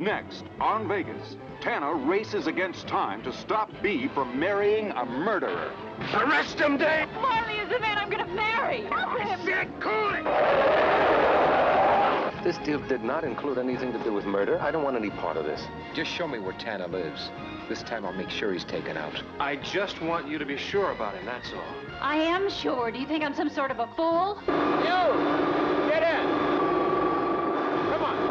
Next, on Vegas, Tanner races against time to stop Bea from marrying a murderer. Arrest him, Dave! Marley is the man I'm gonna marry! Help him! Shit, cool it! This deal did not include anything to do with murder. I don't want any part of this. Just show me where Tanner lives. This time I'll make sure he's taken out. I just want you to be sure about him, that's all. I am sure. Do you think I'm some sort of a fool? You! Get in! Come on!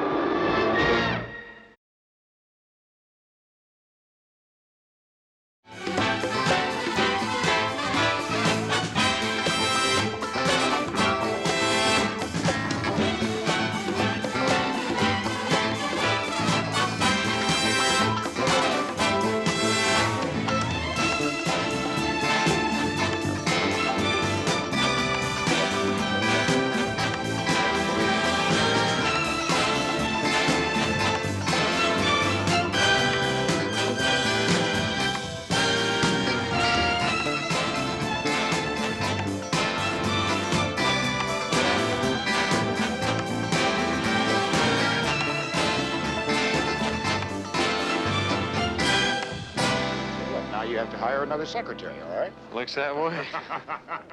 You have to hire another secretary, all right? Looks that way.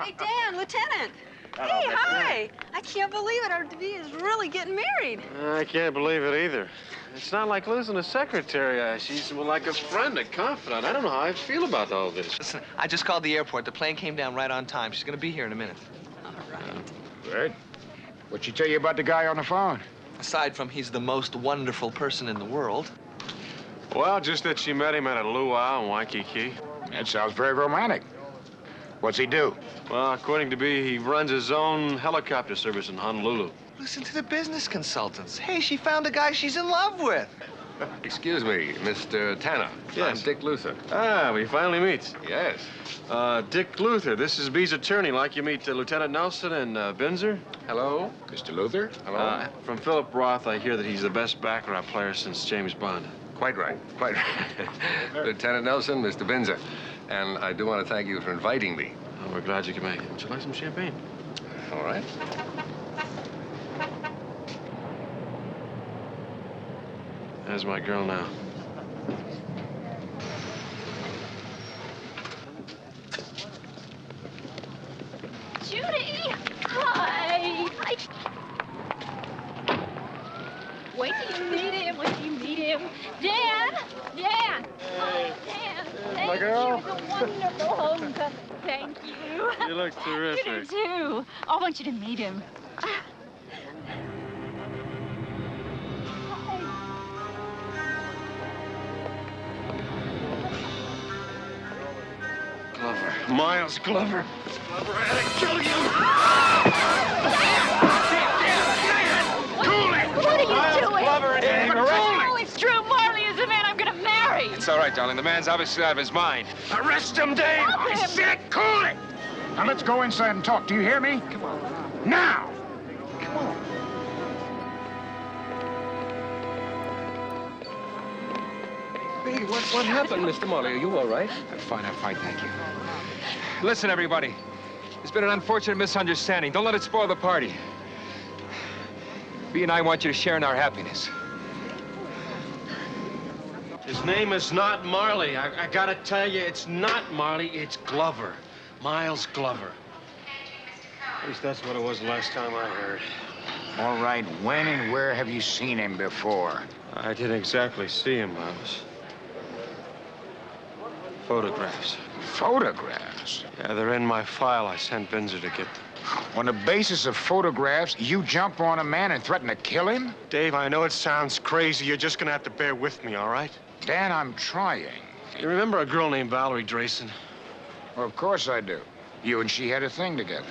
Hey, Dan, Lieutenant. Hello, Hey, Miss hi. I can't believe it. Our DeVille is really getting married. I can't believe it either. It's not like losing a secretary. She's like a friend, a confidant. I don't know how I feel about all this. Listen, I just called the airport. The plane came down right on time. She's gonna be here in a minute. All right. Good. What'd she tell you about the guy on the phone? Aside from he's the most wonderful person in the world. Well, just that she met him at a luau in Waikiki. That sounds very romantic. What's he do? Well, according to Bea, he runs his own helicopter service in Honolulu. Listen to the business consultants. Hey, she found a guy she's in love with. Excuse me, Mr. Tanner. Yes. I'm Dick Luther. Ah, we finally meet. Yes. Dick Luther, this is Bea's attorney. Like you meet Lieutenant Nelson and Binzer. Hello? Mr. Luther? Hello? From Philip Roth, I hear that he's the best baccarat player since James Bond. Quite right. Quite right. Lieutenant Nelson, Mr. Binzer. And I do want to thank you for inviting me. Oh, we're glad you could make it. Would you like some champagne? All right. There's my girl now. Judy! Hi! Hi! Wait till you meet him. Wait till you meet him. Dan! Dan! Oh, Dan! Thank my girl. you. It's a wonderful homecoming. Thank you. You look terrific. You do, too. I want you to meet him. Glover. Miles Glover. Glover had to kill you. What are you doing? Glover and Dave arrested. Oh, it's true. Marley is the man I'm gonna marry. It's all right, darling. The man's obviously out of his mind. Arrest him, Dave! Help I him. said cool it! Now let's go inside and talk. Do you hear me? Come on. Now! Come on. Hey, what happened, Mr. Morley? Are you all right? I'm fine, thank you. Listen, everybody. There's been an unfortunate misunderstanding. Don't let it spoil the party. Bea and I want you to share in our happiness. His name is not Marley. I gotta tell you, it's not Marley, it's Glover. Miles Glover. At least that's what it was the last time I heard. All right, when and where have you seen him before? I didn't exactly see him, Miles. Photographs. Photographs? Yeah, they're in my file. I sent Binzer to get them. On the basis of photographs, you jump on a man and threaten to kill him? Dave, I know it sounds crazy. You're just gonna have to bear with me, all right? Dan, I'm trying. You remember a girl named Valerie Drayson? Well, of course I do. You and she had a thing together.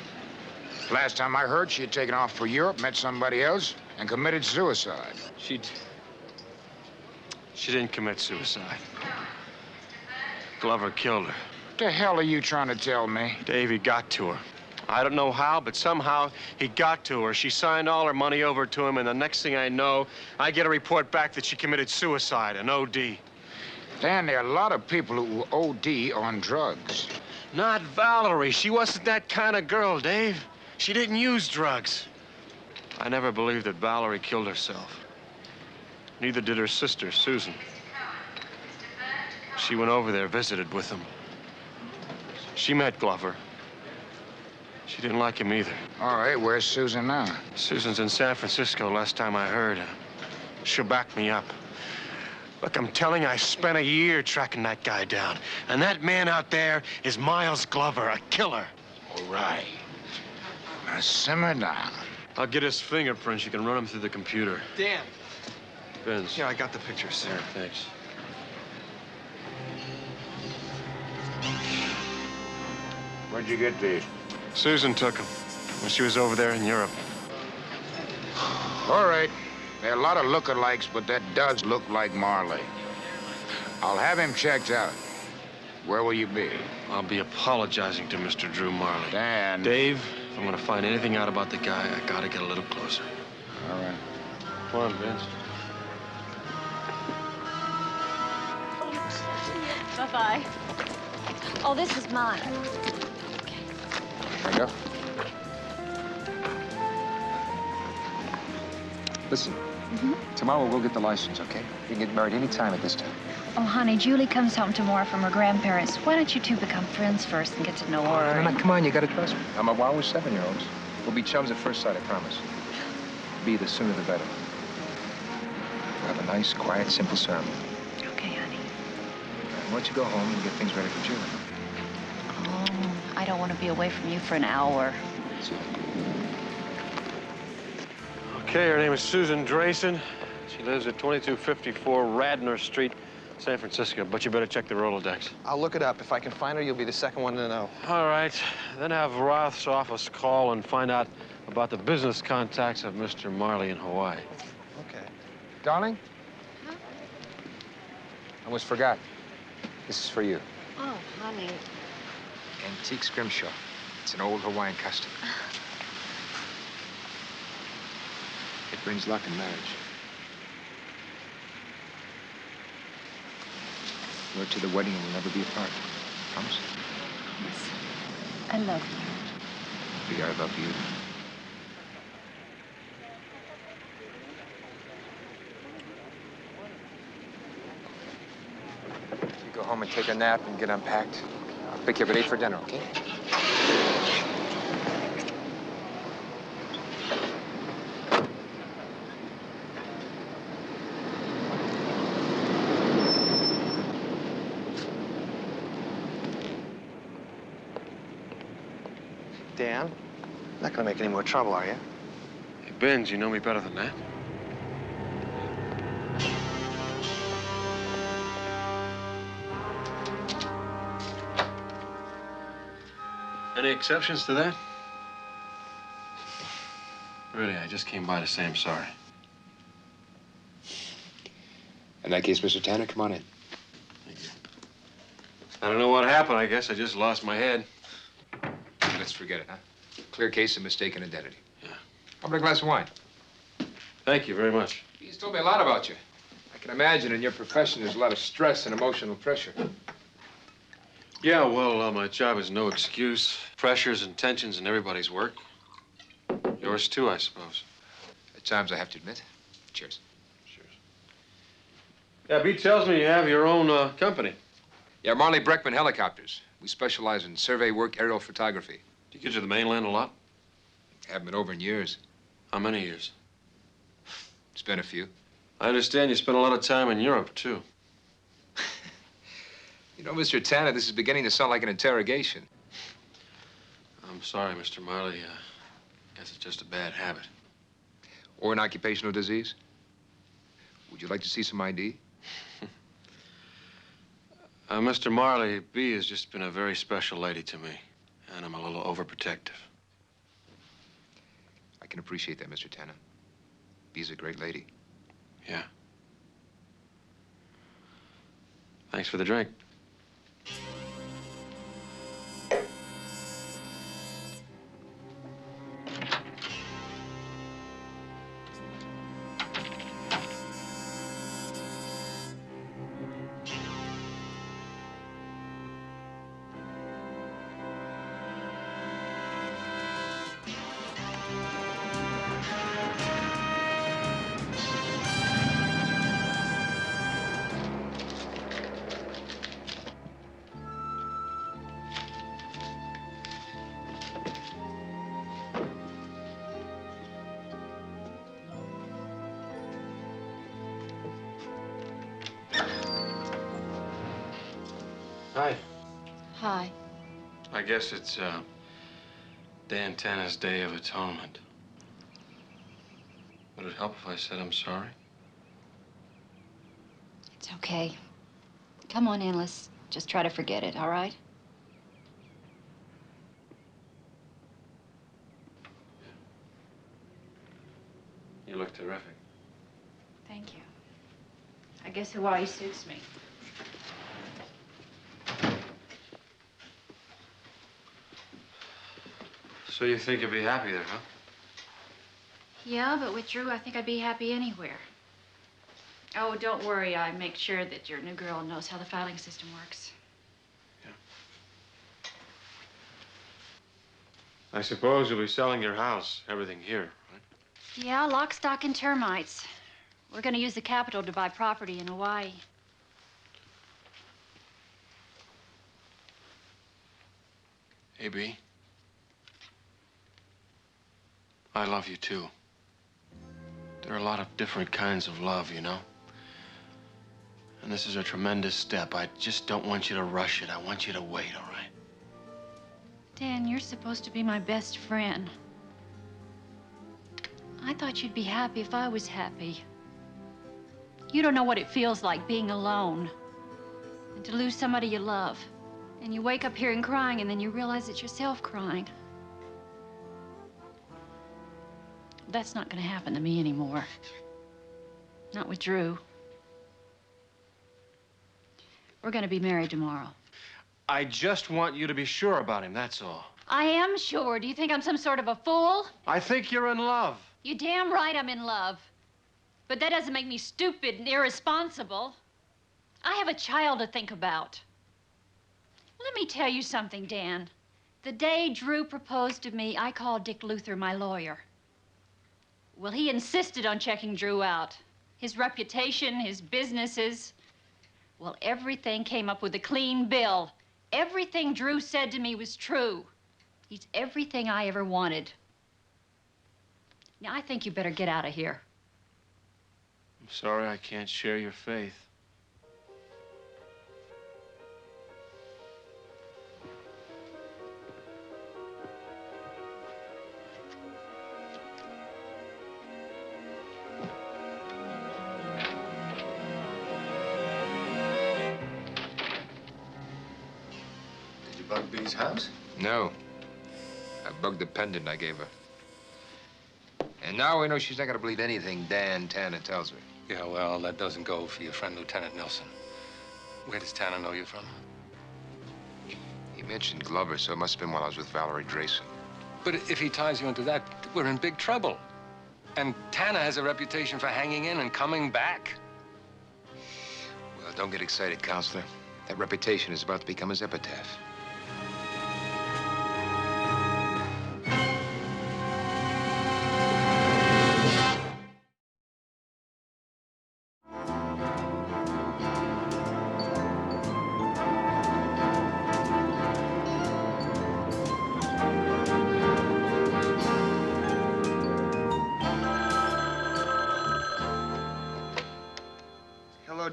Last time I heard, she had taken off for Europe, met somebody else, and committed suicide. She didn't commit suicide. Glover killed her. What the hell are you trying to tell me? Dave, he got to her. I don't know how, but somehow he got to her. She signed all her money over to him, and the next thing I know, I get a report back that she committed suicide, an OD. Dan, there are a lot of people who OD on drugs. Not Valerie. She wasn't that kind of girl, Dave. She didn't use drugs. I never believed that Valerie killed herself. Neither did her sister, Susan. She went over there, visited with him. She met Glover. She didn't like him either. All right, where's Susan now? Susan's in San Francisco, last time I heard. She'll back me up. Look, I'm telling you, I spent a year tracking that guy down. And that man out there is Miles Glover, a killer. All right. Now simmer down. I'll get his fingerprints. You can run them through the computer. Dan. Vince. Yeah, I got the pictures. Here, thanks. Where'd you get these? Susan took him when she was over there in Europe. All right. There are a lot of lookalikes, but that does look like Marley. I'll have him checked out. Where will you be? I'll be apologizing to Mr. Drew Marley. Dan. Dave, if I'm gonna find anything out about the guy, I gotta get a little closer. All right. Come on, Vince. Bye-bye. Oh, this is mine. There you go. Listen, tomorrow we'll get the license, okay? You can get married any time at this time. Oh, honey, Julie comes home tomorrow from her grandparents. Why don't you two become friends first and get to know her? No, come on, you gotta trust me. I'm a wow with 7-year-olds. We'll be chums at first sight, I promise. Be the sooner the better. We'll have a nice, quiet, simple ceremony. Okay, honey. Why don't you go home and get things ready for Julie? Oh, I don't want to be away from you for an hour. Okay, her name is Susan Drayson. She lives at 2254 Radnor Street, San Francisco. But you better check the Rolodex. I'll look it up. If I can find her, you'll be the second one to know. All right. Then have Roth's office call and find out about the business contacts of Mr. Marley in Hawaii. Okay. Darling? Huh? I almost forgot. This is for you. Oh, honey. Antique scrimshaw. It's an old Hawaiian custom. It brings luck in marriage. We're to the wedding and we'll never be apart. Promise? Yes. I love you. I love you. You go home and take a nap and get unpacked. I'll pick you up at 8 for dinner, okay? Dan, not gonna make any more trouble, are you? Hey, Benz, you know me better than that. Any exceptions to that? Really, I just came by to say I'm sorry. In that case, Mr. Tanner, come on in. Thank you. I don't know what happened. I guess I just lost my head. Let's forget it, huh? Clear case of mistaken identity. Yeah. How about a glass of wine? Thank you very much. He's told me a lot about you. I can imagine in your profession there's a lot of stress and emotional pressure. Yeah, well, my job is no excuse. Pressures and tensions in everybody's work. Yours too, I suppose. At times, I have to admit. Cheers. Cheers. Yeah, Pete tells me you have your own company. Yeah, Marley Breckman Helicopters. We specialize in survey work, aerial photography. Do you get to the mainland a lot? Haven't been over in years. How many years? It's been a few. I understand you spent a lot of time in Europe, too. You know, Mr. Tanner, this is beginning to sound like an interrogation. I'm sorry, Mr. Marley. Guess it's just a bad habit. Or an occupational disease? Would you like to see some ID? Mr. Marley, Bee has just been a very special lady to me, and I'm a little overprotective. I can appreciate that, Mr. Tanner. Bee's a great lady. Yeah. Thanks for the drink. Hi. Hi. I guess it's Dan Tana's Day of Atonement. Would it help if I said I'm sorry? It's okay. Come on in, let's just try to forget it, all right? You look terrific. Thank you. I guess Hawaii suits me. So you think you'll be happy there, huh? Yeah, but with Drew, I think I'd be happy anywhere. Oh, don't worry. I make sure that your new girl knows how the filing system works. I suppose you'll be selling your house, everything here, right? Yeah, lock, stock, and termites. We're going to use the capital to buy property in Hawaii. A.B., I love you, too. There are a lot of different kinds of love, you know? And this is a tremendous step. I just don't want you to rush it. I want you to wait, all right? Dan, you're supposed to be my best friend. I thought you'd be happy if I was happy. You don't know what it feels like being alone and to lose somebody you love. And you wake up hearing crying, and then you realize it's yourself crying. That's not going to happen to me anymore. Not with Drew. We're going to be married tomorrow. I just want you to be sure about him, that's all. I am sure. Do you think I'm some sort of a fool? I think you're in love. You're damn right I'm in love. But that doesn't make me stupid and irresponsible. I have a child to think about. Let me tell you something, Dan. The day Drew proposed to me, I called Dick Luther, my lawyer. Well, he insisted on checking Drew out. His reputation, his businesses. Well, everything came up with a clean bill. Everything Drew said to me was true. He's everything I ever wanted. Now, I think you better get out of here. I'm sorry I can't share your faith. Did you bug Bee's house? No. I bugged the pendant I gave her. And now we know she's not gonna believe anything Dan Tana tells her. Yeah, well, that doesn't go for your friend, Lieutenant Nelson. Where does Tana know you from? He mentioned Glover, so it must have been while I was with Valerie Drayson. But if he ties you into that, we're in big trouble. And Tana has a reputation for hanging in and coming back. Well, don't get excited, Counselor. That reputation is about to become his epitaph.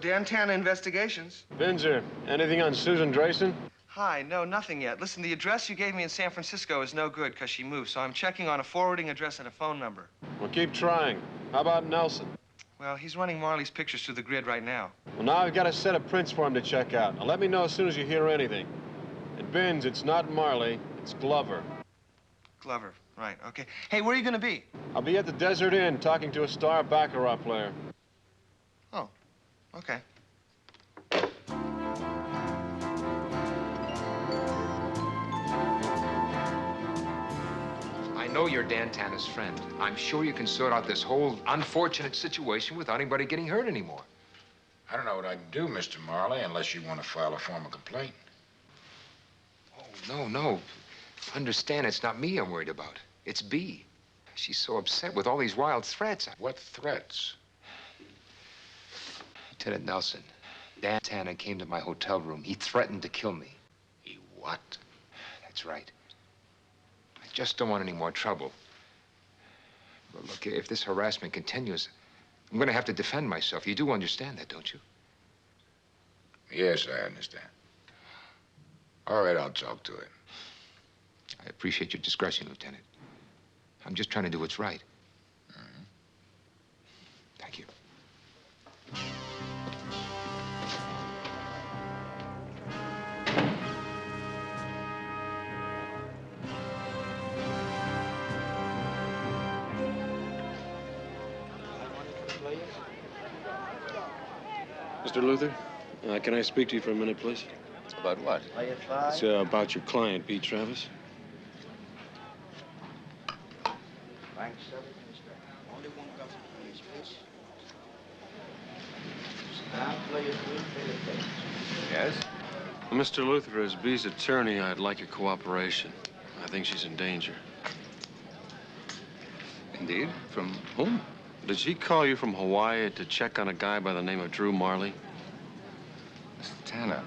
Dan Tana Investigations. Binzer, anything on Susan Drayson? Hi, no, nothing yet. Listen, the address you gave me in San Francisco is no good because she moved, so I'm checking on a forwarding address and a phone number. Well, keep trying. How about Nelson? Well, he's running Marley's pictures through the grid right now. Well, now I've got a set of prints for him to check out. Now, let me know as soon as you hear anything. And Binz, it's not Marley, it's Glover. Glover, right, okay. Hey, where are you going to be? I'll be at the Desert Inn talking to a star baccarat player. Oh, okay. I know you're Dan Tana's friend. I'm sure you can sort out this whole unfortunate situation without anybody getting hurt anymore. I don't know what I can do, Mr. Marley, unless you want to file a formal complaint. Oh, no. Understand, it's not me I'm worried about. It's Bee. She's so upset with all these wild threats. What threats? Lieutenant Nelson, Dan Tana came to my hotel room. He threatened to kill me. He what? That's right. I just don't want any more trouble. But look, if this harassment continues, I'm going to have to defend myself. You do understand that, don't you? Yes, I understand. All right, I'll talk to him. I appreciate your discretion, Lieutenant. I'm just trying to do what's right. Thank you. Mr. Luther, can I speak to you for a minute, please? About what? It's about your client, B. Travis. Yes? Mr. Luther, as B's attorney, I'd like your cooperation. I think she's in danger. Indeed? From whom? Did she call you from Hawaii to check on a guy by the name of Drew Marley? Mr. Tanner,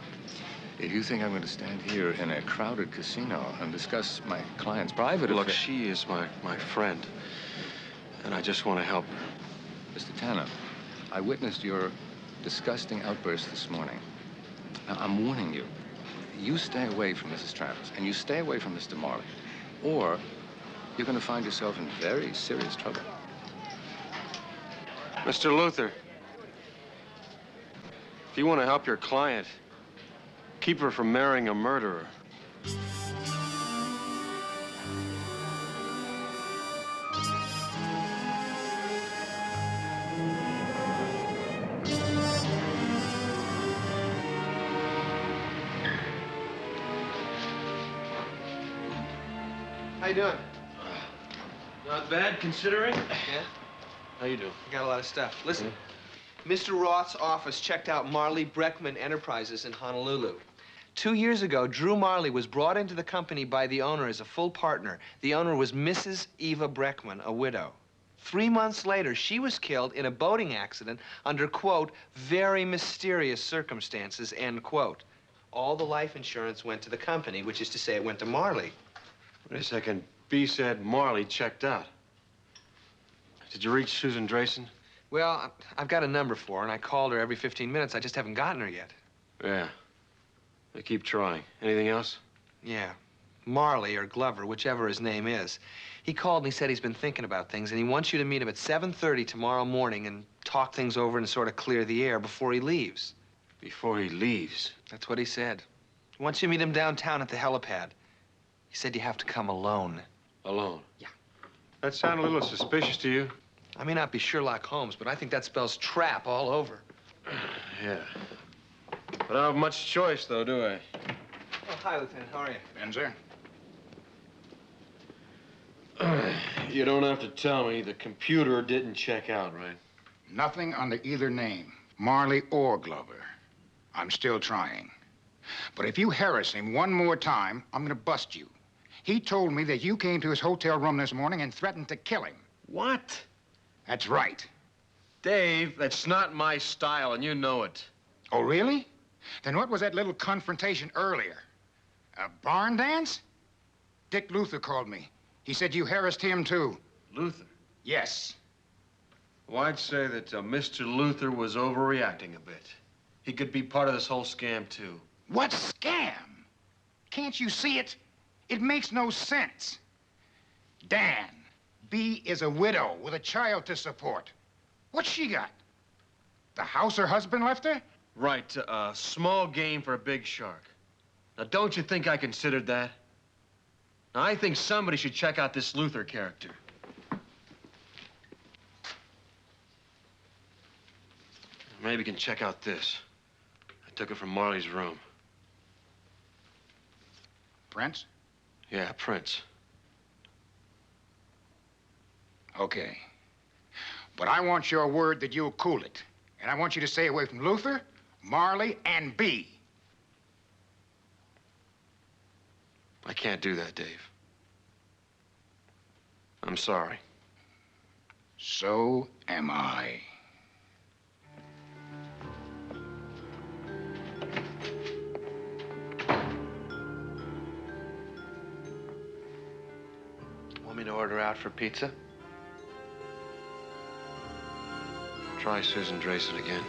if you think I'm going to stand here in a crowded casino and discuss my client's private Look, affairs... she is my friend, and I just want to help her. Mr. Tanner, I witnessed your disgusting outburst this morning. Now, I'm warning you. You stay away from Mrs. Travis, and you stay away from Mr. Marley, or you're going to find yourself in very serious trouble. Mr. Luther, if you want to help your client, keep her from marrying a murderer. How you doing? Not bad, considering. Yeah? How you doing? Got a lot of stuff. Listen, Mr. Roth's office checked out Marley Breckman Enterprises in Honolulu. 2 years ago, Drew Marley was brought into the company by the owner as a full partner. The owner was Mrs. Eva Breckman, a widow. 3 months later, she was killed in a boating accident under, quote, very mysterious circumstances, end quote. All the life insurance went to the company, which is to say it went to Marley. Wait a second. B said Marley checked out. Did you reach Susan Drayson? Well, I've got a number for her, and I called her every 15 minutes. I just haven't gotten her yet. Yeah. I keep trying. Anything else? Yeah. Marley, or Glover, whichever his name is. He called and he said he's been thinking about things, and he wants you to meet him at 7:30 tomorrow morning and talk things over and sort of clear the air before he leaves. Before he leaves? That's what he said. He wants you to meet him downtown at the helipad. He said you have to come alone. Alone? Yeah. That sound a little suspicious to you? I may not be Sherlock Holmes, but I think that spells trap all over. Yeah. But I don't have much choice, though, do I? Oh, hi, Lieutenant. How are you? Benzer? You don't have to tell me the computer didn't check out, right? Nothing under either name, Marley or Glover. I'm still trying. But if you harass him one more time, I'm gonna bust you. He told me that you came to his hotel room this morning and threatened to kill him. What? That's right. Dave, that's not my style, and you know it. Oh, really? Then what was that little confrontation earlier? A barn dance? Dick Luther called me. He said you harassed him, too. Luther? Yes. Well, I'd say that Mr. Luther was overreacting a bit. He could be part of this whole scam, too. What scam? Can't you see it? It makes no sense. Dan, B is a widow with a child to support. What's she got? The house her husband left her? Right, small game for a big shark. Now, don't you think I considered that? Now, I think somebody should check out this Luther character. Maybe you can check out this. I took it from Marley's room. Prince? Yeah, Prince. Okay. But I want your word that you'll cool it. And I want you to stay away from Luther, Marley, and B. I can't do that, Dave. I'm sorry. So am I. Want me to order out for pizza? Try Susan Drayson again.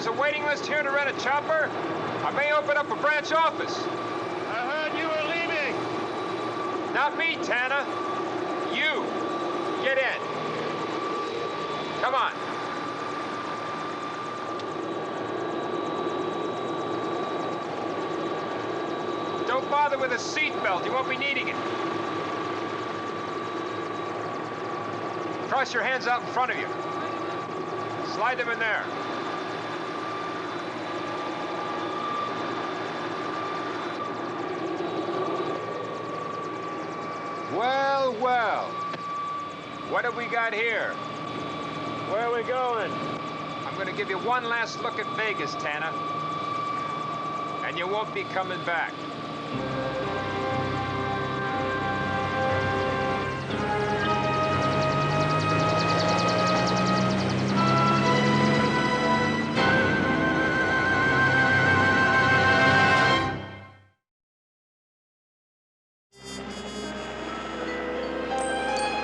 there's a waiting list here to rent a chopper, I may open up a branch office. I heard you were leaving. Not me, Tanner. You. Get in. Come on. Don't bother with a seatbelt. You won't be needing it. Cross your hands out in front of you. Slide them in there. Well, well. What have we got here? Where are we going? I'm going to give you one last look at Vegas, Tanner. And you won't be coming back.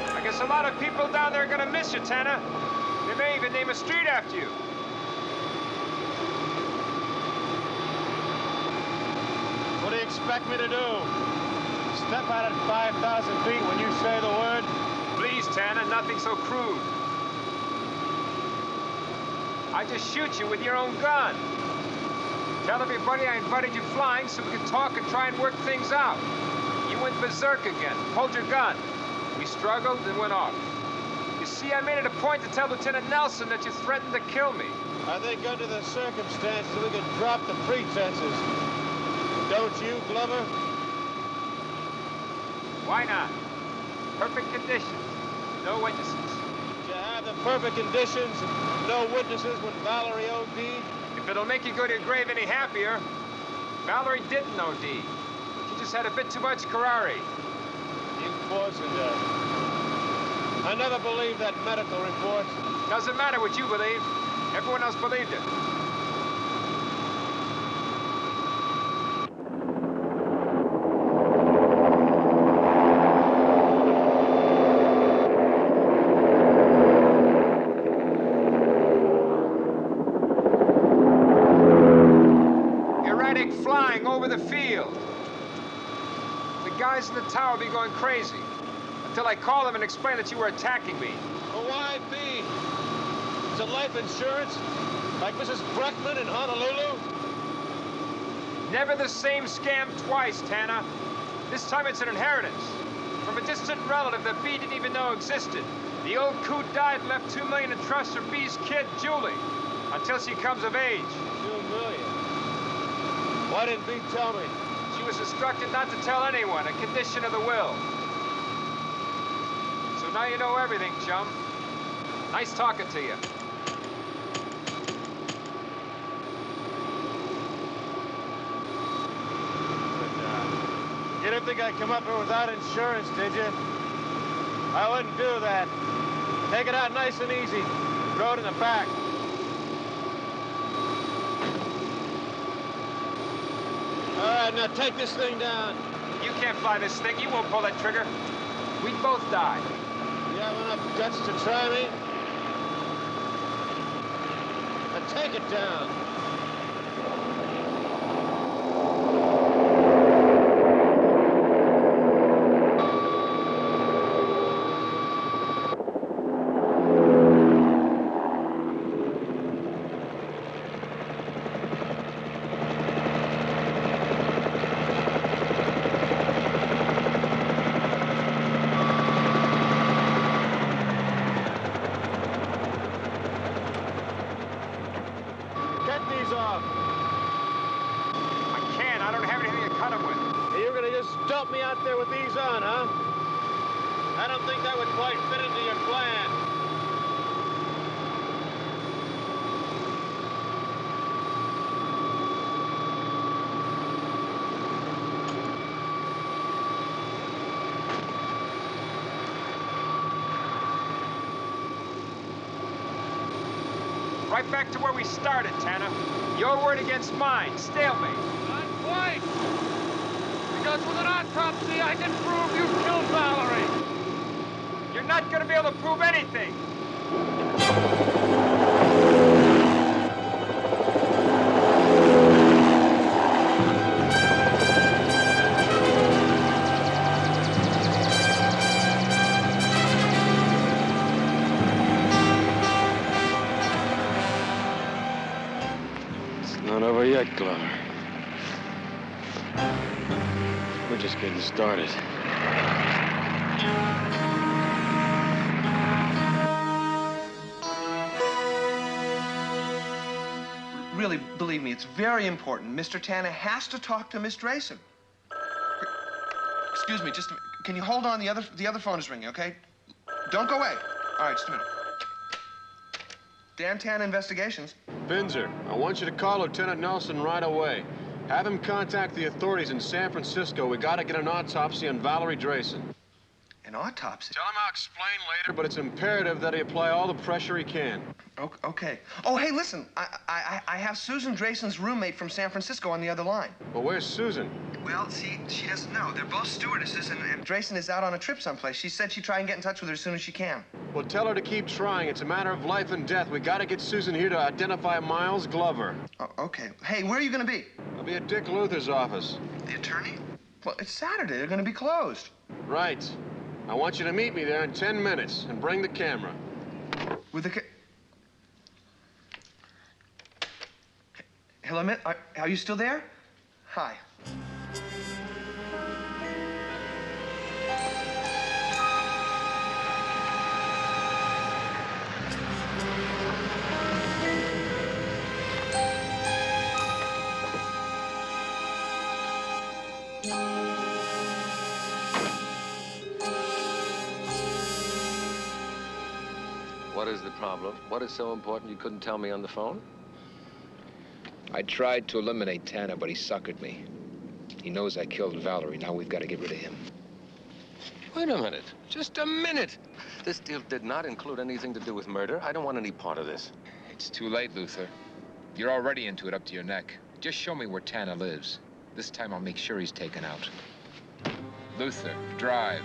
I guess a lot of people down there are going to miss you, Tanner. They may even name a street after you. What do you expect me to do? Step out at 5,000 feet when you say the word? Please, Tanner, nothing so crude. I just shoot you with your own gun. Tell everybody I invited you flying so we could talk and try and work things out. You went berserk again, pulled your gun. We struggled and went off. You see, I made it a point to tell Lieutenant Nelson that you threatened to kill me. I think under the circumstances we could drop the pretenses. Don't you, Glover? Why not? Perfect conditions. No witnesses. Did you have the perfect conditions and no witnesses when Valerie OD'd? If it'll make you go to your grave any happier, Valerie didn't OD. She just had a bit too much curare. You poisoned her. I never believed that medical report. Doesn't matter what you believe. Everyone else believed it. Erratic flying over the field. The guys in the tower will be going crazy. Until I call them and explain that you were attacking me. Well, why be? Is it life insurance? Like Mrs. Breckman in Honolulu? Never the same scam twice, Tanner. This time it's an inheritance. From a distant relative that B didn't even know existed. The old coot died and left $2 million in trust for B's kid, Julie. Until she comes of age. $2 million? Why didn't B tell me? She was instructed not to tell anyone, a condition of the will. So now you know everything, chum. Nice talking to you. You didn't think I'd come up here without insurance, did you? I wouldn't do that. Take it out nice and easy. Throw it in the back. All right, now take this thing down. You can't fly this thing. You won't pull that trigger. We'd both die. You have enough guts to try me? Now take it down. Dump me out there with these on, huh? I don't think that would quite fit into your plan. Right back to where we started, Tanner. Your word against mine. Stalemate. Not quite. Because with an autopsy, I can prove you killed Valerie. You're not going to be able to prove anything. yet, Glover. We're just getting started. Really, believe me, it's very important. Mr. Tanner has to talk to Miss Drayson. Excuse me, just a minute. Can you hold on? The other phone is ringing, okay? Don't go away. All right, just a minute. Dan Tanner Investigations. Binzer, I want you to call Lieutenant Nelson right away. Have him contact the authorities in San Francisco. We gotta get an autopsy on Valerie Drayson. An autopsy? Tell him I'll explain later, but it's imperative that he apply all the pressure he can. Okay. Oh, hey, listen. I have Susan Drayson's roommate from San Francisco on the other line. Well, where's Susan? Well, see, she doesn't know. They're both stewardesses, and Drayson is out on a trip someplace. She said she'd try and get in touch with her as soon as she can. Well, tell her to keep trying. It's a matter of life and death. We gotta get Susan here to identify Miles Glover. Oh, okay. Hey, where are you gonna be? I'll be at Dick Luther's office. The attorney? Well, it's Saturday. They're gonna be closed. Right. I want you to meet me there in 10 minutes and bring the camera. With the Hello, Mitt. Are you still there? Hi. What is the problem? What is so important you couldn't tell me on the phone? I tried to eliminate Tanner, but he suckered me. He knows I killed Valerie. Now we've got to get rid of him. Wait a minute. Just a minute. This deal did not include anything to do with murder. I don't want any part of this. It's too late, Luther. You're already into it up to your neck. Just show me where Tanner lives. This time I'll make sure he's taken out. Luther, drive.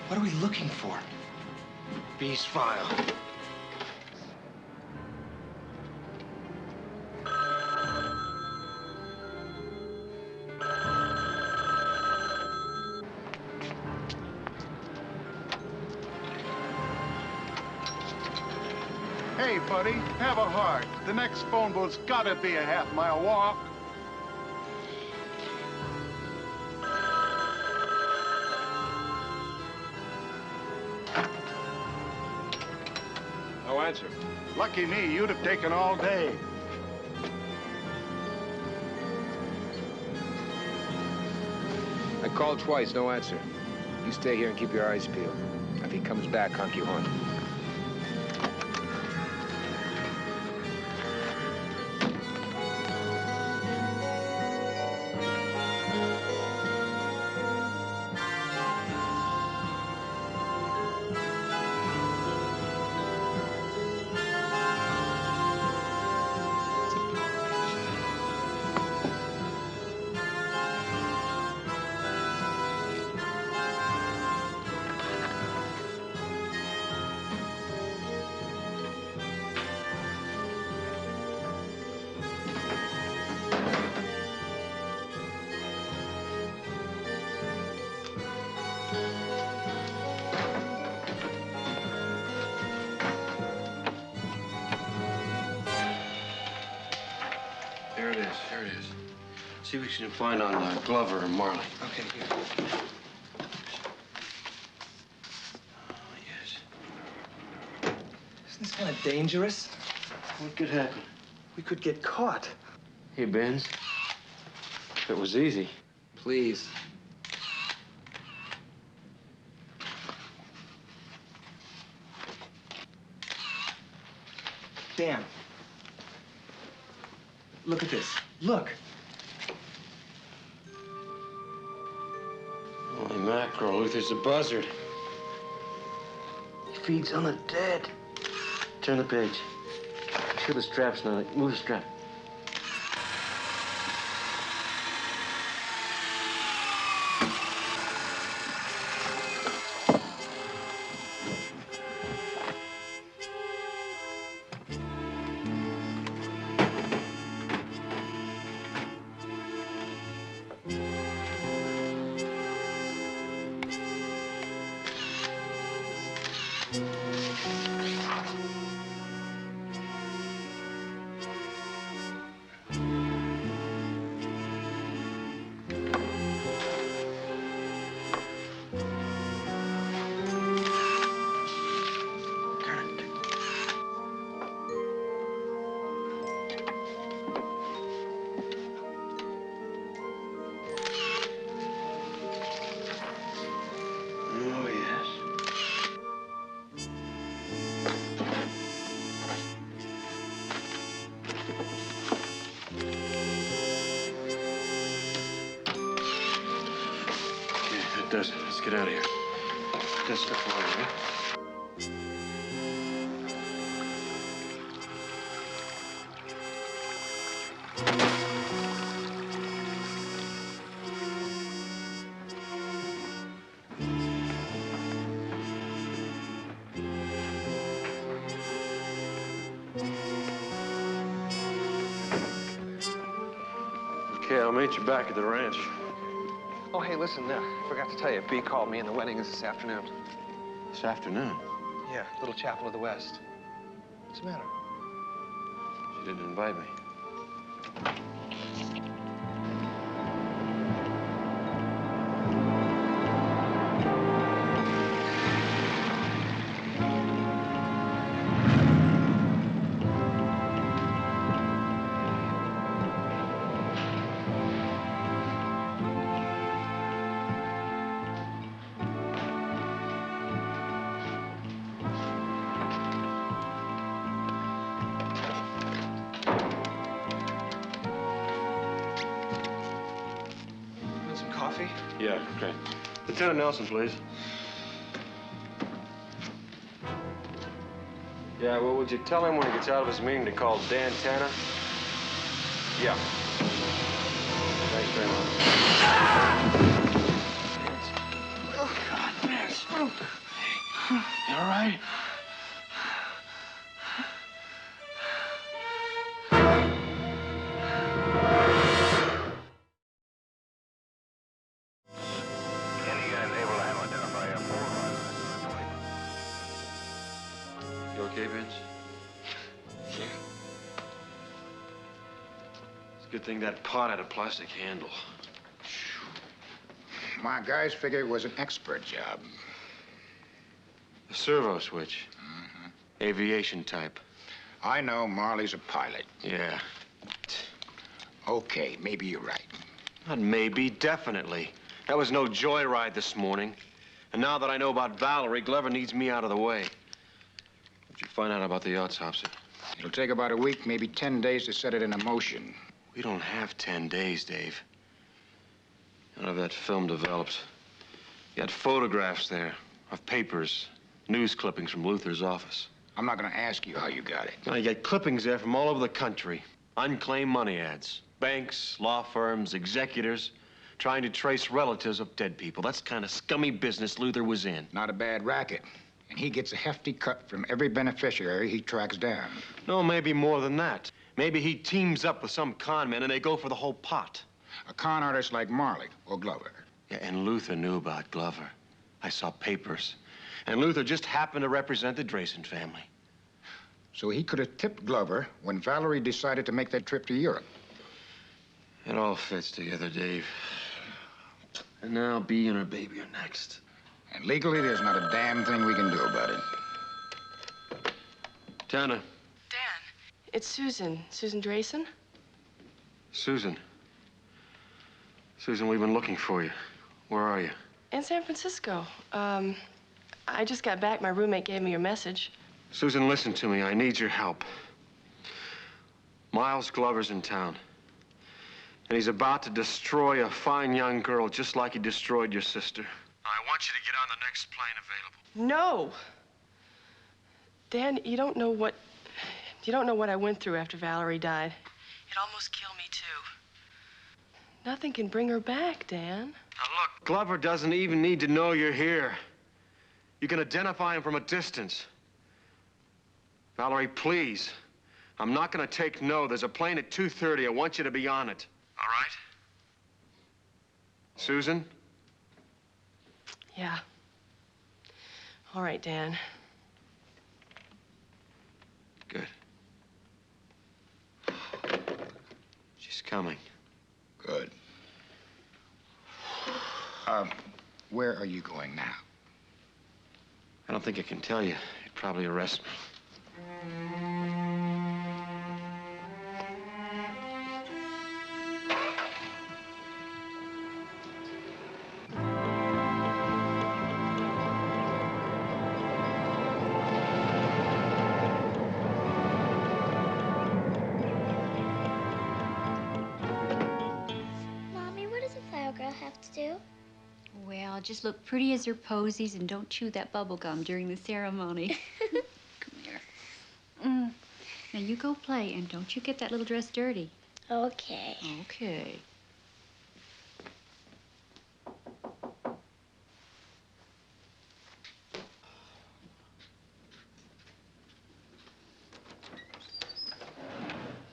What are we looking for? B's file. Hey, buddy, have a heart. The next phone booth's gotta be a half-mile walk. No answer. Lucky me, you'd have taken all day. I called twice, no answer. You stay here and keep your eyes peeled. If he comes back, honk your horn. There it is. There it is. See what you can find on Glover and Marley. Okay, here. Oh, yes. Isn't this kind of dangerous? What could happen? We could get caught. Hey, Benz. If it was easy. Please. Dan. Look at this. Look. Holy mackerel, Luther's a buzzard. He feeds on the dead. Turn the page. Sure the strap's not. Move the strap. Does it. Let's get out of here. Just step away, huh? Okay, I'll meet you back at the ranch. Oh, hey, listen, I forgot to tell you, B called me and the wedding is this afternoon. This afternoon? Yeah, Little Chapel of the West. What's the matter? She didn't invite me. Coffee? Yeah, okay. Lieutenant Nelson, please. Yeah, well, would you tell him when he gets out of his meeting to call Dan Tanner? Yeah. Thanks very much. Oh, God, Ness. You all right? You okay, Vince? Yeah. It's a good thing that pot had a plastic handle. My guys figured it was an expert job. A servo switch. Aviation type. I know Marley's a pilot. Yeah. Okay, maybe you're right. Not maybe, definitely. That was no joyride this morning. And now that I know about Valerie, Glover needs me out of the way. What'd you find out about the autopsy? It'll take about a week, maybe 10 days to set it in motion. We don't have 10 days, Dave. None of that film developed. You had photographs there of papers, news clippings from Luther's office. I'm not going to ask you how you got it. Now, you get clippings there from all over the country. Unclaimed money ads. Banks, law firms, executors, trying to trace relatives of dead people. That's the kind of scummy business Luther was in. Not a bad racket. And he gets a hefty cut from every beneficiary he tracks down. No, maybe more than that. Maybe he teams up with some con man and they go for the whole pot. A con artist like Marley or Glover. Yeah, and Luther knew about Glover. I saw papers. And Luther just happened to represent the Drayson family. So he could have tipped Glover when Valerie decided to make that trip to Europe. It all fits together, Dave. And now Bea and her baby are next. And legally, there's not a damn thing we can do about it. Tanner. Dan, It's Susan. Susan Drayson. Susan. Susan, we've been looking for you. Where are you? In San Francisco. I just got back. My roommate gave me your message. Susan, listen to me. I need your help. Miles Glover's in town. And he's about to destroy a fine young girl just like he destroyed your sister. I want you to get on the next plane available. No. Dan, you don't know what I went through after Valerie died. It almost killed me, too. Nothing can bring her back, Dan. Now, look, Glover doesn't even need to know you're here. You can identify him from a distance. Valerie, please. I'm not gonna take no. There's a plane at 2:30. I want you to be on it. All right? Susan? Yeah. All right, Dan. Good. She's coming. Good. Where are you going now? I don't think I can tell you. You'd probably arrest me. Mommy, what does a flower girl have to do? Well, just look pretty as your posies and don't chew that bubble gum during the ceremony. Come here. Now you go play and don't you get that little dress dirty. Okay. Okay.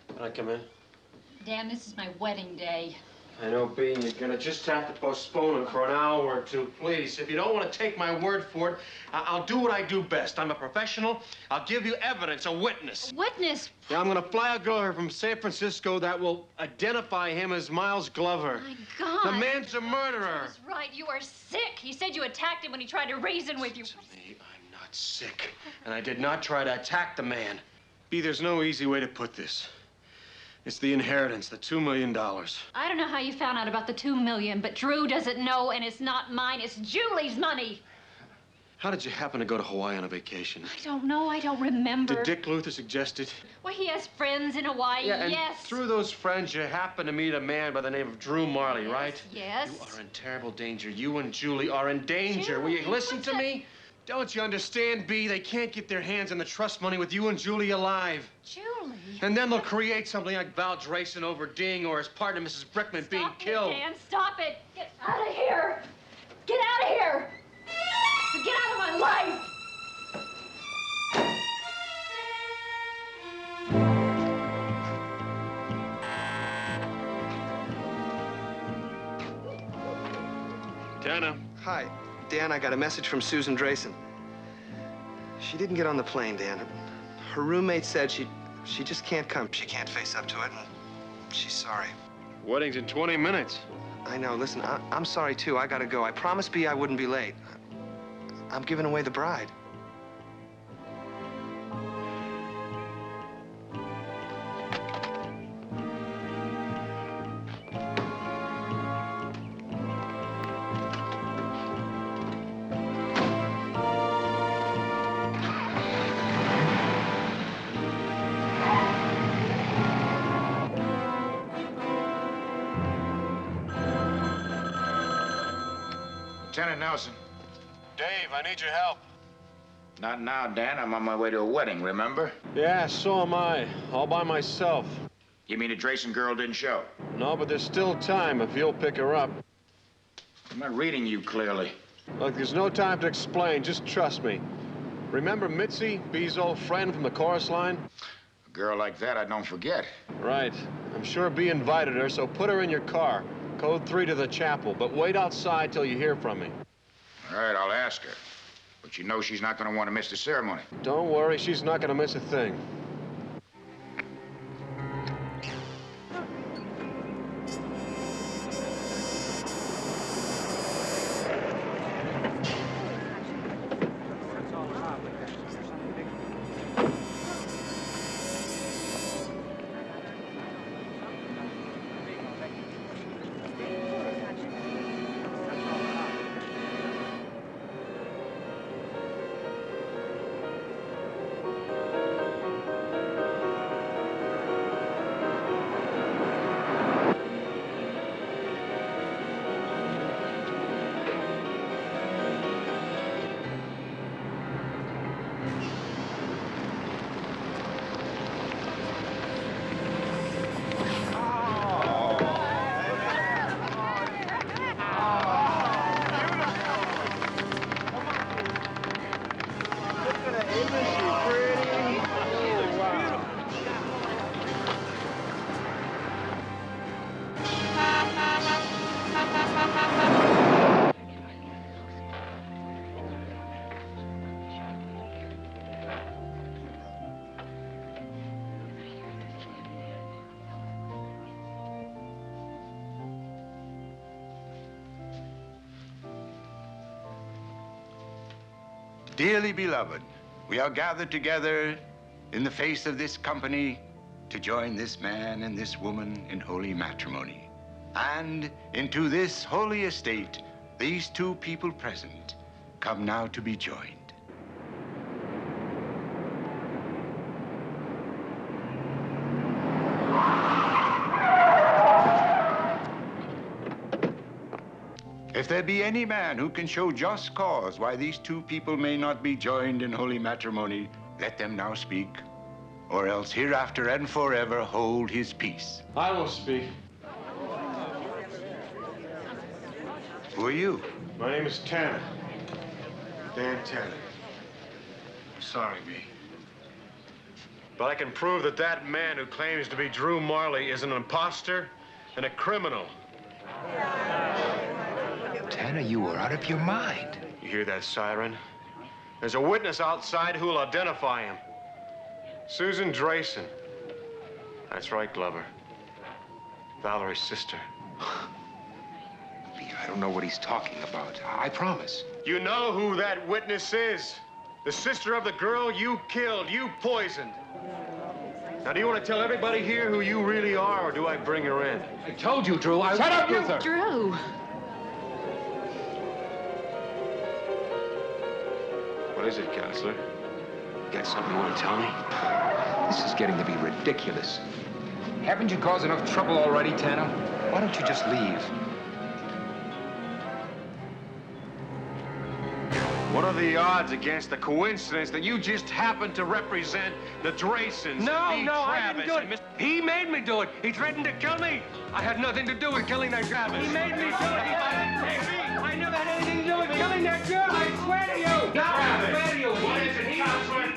Can I come in? Dan, this is my wedding day. I know, B, you're gonna just have to postpone it for an hour or two, please. If you don't want to take my word for it, I'll do what I do best. I'm a professional. I'll give you evidence, a witness. A witness? Yeah, I'm gonna fly a girl here from San Francisco that will identify him as Miles Glover. My God. The man's a murderer. That's right. You are sick. He said you attacked him when he tried to reason with you. I'm not sick, and I did not try to attack the man. B, there's no easy way to put this. It's the inheritance, the $2 million. I don't know how you found out about the $2 million, but Drew doesn't know, and it's not mine. It's Julie's money. How did you happen to go to Hawaii on a vacation? I don't know. I don't remember. Did Dick Luther suggest it? Well, he has friends in Hawaii, Yeah, and yes. through those friends, you happened to meet a man by the name of Drew Marley, right? Yes. You are in terrible danger. You and Julie are in danger. Will you listen to me? Don't you understand, B? They can't get their hands on the trust money with you and Julie alive. Julie? And then they'll create something like Val Drayson over Ding or his partner, Mrs. Brickman, being killed. Dan, stop it. Get out of here. Get out of here. Get out of my life. Tana. Hi. Dan, I got a message from Susan Drayson. She didn't get on the plane, Dan. Her roommate said she just can't come. She can't face up to it, and she's sorry. Wedding's in 20 minutes. I know. Listen, I'm sorry, too. I gotta go. I promised B I wouldn't be late. I'm giving away the bride. Lieutenant Nelson. Dave, I need your help. Not now, Dan. I'm on my way to a wedding, remember? Yeah, so am I. All by myself. You mean the Drayson girl didn't show? No, but there's still time if you'll pick her up. I'm not reading you clearly. Look, there's no time to explain. Just trust me. Remember Mitzi, B's old friend from the chorus line? A girl like that I don't forget. Right. I'm sure B invited her, so put her in your car. Code 3 to the chapel, but wait outside till you hear from me. All right, I'll ask her. But you know she's not going to want to miss the ceremony. Don't worry, she's not going to miss a thing. Dearly beloved, we are gathered together in the face of this company to join this man and this woman in holy matrimony. And into this holy estate, these two people present come now to be joined. If there be any man who can show just cause why these two people may not be joined in holy matrimony, let them now speak, or else hereafter and forever hold his peace. I will speak. Who are you? My name is Tanner. Dan Tanner. Sorry, B. But I can prove that that man who claims to be Drew Marley is an imposter and a criminal. Tanner, you are out of your mind. You hear that siren? There's a witness outside who'll identify him. Susan Drayson. That's right, Glover. Valerie's sister. I don't know what he's talking about. I promise. You know who that witness is? The sister of the girl you killed, you poisoned. Now, do you want to tell everybody here who you really are, or do I bring her in? I told you, Drew. Shut up, Luther. Drew. What is it, Counselor? You got something you want to tell me? This is getting to be ridiculous. Haven't you caused enough trouble already, Tanner? Why don't you just leave? What are the odds against the coincidence that you just happen to represent the Draysons? No, Steve I didn't Travis, do it. He made me do it. He threatened to kill me. I had nothing to do with killing that Travis. He made me do it. I never had anything to do with killing that girl. I swear to you. No, I swear to you. What is it, Counselor?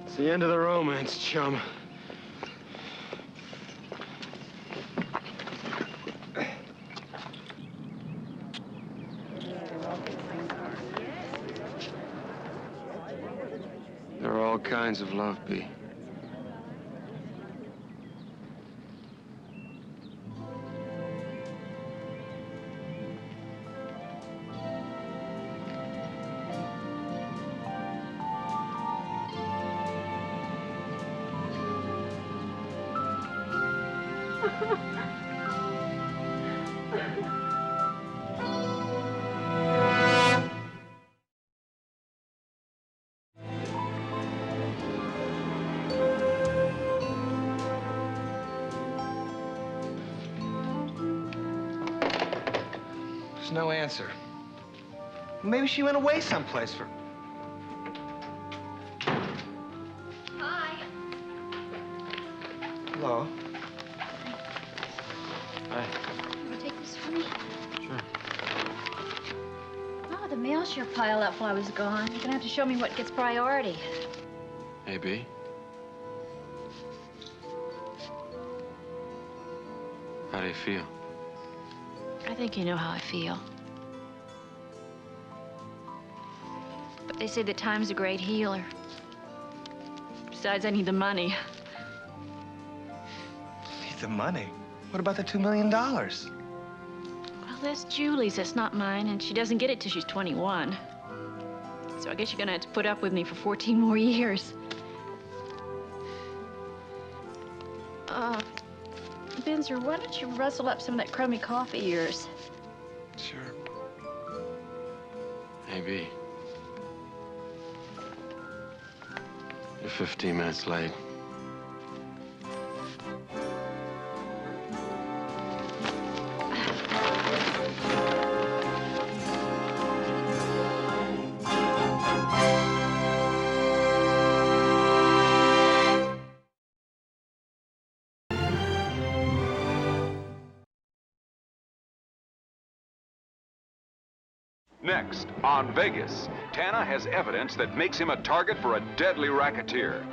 It's the end of the romance, chum. There are all kinds of love, B. There's no answer. Maybe she went away someplace for... Hi. Hello. Hi. You want to take this for me? Sure. Oh, the mail sure piled up while I was gone. You're gonna have to show me what gets priority. Hey, B. How do you feel? I think you know how I feel. But they say that time's a great healer. Besides, I need the money. Need the money? What about the $2 million? Well, that's Julie's, that's not mine, and she doesn't get it till she's 21. So I guess you're gonna have to put up with me for 14 more years. Binzer, why don't you rustle up some of that crummy coffee of yours? Sure. Hey, B. You're 15 minutes late. Next, on Vegas, Tana has evidence that makes him a target for a deadly racketeer.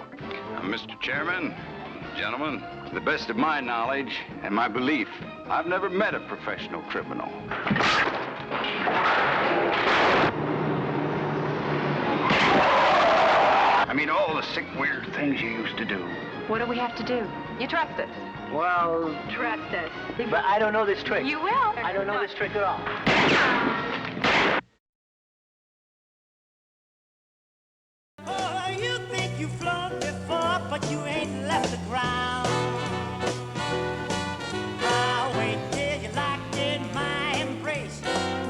Mr. Chairman, gentlemen, to the best of my knowledge and my belief, I've never met a professional criminal. I mean, all the sick, weird things you used to do. What do we have to do? You trust us. Well, Trust us. but I don't know this trick. You will. I don't know this trick at all. Oh, you think you've flown before, but you ain't left the ground. Ah, wait till you're locked in my embrace.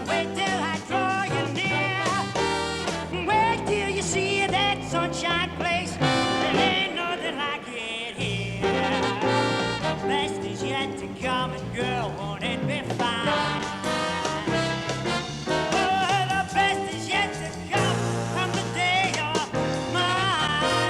Wait till I draw you near. Wait till you see that sunshine place. There ain't nothing like it here. Best is yet to come, and girl, won't it be fine? Oh, the best is yet to come from the day you're mine.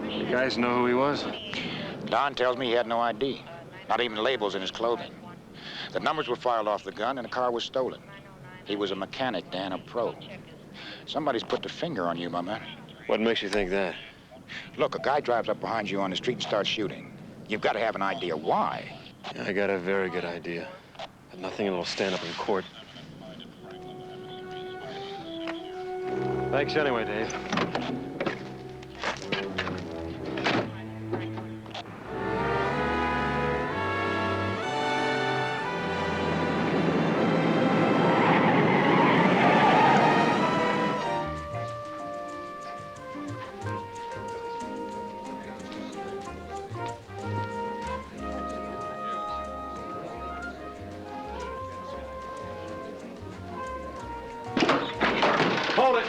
You guys know who he was? Don tells me he had no ID, not even labels in his clothing. The numbers were filed off the gun and the car was stolen. He was a mechanic, Dan, a pro. Somebody's put the finger on you, my man. What makes you think that? Look, a guy drives up behind you on the street and starts shooting. You've got to have an idea why. Yeah, I got a very good idea, but nothing that'll stand up in court. Thanks anyway, Dave. Hold it!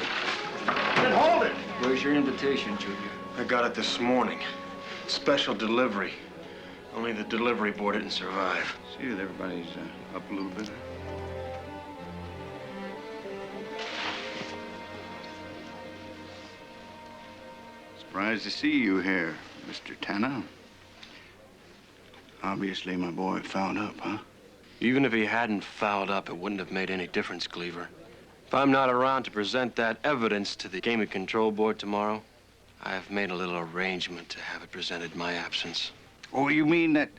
Then hold it! Where's your invitation, Junior? I got it this morning. Special delivery. Only the delivery boy didn't survive. See that everybody's up a little bit. Surprised to see you here, Mr. Tana. Obviously, my boy fouled up, huh? Even if he hadn't fouled up, it wouldn't have made any difference, Cleaver. If I'm not around to present that evidence to the Gaming Control Board tomorrow, I've made a little arrangement to have it presented in my absence. Oh, you mean that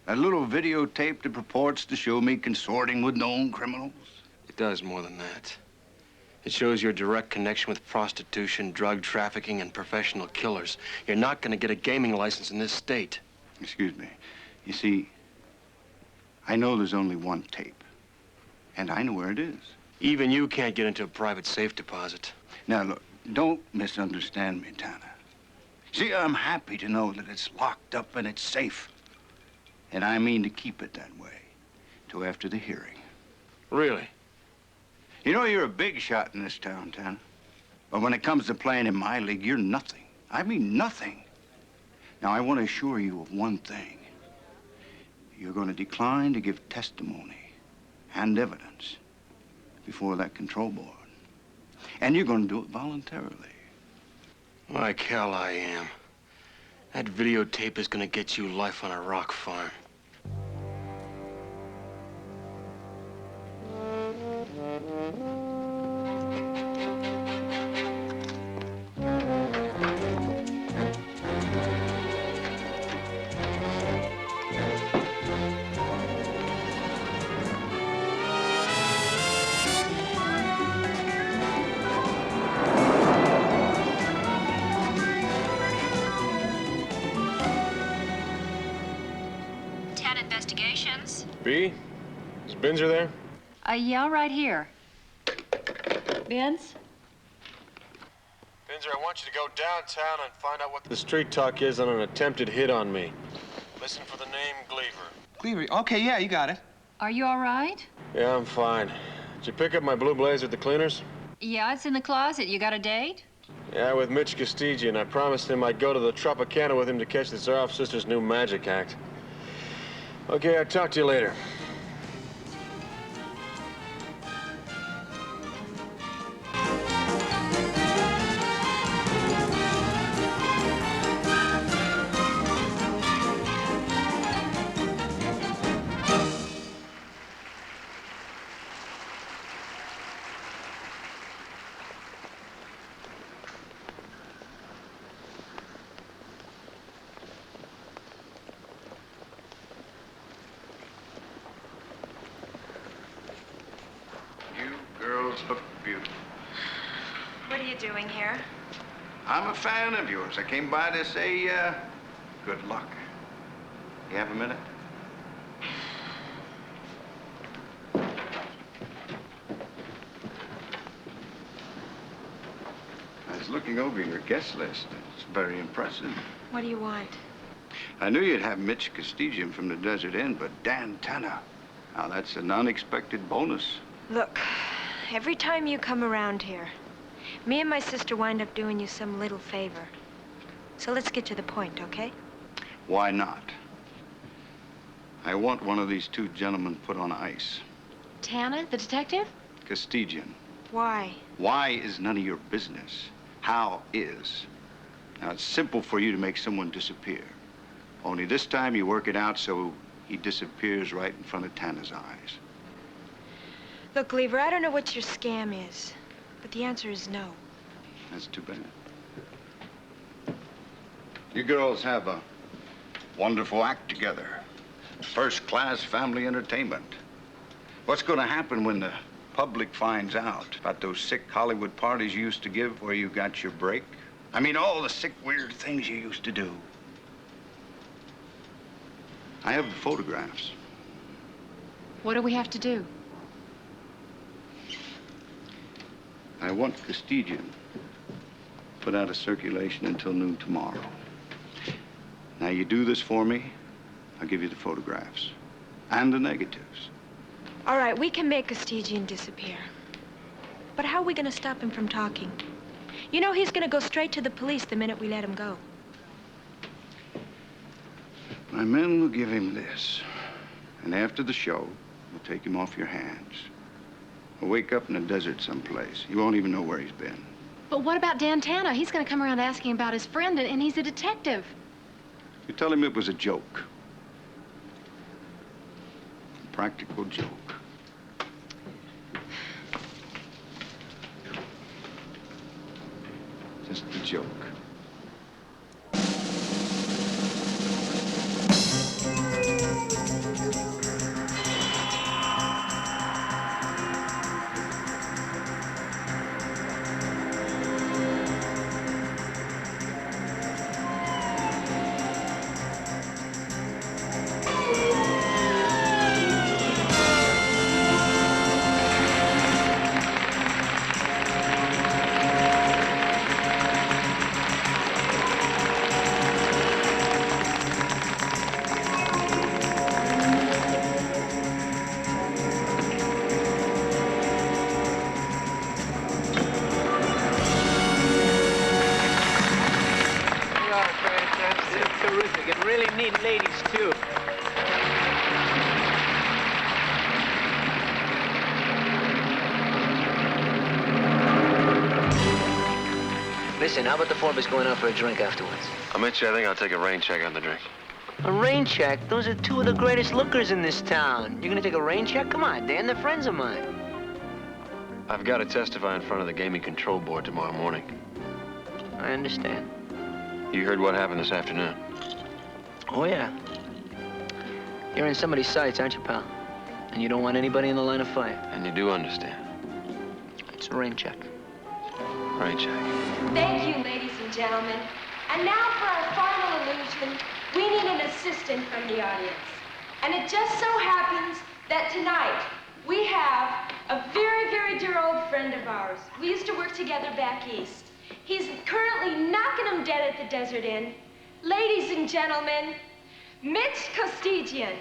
little videotape that purports to show me consorting with known criminals? It does more than that. It shows your direct connection with prostitution, drug trafficking, and professional killers. You're not going to get a gaming license in this state. Excuse me. You see, I know there's only one tape. And I know where it is. Even you can't get into a private safe deposit. Now, look, don't misunderstand me, Tanner. See, I'm happy to know that it's locked up and it's safe. And I mean to keep it that way till after the hearing. Really? You know, you're a big shot in this town, Tanner. But when it comes to playing in my league, you're nothing. I mean nothing. Now, I want to assure you of one thing. You're going to decline to give testimony and evidence before that control board. And you're going to do it voluntarily. Like hell I am. That videotape is gonna get you life on a rock farm. Investigations. B? Is Binzer there? Yeah, right here. Vince? Binzer, I want you to go downtown and find out what the street talk is on an attempted hit on me. Listen for the name Gleaver. Cleaver. Okay, yeah, you got it. Are you all right? Yeah, I'm fine. Did you pick up my blue blazer at the cleaners? Yeah, it's in the closet. You got a date? Yeah, with Mitch Castigian. I promised him I'd go to the Tropicana with him to catch the Zaroff sisters' new magic act. Okay, I'll talk to you later. Look beautiful. What are you doing here? I'm a fan of yours. I came by to say, good luck. You have a minute? I was looking over your guest list. It's very impressive. What do you want? I knew you'd have Mitch Castigian from the Desert Inn, but Dan Tanner. Now, that's an unexpected bonus. Look, every time you come around here, me and my sister wind up doing you some little favor. So let's get to the point, okay? Why not? I want one of these two gentlemen put on ice. Tanner, the detective? Castigian. Why? Why is none of your business. How is. Now, it's simple for you to make someone disappear. Only this time you work it out so he disappears right in front of Tanner's eyes. Look, Cleaver, I don't know what your scam is, but the answer is no. That's too bad. You girls have a wonderful act together. First-class family entertainment. What's going to happen when the public finds out about those sick Hollywood parties you used to give where you got your break? I mean, all the sick, weird things you used to do. I have the photographs. What do we have to do? I want Castigian put out of circulation until noon tomorrow. Now, you do this for me, I'll give you the photographs and the negatives. All right, we can make Castigian disappear. But how are we going to stop him from talking? You know he's going to go straight to the police the minute we let him go. My men will give him this. And after the show, we'll take him off your hands. He'll wake up in the desert someplace. You won't even know where he's been. But what about Dan Tanner? He's going to come around asking about his friend, and he's a detective. You tell him it was a joke. A practical joke. Just a joke. Listen, how about the four of us going out for a drink afterwards? Mitch, I think I'll take a rain check on the drink. A rain check? Those are two of the greatest lookers in this town. You're gonna take a rain check? Come on, Dan, they're friends of mine. I've got to testify in front of the Gaming Control Board tomorrow morning. I understand. You heard what happened this afternoon? Oh, yeah. You're in somebody's sights, aren't you, pal? And you don't want anybody in the line of fire. And you do understand. It's a rain check. Rain check. Thank you, ladies and gentlemen. And now for our final illusion, we need an assistant from the audience. And it just so happens that tonight we have a very, very dear old friend of ours. We used to work together back east. He's currently knocking them dead at the Desert Inn. Ladies and gentlemen, Mitch Kostigian.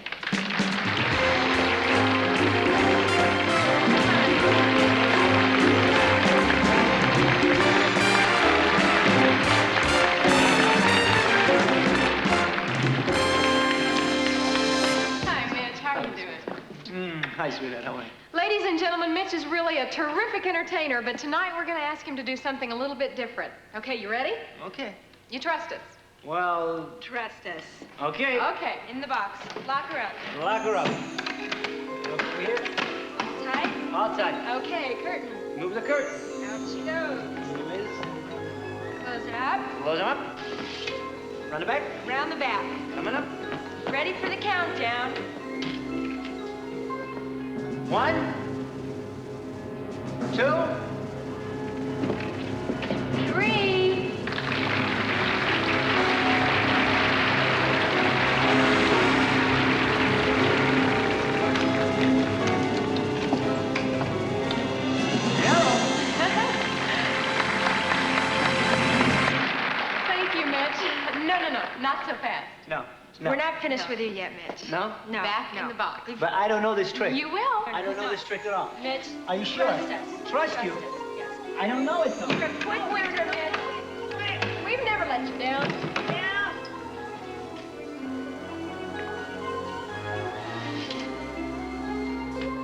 Hi, Mitch. How are you doing? Hi, sweetheart. How are you? Ladies and gentlemen, Mitch is really a terrific entertainer, but tonight we're going to ask him to do something a little bit different. Okay, you ready? Okay. You trust us? Well, Trust us. okay. Okay, in the box. Lock her up. Lock her up. Look over here. Tight? All tight. Okay, curtain. Move the curtain. Out she goes. Here it is. Close it up. Close them up. Run it back. Round the back. Coming up. Ready for the countdown. 1, 2, 3. Thank you, Mitch. No, not so fast. No. We're not finished with you yet, Mitch. No? No. Back in the box. But I don't know this trick. You will. I don't know this trick at all. Mitch. Are you sure? Trust us. Trust you? Yes. I don't know it, though. You're a quick learner, Mitch. We've never let you down. Yeah.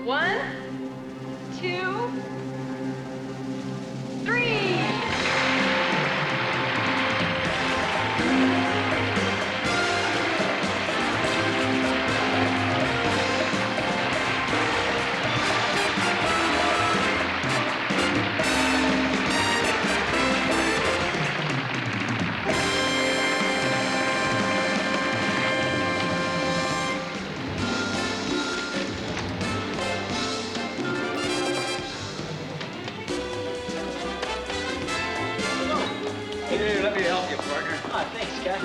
One, 2, 3. Here, let me help you, partner. Oh, thanks, guy.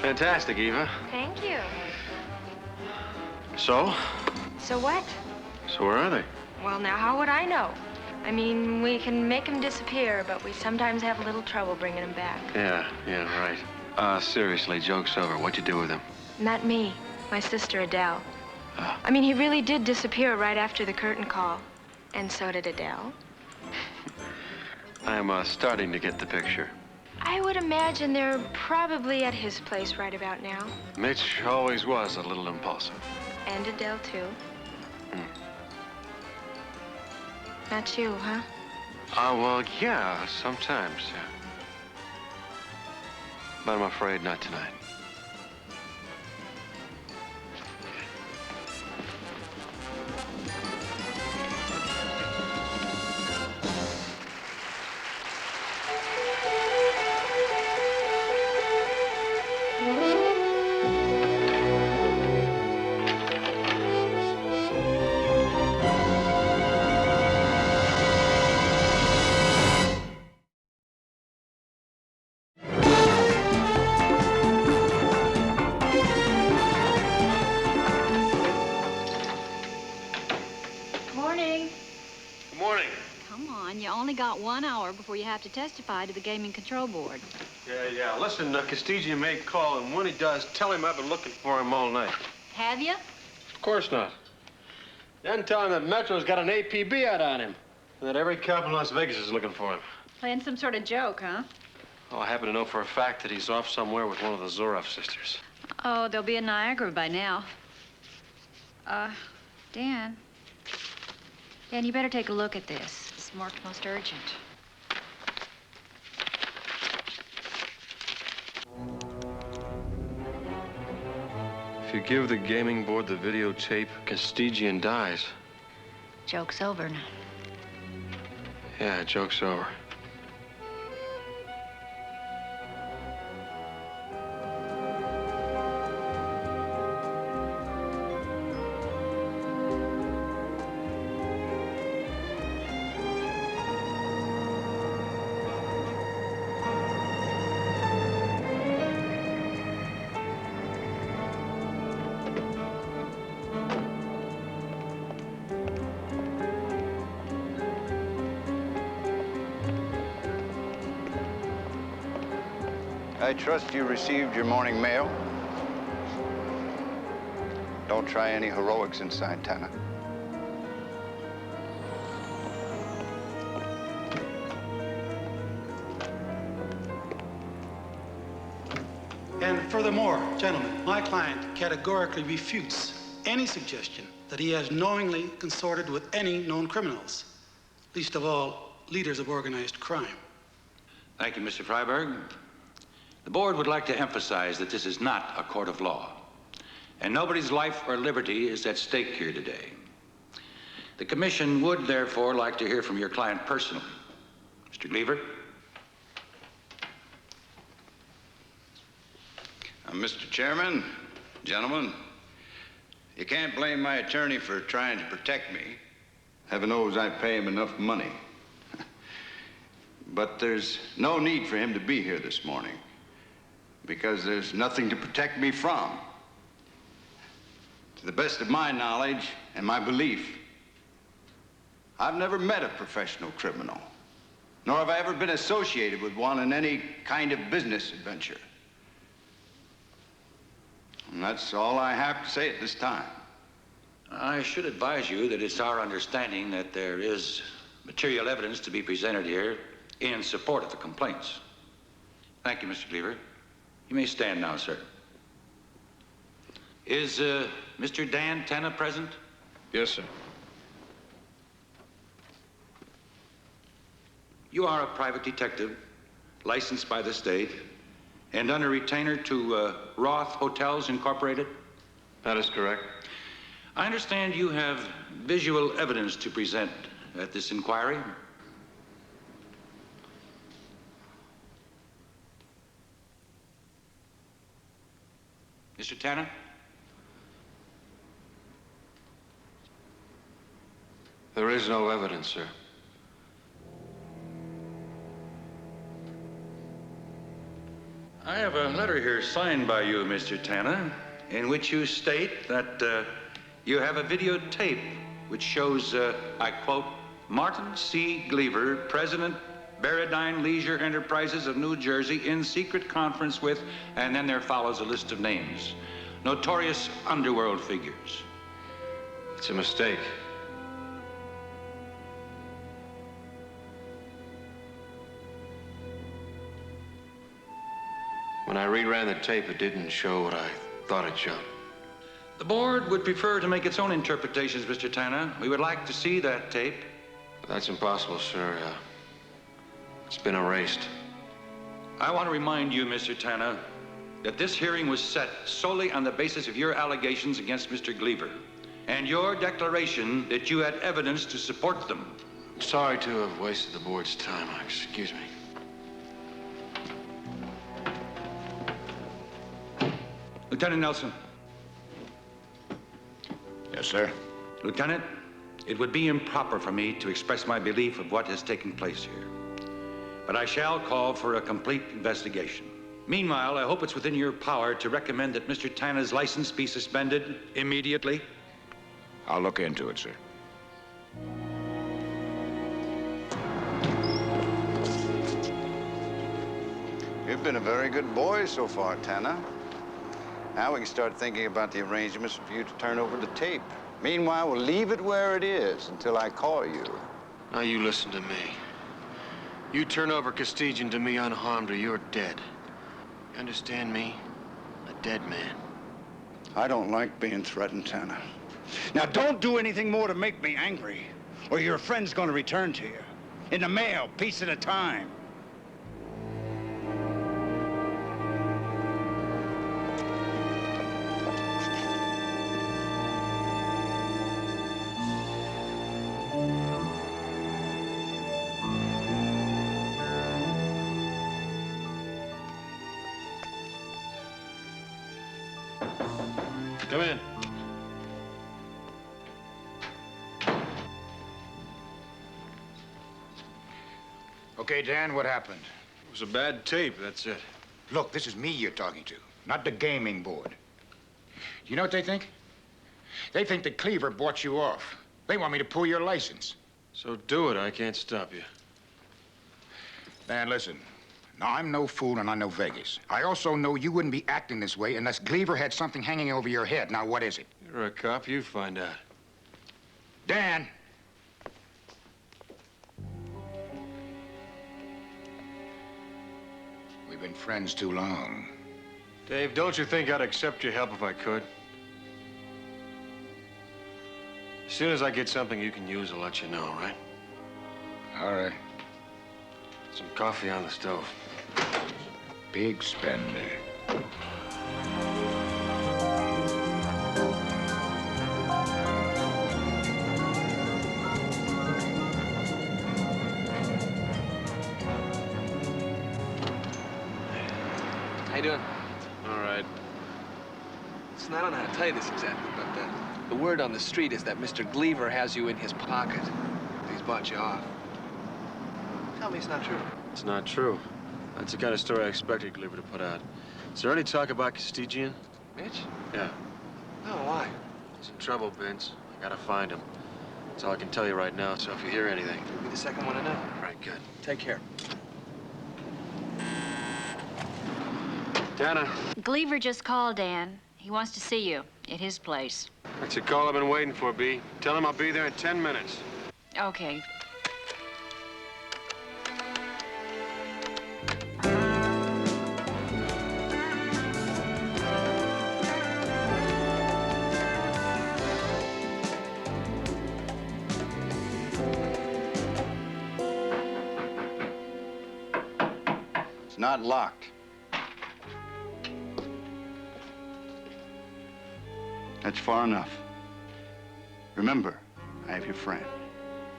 Fantastic, Eva. Thank you. So? So what? So where are they? Well, now, how would I know? I mean, we can make them disappear, but we sometimes have a little trouble bringing them back. Yeah, right. Seriously, joke's over. What'd you do with him? Not me. My sister, Adele. I mean, he really did disappear right after the curtain call. And so did Adele. I'm starting to get the picture. I would imagine they're probably at his place right about now. Mitch always was a little impulsive. And Adele, too. Not you, huh? Well, yeah, sometimes, yeah. But I'm afraid not tonight. Got 1 hour before you have to testify to the Gaming Control Board. Yeah. Listen, Castigian may call, and when he does, tell him I've been looking for him all night. Have you? Of course not. Then tell him that Metro's got an APB out on him, and that every cop in Las Vegas is looking for him. Playing some sort of joke, huh? Oh, I happen to know for a fact that he's off somewhere with one of the Zoroff sisters. Oh, they'll be in Niagara by now. Dan. Dan, you better take a look at this. It's marked most urgent. If you give the gaming board the videotape, Castigian dies. Joke's over now. Yeah, joke's over. I trust you received your morning mail. Don't try any heroics inside, Tanner. And furthermore, gentlemen, my client categorically refutes any suggestion that he has knowingly consorted with any known criminals, least of all, leaders of organized crime. Thank you, Mr. Freiberg. The board would like to emphasize that this is not a court of law, and nobody's life or liberty is at stake here today. The commission would therefore like to hear from your client personally. Mr. Gleaver? Mr. Chairman, gentlemen, you can't blame my attorney for trying to protect me. Heaven knows I pay him enough money. But there's no need for him to be here this morning, because there's nothing to protect me from. To the best of my knowledge and my belief, I've never met a professional criminal, nor have I ever been associated with one in any kind of business adventure. And that's all I have to say at this time. I should advise you that it's our understanding that there is material evidence to be presented here in support of the complaints. Thank you, Mr. Gleaver. You may stand now, sir. Is Mr. Dan Tanner present? Yes, sir. You are a private detective, licensed by the state, and under retainer to Roth Hotels Incorporated? That is correct. I understand you have visual evidence to present at this inquiry. Mr. Tanner? There is no evidence, sir. I have a letter here signed by you, Mr. Tanner, in which you state that you have a videotape which shows, I quote, Martin C. Gleaver, President, Baradine Leisure Enterprises of New Jersey, in secret conference with, and then there follows a list of names, notorious underworld figures. It's a mistake. When I reran the tape, it didn't show what I thought it showed. The board would prefer to make its own interpretations, Mr. Tanner. We would like to see that tape. That's impossible, sir. It's been erased. I want to remind you, Mr. Tanner, that this hearing was set solely on the basis of your allegations against Mr. Gleaver and your declaration that you had evidence to support them. Sorry to have wasted the board's time. Excuse me. Lieutenant Nelson. Yes, sir. Lieutenant, it would be improper for me to express my belief of what has taken place here. But I shall call for a complete investigation. Meanwhile, I hope it's within your power to recommend that Mr. Tanner's license be suspended immediately. I'll look into it, sir. You've been a very good boy so far, Tanner. Now we can start thinking about the arrangements for you to turn over the tape. Meanwhile, we'll leave it where it is until I call you. Now you listen to me. You turn over Kostygin to me unharmed or you're dead. You understand me? A dead man. I don't like being threatened, Tanner. Now don't do anything more to make me angry, or your friend's gonna return to you. In the mail, piece at a time. Come in. Okay, Dan, what happened? It was a bad tape, that's it. Look, this is me you're talking to, not the gaming board. You know what they think? They think that Cleaver bought you off. They want me to pull your license. So do it. I can't stop you. Dan, listen. Now, I'm no fool and I know Vegas. I also know you wouldn't be acting this way unless Cleaver had something hanging over your head. Now, what is it? You're a cop. You find out. Dan! We've been friends too long. Dave, don't you think I'd accept your help if I could? As soon as I get something you can use, I'll let you know, right? All right. Some coffee on the stove. Big spender. How you doing? All right. Listen, I don't know how to tell you this exactly, but the word on the street is that Mr. Gleaver has you in his pocket. He's bought you off. Tell me it's not true. It's not true. That's the kind of story I expected Gleaver to put out. Is there any talk about Kostygin? Mitch? Yeah. No, why? He's in trouble, Vince. I gotta find him. That's all I can tell you right now, so if you hear anything... You'll be the second one to know. Right, good. Take care. Tanner. Gleaver just called, Dan. He wants to see you at his place. That's a call I've been waiting for, B. Tell him I'll be there in 10 minutes. Okay. It's not locked. That's far enough. Remember, I have your friend.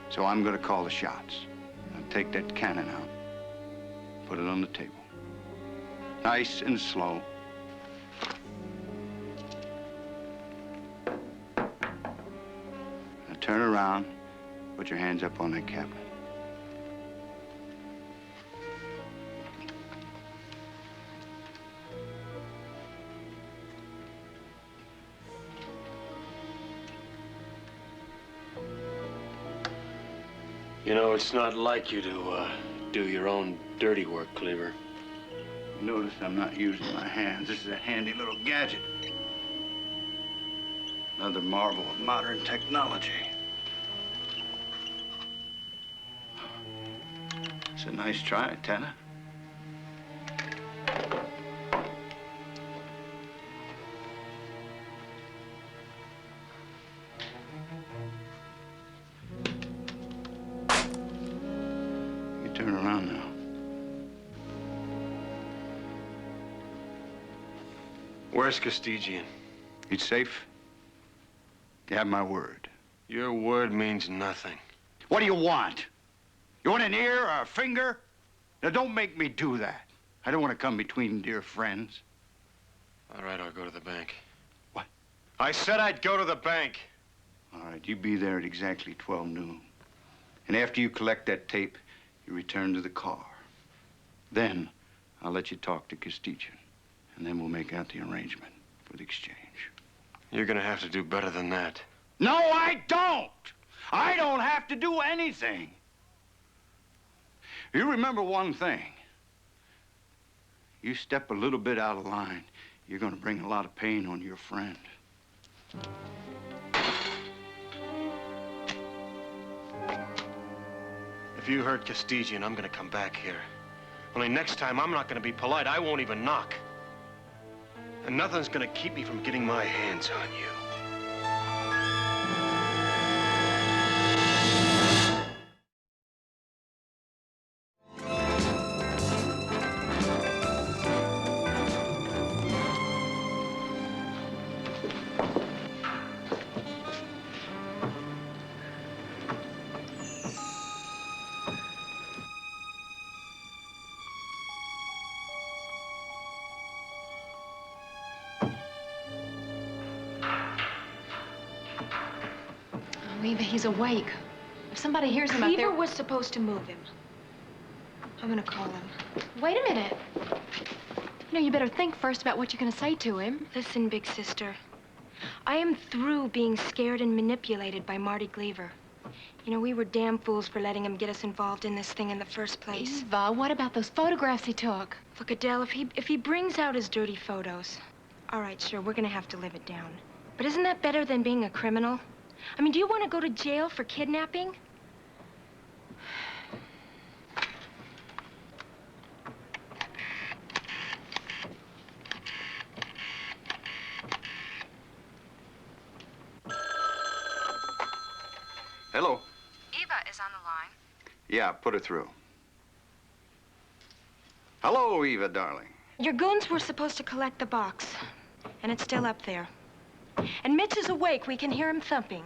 So I'm gonna call the shots. Now take that cannon out. Put it on the table. Nice and slow. Now turn around. Put your hands up on that cabinet. You know, it's not like you to do your own dirty work, Cleaver. Notice I'm not using my hands. This is a handy little gadget. Another marvel of modern technology. It's a nice try, Tanner. Where's Castigian? He's safe. You have my word. Your word means nothing. What do you want? You want an ear or a finger? Now, don't make me do that. I don't want to come between dear friends. All right, I'll go to the bank. What? I said I'd go to the bank. All right, you be there at exactly 12 noon. And after you collect that tape, you return to the car. Then, I'll let you talk to Castigian. And then we'll make out the arrangement for the exchange. You're gonna have to do better than that. No, I don't! I don't have to do anything. You remember one thing. You step a little bit out of line, you're gonna bring a lot of pain on your friend. If you hurt Castigian, I'm gonna come back here. Only next time, I'm not gonna be polite. I won't even knock. And nothing's gonna keep me from getting my hands on you. Eva, he's awake. If somebody hears him out there... Cleaver was supposed to move him. I'm gonna call him. Wait a minute. You know, you better think first about what you're gonna say to him. Listen, big sister. I am through being scared and manipulated by Marty Cleaver. You know, we were damn fools for letting him get us involved in this thing in the first place. Eva, what about those photographs he took? Look, Adele, if he brings out his dirty photos, all right, sure, we're gonna have to live it down. But isn't that better than being a criminal? I mean, do you want to go to jail for kidnapping? Hello? Eva is on the line. Yeah, put her through. Hello, Eva, darling. Your goons were supposed to collect the box, and it's still up there. And Mitch is awake. We can hear him thumping.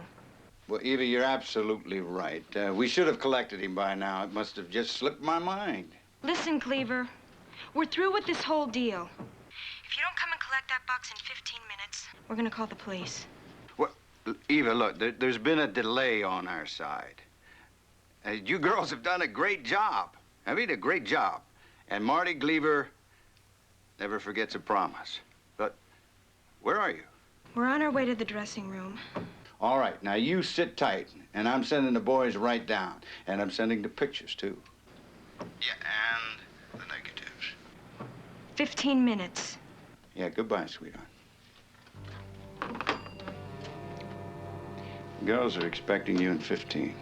Well, Eva, you're absolutely right. We should have collected him by now. It must have just slipped my mind. Listen, Cleaver. We're through with this whole deal. If you don't come and collect that box in 15 minutes, we're gonna call the police. Well, Eva, look, there's been a delay on our side. You girls have done a great job. I mean, a great job. And Marty Cleaver never forgets a promise. But where are you? We're on our way to the dressing room. All right, now you sit tight, and I'm sending the boys right down. And I'm sending the pictures, too. Yeah, and the negatives. 15 minutes. Yeah, goodbye, sweetheart. Girls are expecting you in 15.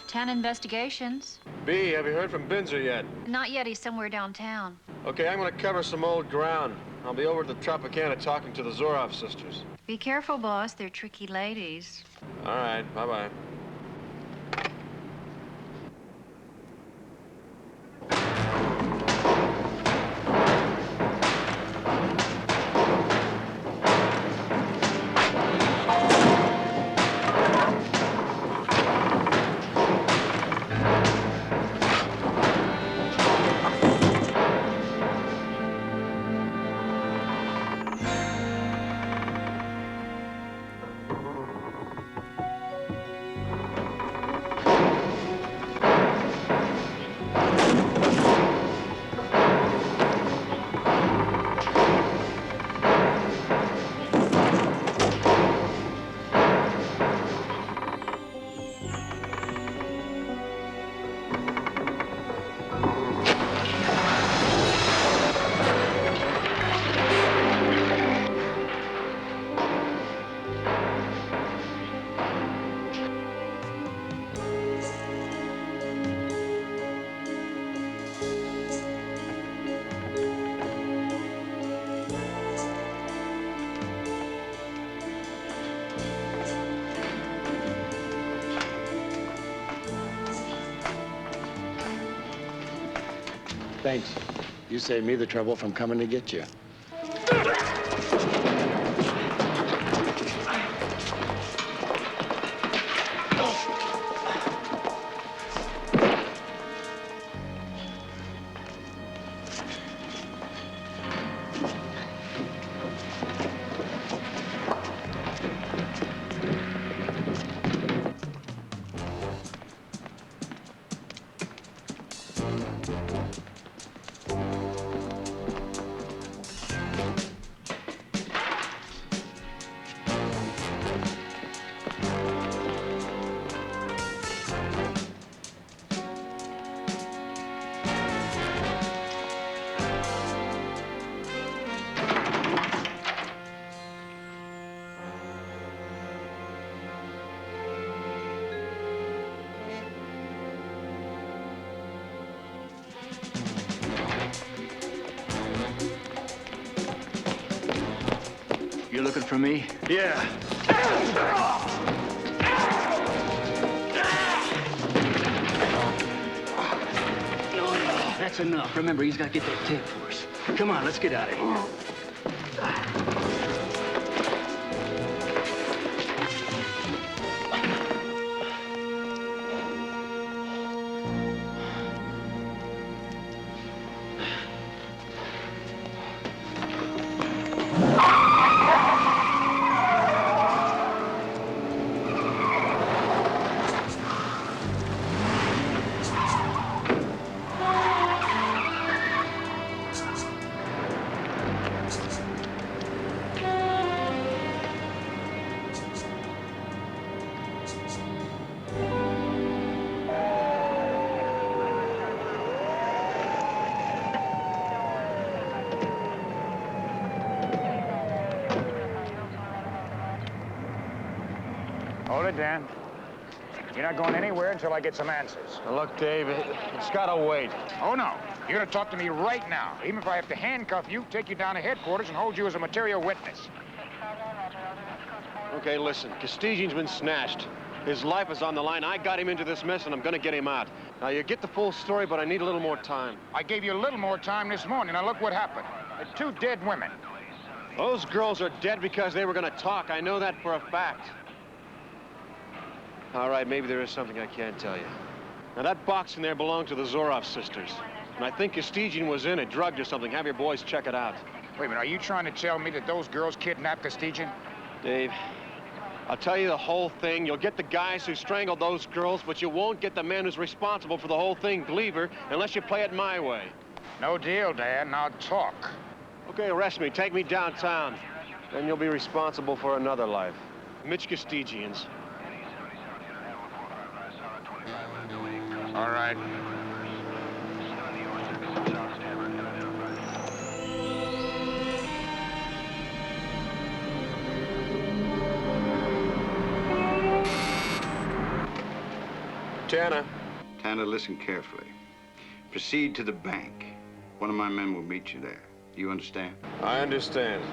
Town Investigations. B, have you heard from Binzer yet? Not yet. He's somewhere downtown. Okay, I'm gonna cover some old ground. I'll be over at the Tropicana talking to the Zorov sisters. Be careful, boss. They're tricky ladies. All right, bye-bye. Thanks. You saved me the trouble from coming to get you. You're looking for me? Yeah. That's enough. Remember, he's got to get that tape for us. Come on, let's get out of here. Hold it, Dan. You're not going anywhere until I get some answers. Now, look, Dave, it's gotta wait. Oh, no. You're gonna talk to me right now. Even if I have to handcuff you, take you down to headquarters, and hold you as a material witness. Okay, listen. Costigian's been snatched. His life is on the line. I got him into this mess, and I'm gonna get him out. Now, you get the full story, but I need a little more time. I gave you a little more time this morning. Now, look what happened. Two dead women. Those girls are dead because they were gonna talk. I know that for a fact. All right, maybe there is something I can't tell you. Now, that box in there belonged to the Zorov sisters. And I think Costigian was in it, drugged or something. Have your boys check it out. Wait a minute, are you trying to tell me that those girls kidnapped Costigian? Dave, I'll tell you the whole thing. You'll get the guys who strangled those girls, but you won't get the man who's responsible for the whole thing, Gleaver, unless you play it my way. No deal, Dan. Now talk. Okay, arrest me. Take me downtown. Then you'll be responsible for another life. Mitch Costigian's. All right. Tanner. Tanner, listen carefully. Proceed to the bank. One of my men will meet you there. You understand? I understand.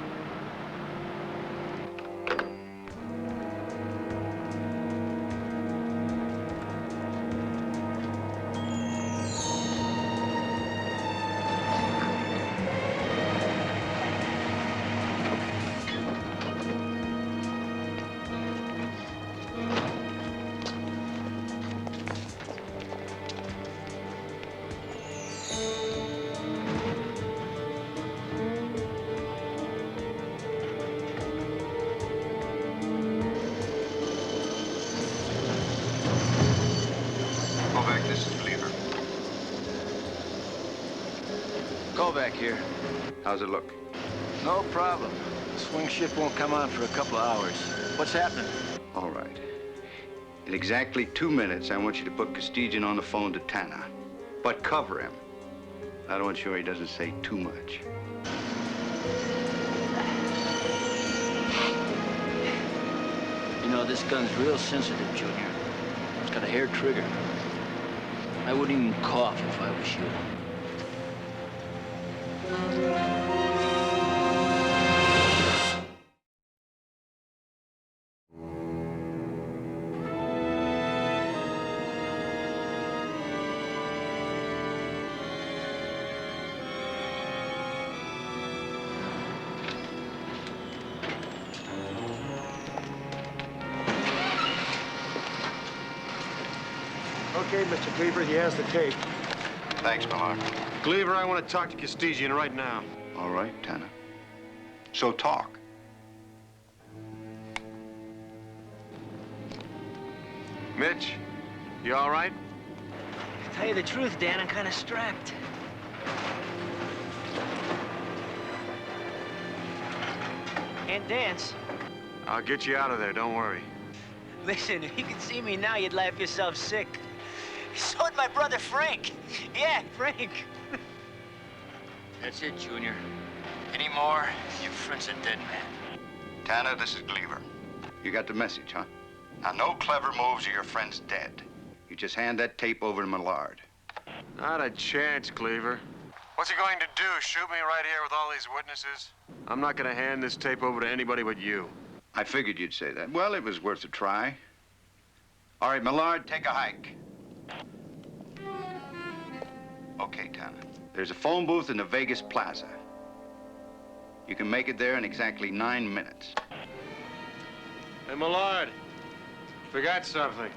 Back here. How's it look? No problem. The swing shift won't come on for a couple of hours. What's happening? All right. In exactly 2 minutes, I want you to put Costigian on the phone to Tanner. But cover him. I don't want sure he doesn't say too much. You know, this gun's real sensitive, Junior. It's got a hair trigger. I wouldn't even cough if I was you. Okay, Mr. Cleaver, he has the tape. Thanks, Millard. Cleaver, I want to talk to Costigian right now. All right, Tanner. So talk. Mitch, you all right? To tell you the truth, Dan, I'm kind of strapped. Can't dance. I'll get you out of there, don't worry. Listen, if you could see me now, you'd laugh yourself sick. So would my brother Frank. Yeah, Frank. That's it, Junior. Any more, your friend's a dead man. Tanner, this is Cleaver. You got the message, huh? Now, no clever moves or your friend's dead. You just hand that tape over to Millard. Not a chance, Cleaver. What's he going to do, shoot me right here with all these witnesses? I'm not going to hand this tape over to anybody but you. I figured you'd say that. Well, it was worth a try. All right, Millard, take a hike. Okay, Tanner. There's a phone booth in the Vegas Plaza. You can make it there in exactly 9 minutes. Hey, Millard, forgot something.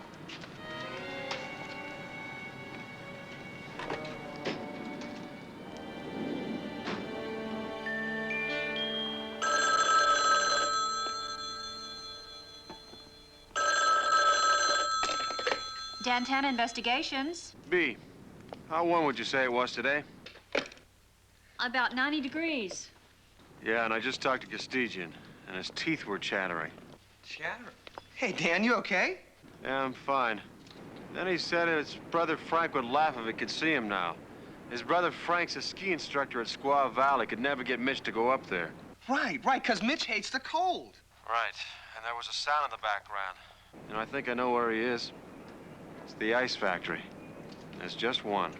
Dantana Investigations. B, how warm would you say it was today? About 90 degrees. Yeah, and I just talked to Costigian, and his teeth were chattering. Chattering? Hey, Dan, you okay? Yeah, I'm fine. Then he said his brother Frank would laugh if he could see him now. His brother Frank's a ski instructor at Squaw Valley. Could never get Mitch to go up there. Right, because Mitch hates the cold. Right, and there was a sound in the background. And I think I know where he is. It's the ice factory. There's just one.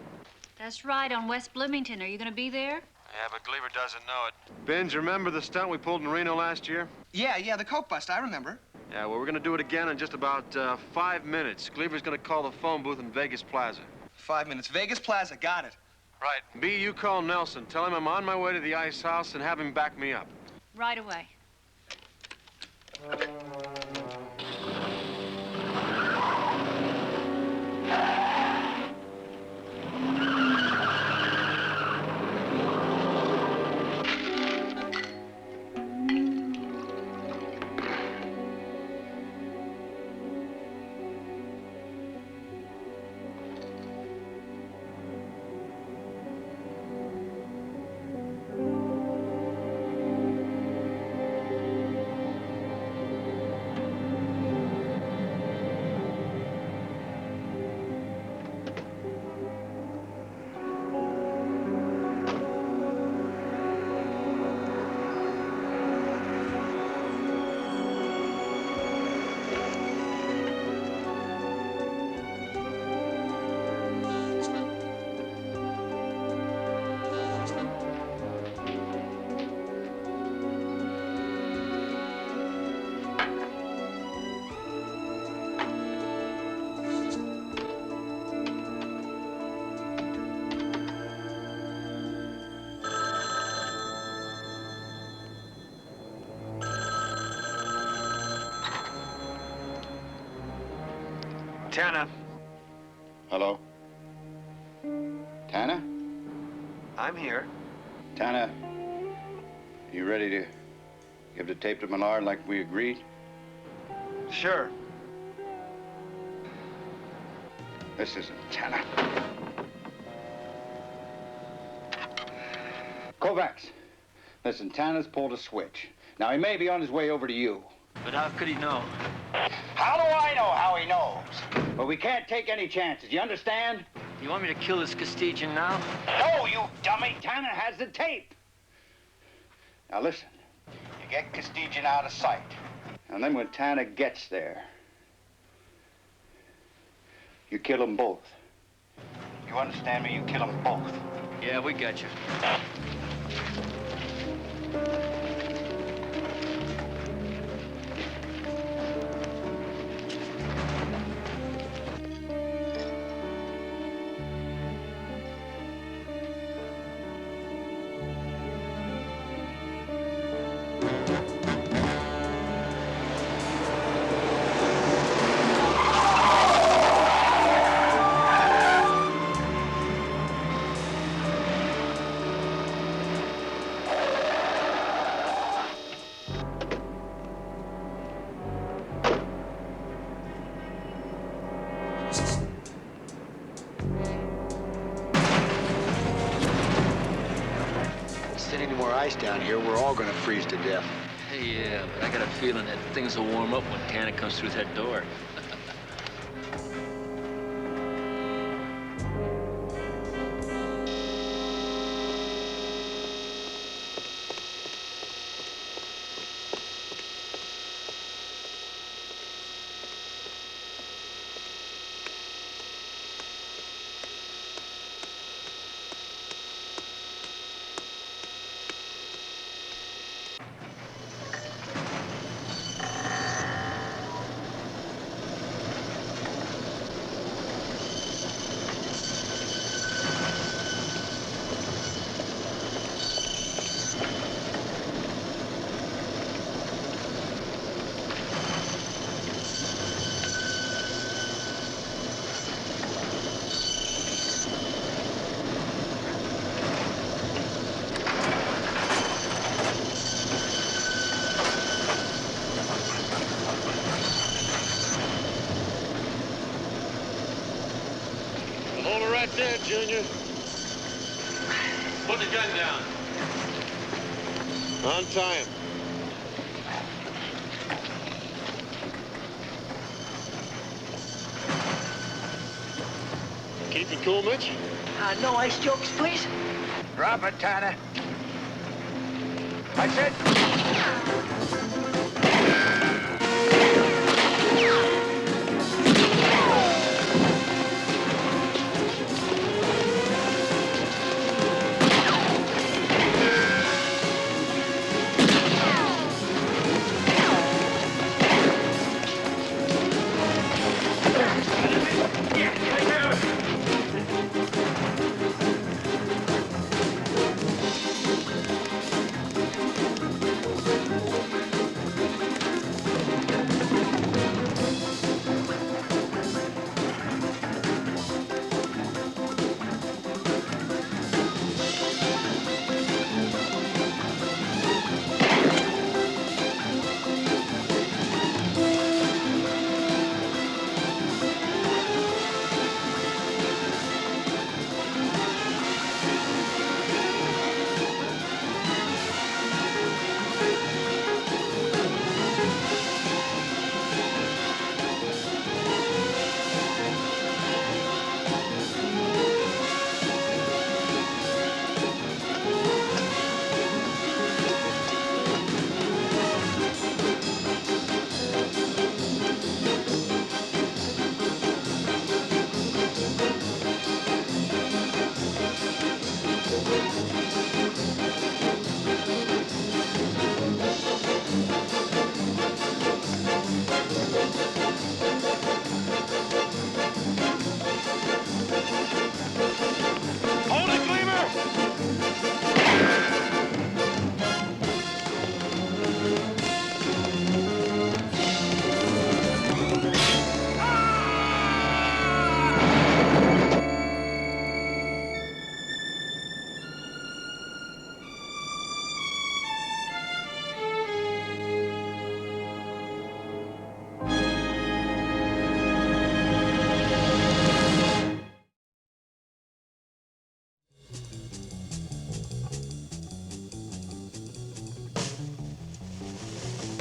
That's right, on West Bloomington. Are you going to be there? Yeah, but Cleaver doesn't know it. Binge, remember the stunt we pulled in Reno last year? Yeah, the coke bust, I remember. Yeah, well, we're going to do it again in just about 5 minutes. Cleaver's going to call the phone booth in Vegas Plaza. 5 minutes. Vegas Plaza, got it. Right. B, you call Nelson. Tell him I'm on my way to the ice house and have him back me up. Right away. Tanner. Hello? Tanner? I'm here. Tanner, you ready to give the tape to Millard like we agreed? Sure. This isn't Tanner. Kovacs, listen, Tanner's pulled a switch. Now, he may be on his way over to you. But how could he know? How do I know how he knows? But we can't take any chances, you understand? You want me to kill this Costigian now? No, you dummy! Tanner has the tape. Now, listen. You get Costigian out of sight. And then when Tanner gets there, you kill them both. You understand me? You kill them both. Yeah, we got you. ice down here, we're all gonna freeze to death. Hey, yeah, but I got a feeling that things will warm up when Tanner comes through that door. Hold it right there, Junior. Put the gun down. Untie him. Keep it cool, Mitch. No ice jokes, please. Drop it, Tanner. I said...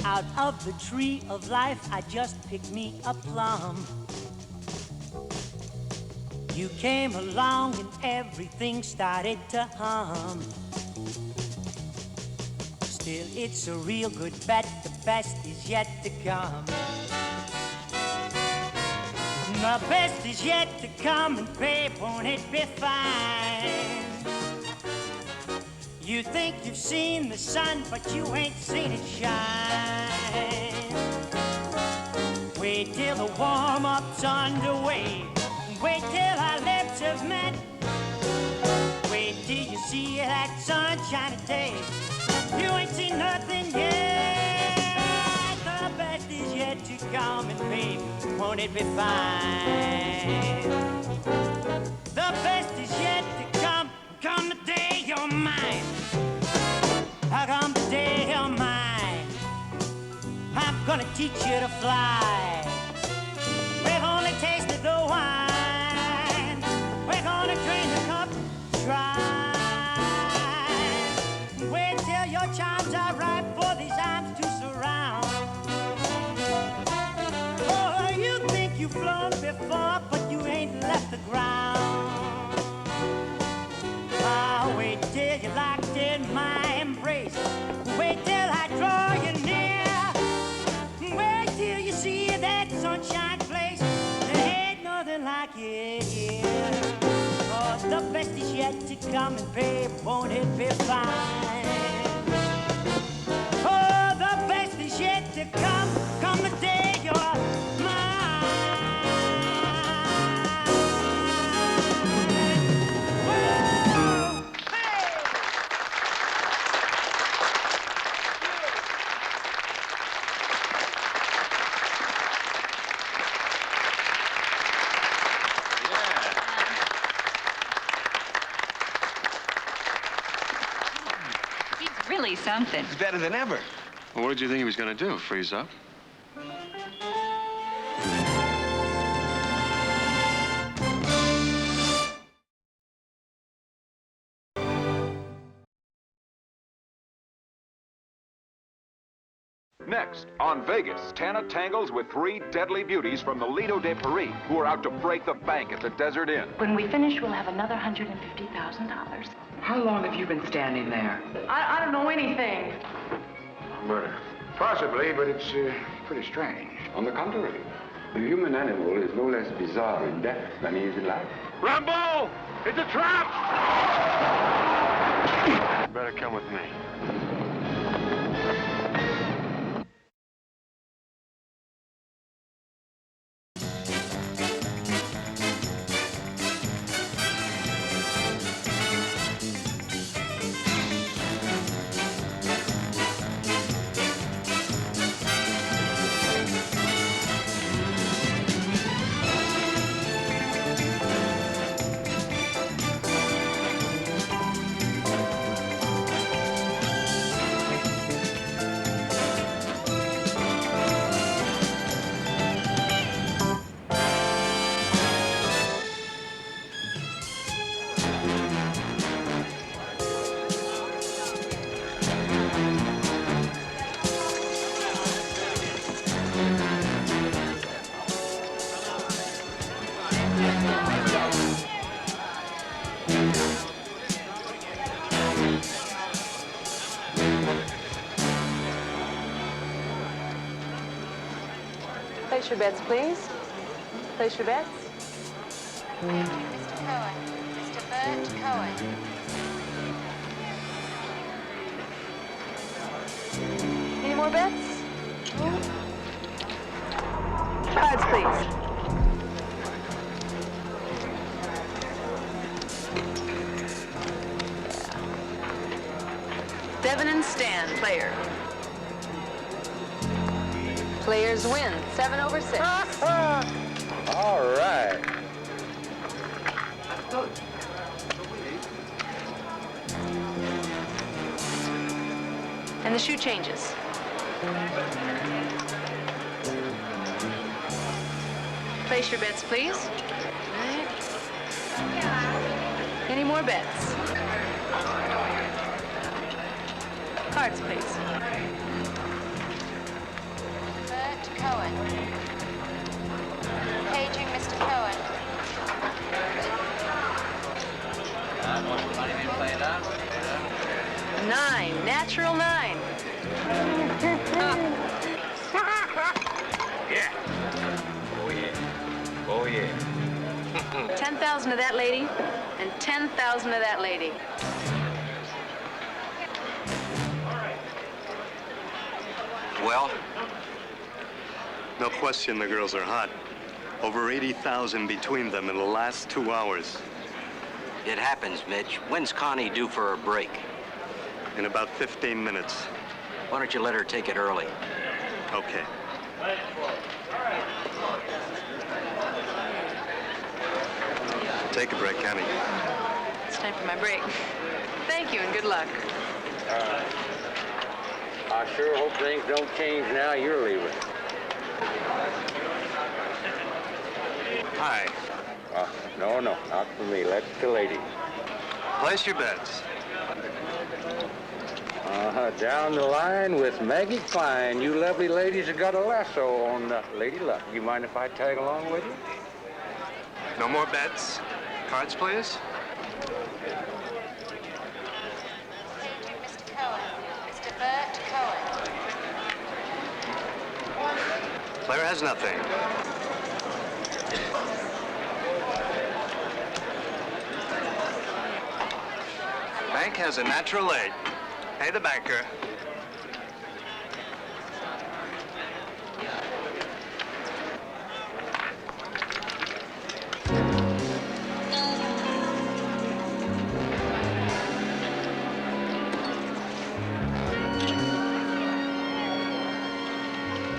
Out of the tree of life, I just picked me a plum. You came along and everything started to hum. Still, it's a real good bet, the best is yet to come. The best is yet to come, and babe, won't it be fine? You think you've seen the sun, but you ain't seen it shine. Wait till the warm-up's underway. Wait till our lips have met. Wait till you see that sunshine day. You ain't seen nothing yet. The best is yet to come, and babe, won't it be fine? The best is yet to come. Come the day you're mine. Come the day you're mine. I'm gonna teach you to fly. We've only tasted the wine. We're gonna drain the cup dry. Wait till you've flown before, but you ain't left the ground. Ah, wait till you're locked in my embrace. Wait till I draw you near. Wait till you see that sunshine place. There ain't nothing like it here. Oh, the best is yet to come, and babe, won't it be fine? Oh, the best is yet to come. Come the day you're mine. Whoa! He's really something. It's better than ever. Well, what did you think he was going to do? Freeze up? Next, on Vegas, Tana tangles with 3 deadly beauties from the Lido de Paris who are out to break the bank at the Desert Inn. When we finish, we'll have another $150,000. How long have you been standing there? I don't know anything. Murder. Possibly, but it's pretty strange. On the contrary, the human animal is no less bizarre in death than he is in life. Rambo! It's a trap! You better come with me. Place your bets, please. Place your bets. Mr. Cohen. Mr. Bert Cohen. Any more bets? Cards, please. Devin and Stan, player. Players win, 7 over 6. All right. And the shoe changes. Place your bets, please. Right. Any more bets? Cards, please. Bert Cohen. Paging Mr. Cohen. 9, natural 9. Yeah. Oh, yeah. Oh, yeah. 10,000 of that lady, and 10,000 of that lady. Well? No question the girls are hot. Over 80,000 between them in the last 2 hours. It happens, Mitch. When's Connie due for her break? In about 15 minutes. Why don't you let her take it early? Okay. Take a break, Connie. It's time for my break. Thank you and good luck. I sure hope things don't change now you're leaving. Hi. No, not for me. Let the lady. Place your bets. Down the line with Maggie Klein. You lovely ladies have got a lasso on Lady Luck. You mind if I tag along with you? No more bets. Cards, please. Paging Mr. Cohen. Mr. Bert Cohen. Player has nothing. Bank has a natural 8. Pay the banker.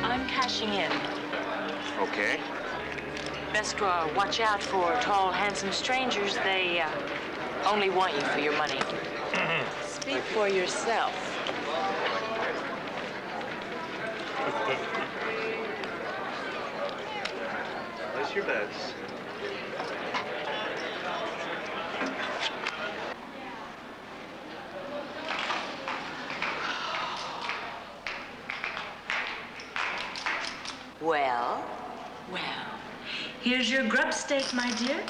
I'm cashing in. Okay. Best watch out for tall, handsome strangers. They only want you for your money. Speak for yourself. Place your bets. Well? Well, here's your grub steak, my dear.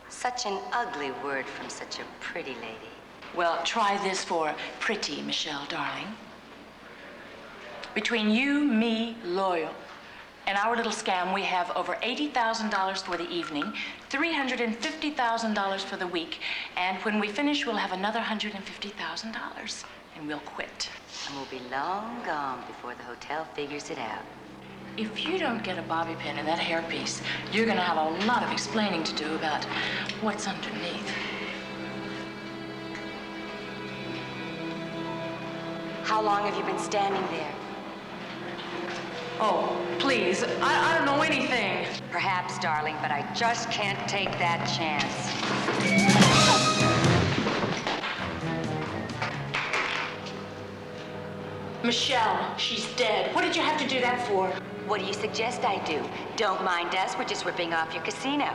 Such an ugly word from such a pretty lady. Well, try this for pretty Michelle, darling. Between you, me, Loyal, and our little scam, we have over $80,000 for the evening, $350,000 for the week, and when we finish, we'll have another $150,000, and we'll quit. And we'll be long gone before the hotel figures it out. If you don't get a bobby pin in that hairpiece, you're gonna have a lot of explaining to do about what's underneath. How long have you been standing there? Oh, please, I don't know anything. Perhaps, darling, but I just can't take that chance. Michelle, she's dead. What did you have to do that for? What do you suggest I do? Don't mind us, we're just ripping off your casino.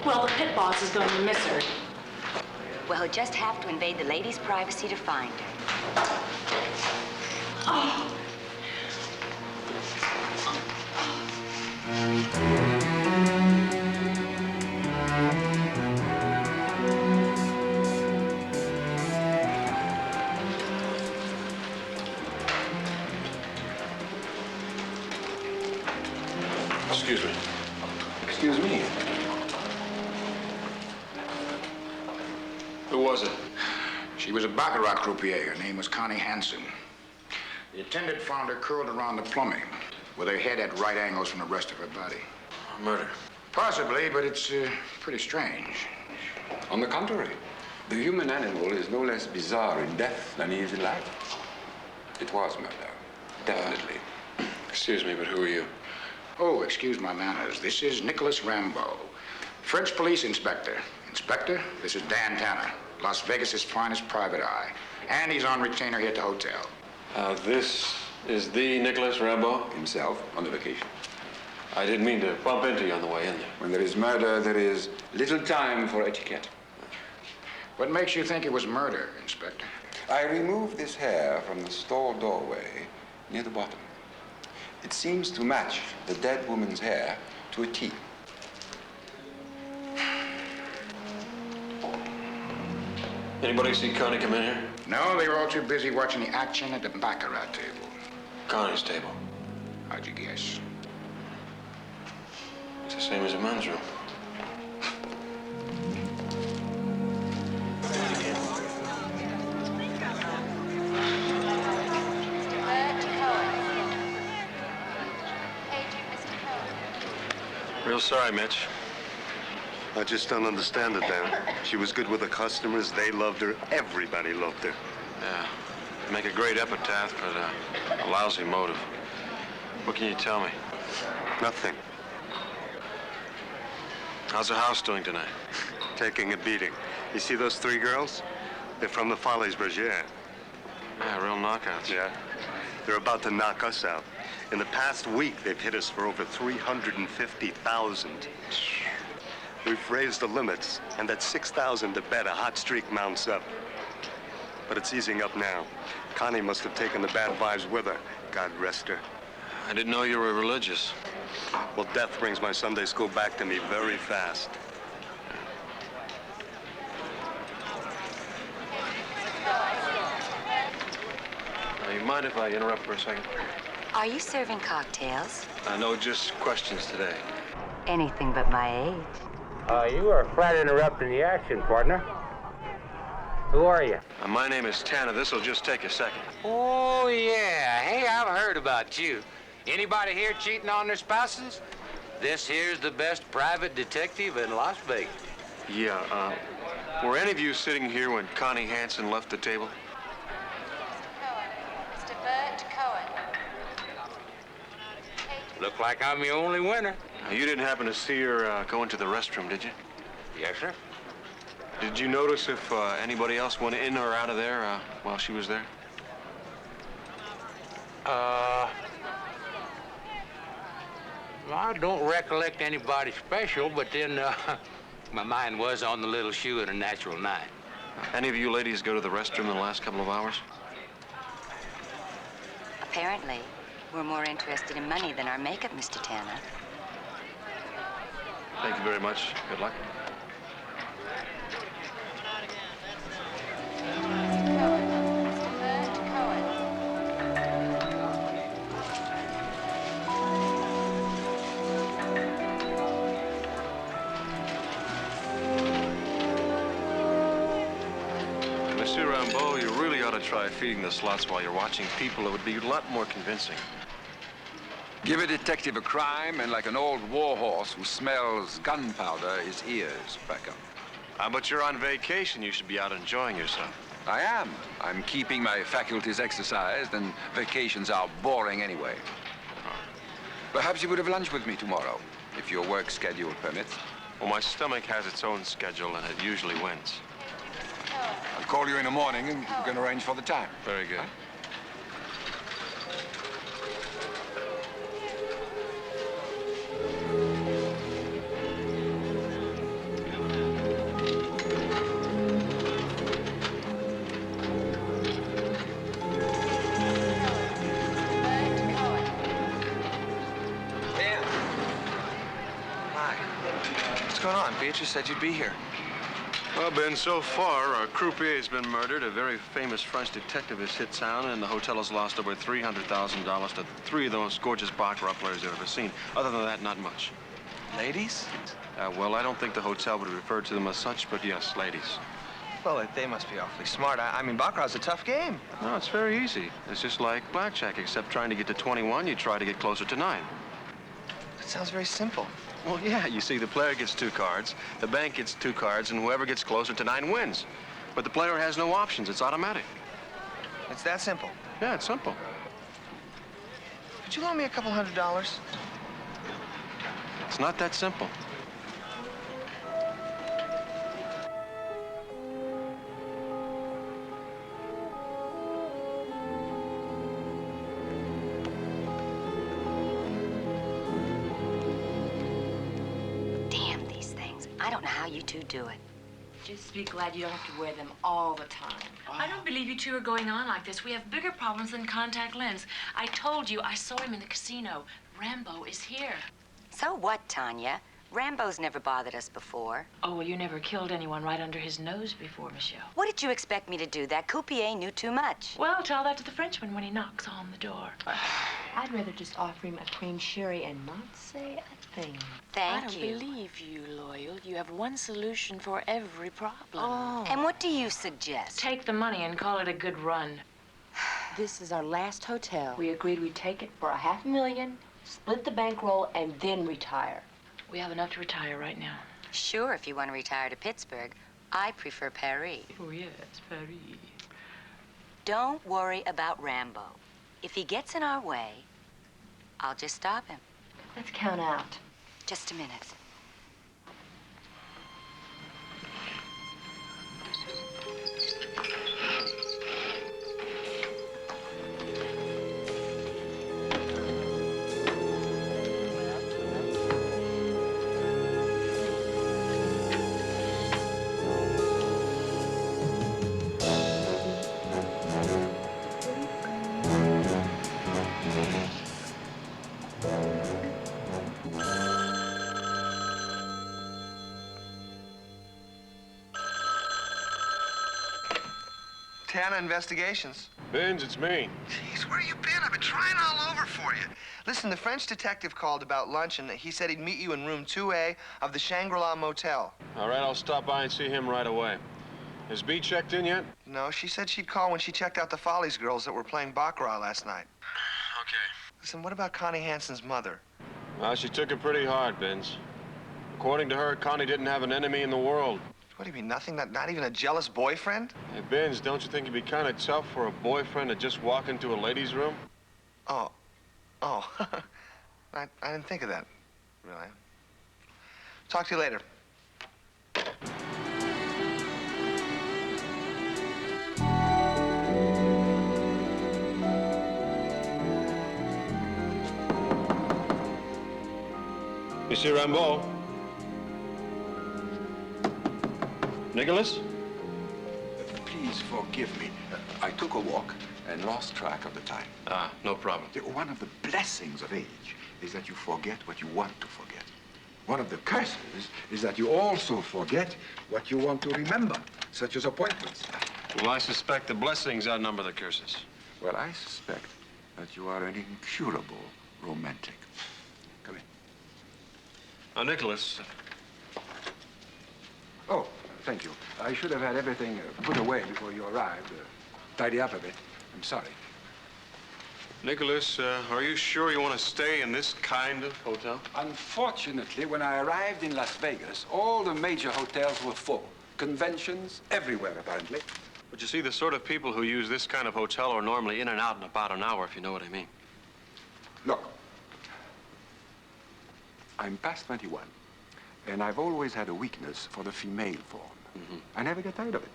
Well, the pit boss is going to miss her. Well, he'll just have to invade the lady's privacy to find her. Oh. Excuse me. Excuse me. Who was it? She was a baccarat croupier. Her name was Connie Hansen. The attendant found her curled around the plumbing, with her head at right angles from the rest of her body. Murder. Possibly, but it's pretty strange. On the contrary, the human animal is no less bizarre in death than he is in life. It was murder, definitely. Excuse me, but who are you? Oh, excuse my manners. This is Nicholas Rambo, French police inspector. Inspector, this is Dan Tanner, Las Vegas's finest private eye. And he's on retainer here at the hotel. This is the Nicholas Rambo? Himself, on the vacation. I didn't mean to bump into you on the way in there. When there is murder, there is little time for etiquette. What makes you think it was murder, Inspector? I removed this hair from the stall doorway near the bottom. It seems to match the dead woman's hair to a T. Anybody see Connie come in here? No, they were all too busy watching the action at the baccarat table. Connie's table. How'd you guess? It's the same as the men's room. Real sorry, Mitch. I just don't understand it, Dan. She was good with the customers. They loved her. Everybody loved her. Yeah. Make a great epitaph, but a lousy motive. What can you tell me? Nothing. How's the house doing tonight? Taking a beating. You see those three girls? They're from the Folies Bergère. Yeah, real knockouts. Yeah. They're about to knock us out. In the past week, they've hit us for over 350,000. We've raised the limits, and at 6,000 to bet, a hot streak mounts up. but it's easing up now. Connie must have taken the bad vibes with her. God rest her. I didn't know you were religious. Well, death brings my Sunday school back to me very fast. You mind if I interrupt for a second? Are you serving cocktails? No, just questions today. Anything but my age. You are flat interrupting the action, partner. Who are you? My name is Tanner. This'll just take a second. Oh, yeah. Hey, I've heard about you. Anybody here cheating on their spouses? This here's the best private detective in Las Vegas. Yeah, were any of you sitting here when Connie Hansen left the table? Mr. Bert Cohen. Look like I'm the only winner. You didn't happen to see her go into the restroom, did you? Yes, sir. Did you notice if anybody else went in or out of there while she was there? I don't recollect anybody special, but then my mind was on the little shoe at a natural night. Any of you ladies go to the restroom in the last couple of hours? Apparently, we're more interested in money than our makeup, Mr. Tanner. Thank you very much. Good luck. Monsieur Rambeau, you really ought to try feeding the slots while you're watching people. It would be a lot more convincing. Give a detective a crime, and like an old war horse who smells gunpowder, his ears perk up. But you're on vacation. You should be out enjoying yourself. I am. I'm keeping my faculties exercised, and vacations are boring anyway. Perhaps you would have lunch with me tomorrow, if your work schedule permits. Well, my stomach has its own schedule, and it usually wins. I'll call you in the morning, and you can arrange for the time. Very good. What's going on? Beatrice said you'd be here. Well, Ben, so far, our croupier has been murdered, a very famous French detective has hit town, and the hotel has lost over $300,000 to three of the most gorgeous baccarat players I've ever seen. Other than that, not much. Ladies? Well, I don't think the hotel would refer to them as such, but yes, ladies. Well, they must be awfully smart. I mean, baccarat's a tough game. No, it's very easy. It's just like blackjack, except trying to get to 21, you try to get closer to 9. That sounds very simple. Well, yeah, you see, the player gets 2 cards, the bank gets 2 cards, and whoever gets closer to 9 wins. But the player has no options. It's automatic. It's that simple? Yeah, it's simple. Could you loan me a couple $100? It's not that simple. I don't know how you two do it. Just be glad you don't have to wear them all the time. I don't believe you two are going on like this. We have bigger problems than contact lens. I told you, I saw him in the casino. Rambo is here. So what, Tanya? Rambo's never bothered us before. Oh, well, you never killed anyone right under his nose before, Michelle. What did you expect me to do? That croupier knew too much. Well, tell that to the Frenchman when he knocks on the door. I'd rather just offer him a cream sherry and not say a thing. Thank I don't you. believe you, Loyal. You have one solution for every problem. Oh. And what do you suggest? Take the money and call it a good run. This is our last hotel. We agreed we'd take it for $500,000, split the bankroll, and then retire. We have enough to retire right now. Sure, if you want to retire to Pittsburgh. I prefer Paris. Oh, yes, Paris. Don't worry about Rambo. If he gets in our way, I'll just stop him. Let's count out. Just a minute. Tana Investigations. Vince, it's me. Jeez, where you been? I've been trying all over for you. Listen, the French detective called about lunch, and he said he'd meet you in room 2A of the Shangri-La Motel. All right, I'll stop by and see him right away. Has Bea checked in yet? No, she said she'd call when she checked out the Follies girls that were playing baccarat last night. Okay. Listen, what about Connie Hansen's mother? Well, she took it pretty hard, Vince. According to her, Connie didn't have an enemy in the world. What do you mean, nothing? Not even a jealous boyfriend? Hey, Vince, don't you think it'd be kind of tough for a boyfriend to just walk into a ladies' room? Oh. I didn't think of that, really. Talk to you later. Monsieur Rambeau? Nicholas? Please forgive me. I took a walk and lost track of the time. Ah, no problem. One of the blessings of age is that you forget what you want to forget. One of the curses is that you also forget what you want to remember, such as appointments. Well, I suspect the blessings outnumber the curses. Well, I suspect that you are an incurable romantic. Come in. Now, Nicholas. Oh, thank you. I should have had everything put away before you arrived. Tidy up a bit. I'm sorry. Nicholas, are you sure you want to stay in this kind of hotel? Unfortunately, when I arrived in Las Vegas, all the major hotels were full. Conventions everywhere, apparently. But you see, the sort of people who use this kind of hotel are normally in and out in about an hour, if you know what I mean. Look, I'm past 21, and I've always had a weakness for the female form. I never get tired of it.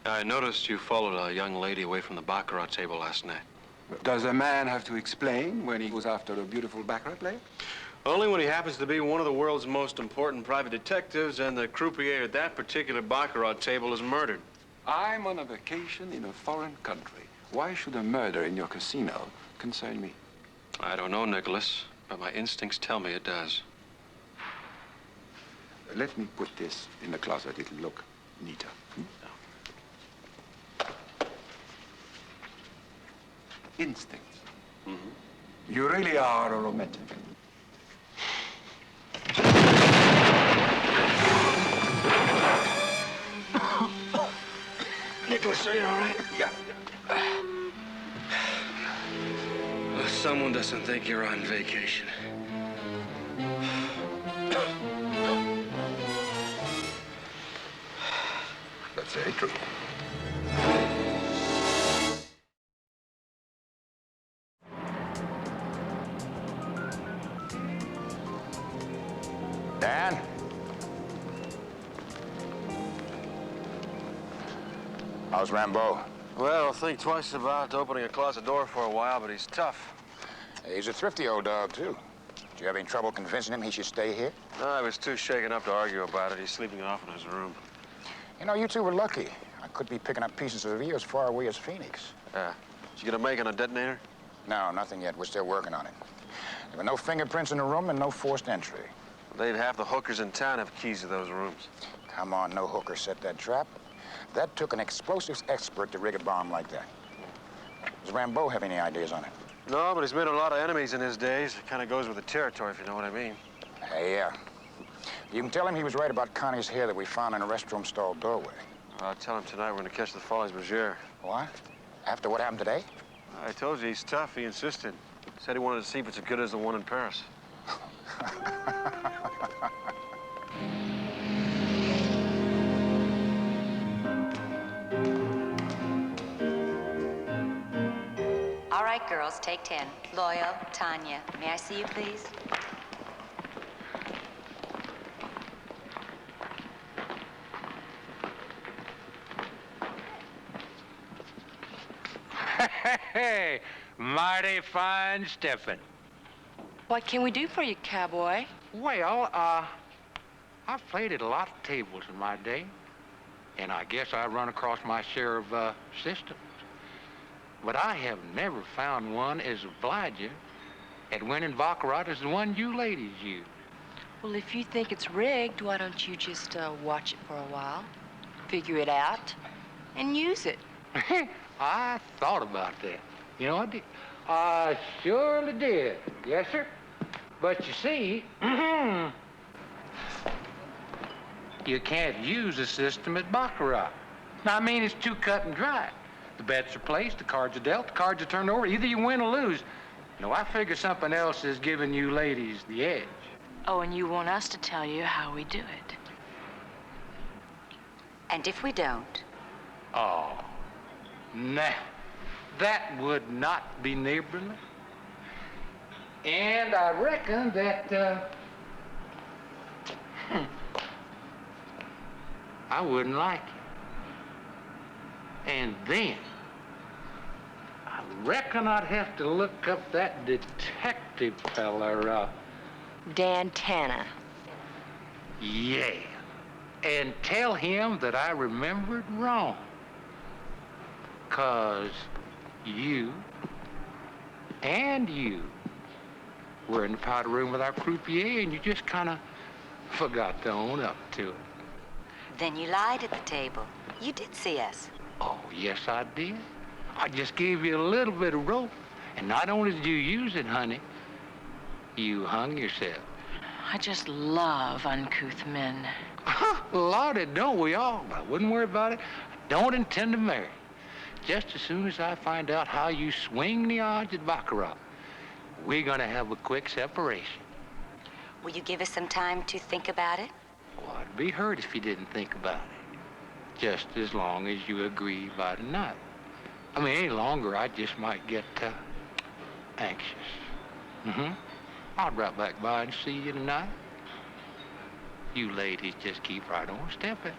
I noticed you followed a young lady away from the baccarat table last night. Does a man have to explain when he goes after a beautiful baccarat player? Only when he happens to be one of the world's most important private detectives and the croupier at that particular baccarat table is murdered. I'm on a vacation in a foreign country. Why should a murder in your casino concern me? I don't know, Nicholas, but my instincts tell me it does. Let me put this in the closet. It'll look neater. Instincts. You really are a romantic. Nicholas, are you all right? Yeah. Well, someone doesn't think you're on vacation. That's very true. Dan? How's Rambeau? Well, I'll think twice about opening a closet door for a while, but he's tough. He's a thrifty old dog, too. Did you have any trouble convincing him he should stay here? No, I was too shaken up to argue about it. He's sleeping off in his room. You know, you two were lucky. I could be picking up pieces of you as far away as Phoenix. Yeah. Did you get a make on a detonator? No, nothing yet. We're still working on it. There were no fingerprints in the room and no forced entry. They'd have the hookers in town have keys to those rooms. Come on, no hooker set that trap. That took an explosives expert to rig a bomb like that. Does Rambeau have any ideas on it? No, but he's made a lot of enemies in his days. It kind of goes with the territory, if you know what I mean. Yeah. You can tell him he was right about Connie's hair that we found in a restroom stall doorway. I'll tell him tonight we're going to catch the Follies Bergère. What? After what happened today? I told you he's tough. He insisted. Said he wanted to see if it's as good as the one in Paris. All right, girls, take 10. Loyal, Tanya, may I see you, please? Hey, mighty fine stiffin'. What can we do for you, cowboy? Well, I've played at a lot of tables in my day, and I guess I run across my share of systems. But I have never found one as obliging at winning baccarat as the one you ladies use. Well, if you think it's rigged, why don't you just watch it for a while, figure it out, and use it? I thought about that. You know, I did. I surely did. Yes, sir. But you see, you can't use the system at Baccarat. Now, I mean, it's too cut and dry. The bets are placed, the cards are dealt, the cards are turned over. Either you win or lose. No, I figure something else is giving you ladies the edge. Oh, and you want us to tell you how we do it. And if we don't? Oh, nah. That would not be neighborly. And I reckon that, I wouldn't like it. And then, I reckon I'd have to look up that detective fella, Dan Tanner. Yeah. And tell him that I remembered wrong. 'Cause you and you were in the powder room with our croupier and you just kind of forgot to own up to it. Then you lied at the table. You did see us. Oh, yes, I did. I just gave you a little bit of rope. And not only did you use it, honey, you hung yourself. I just love uncouth men. Lordy, don't we all? But I wouldn't worry about it. I don't intend to marry. Just as soon as I find out how you swing the odds at Baccarat, we're gonna have a quick separation. Will you give us some time to think about it? Well, I'd be hurt if you didn't think about it. Just as long as you agree by tonight. I mean, any longer, I just might get anxious. I'll drop back by and see you tonight. You ladies just keep right on stepping.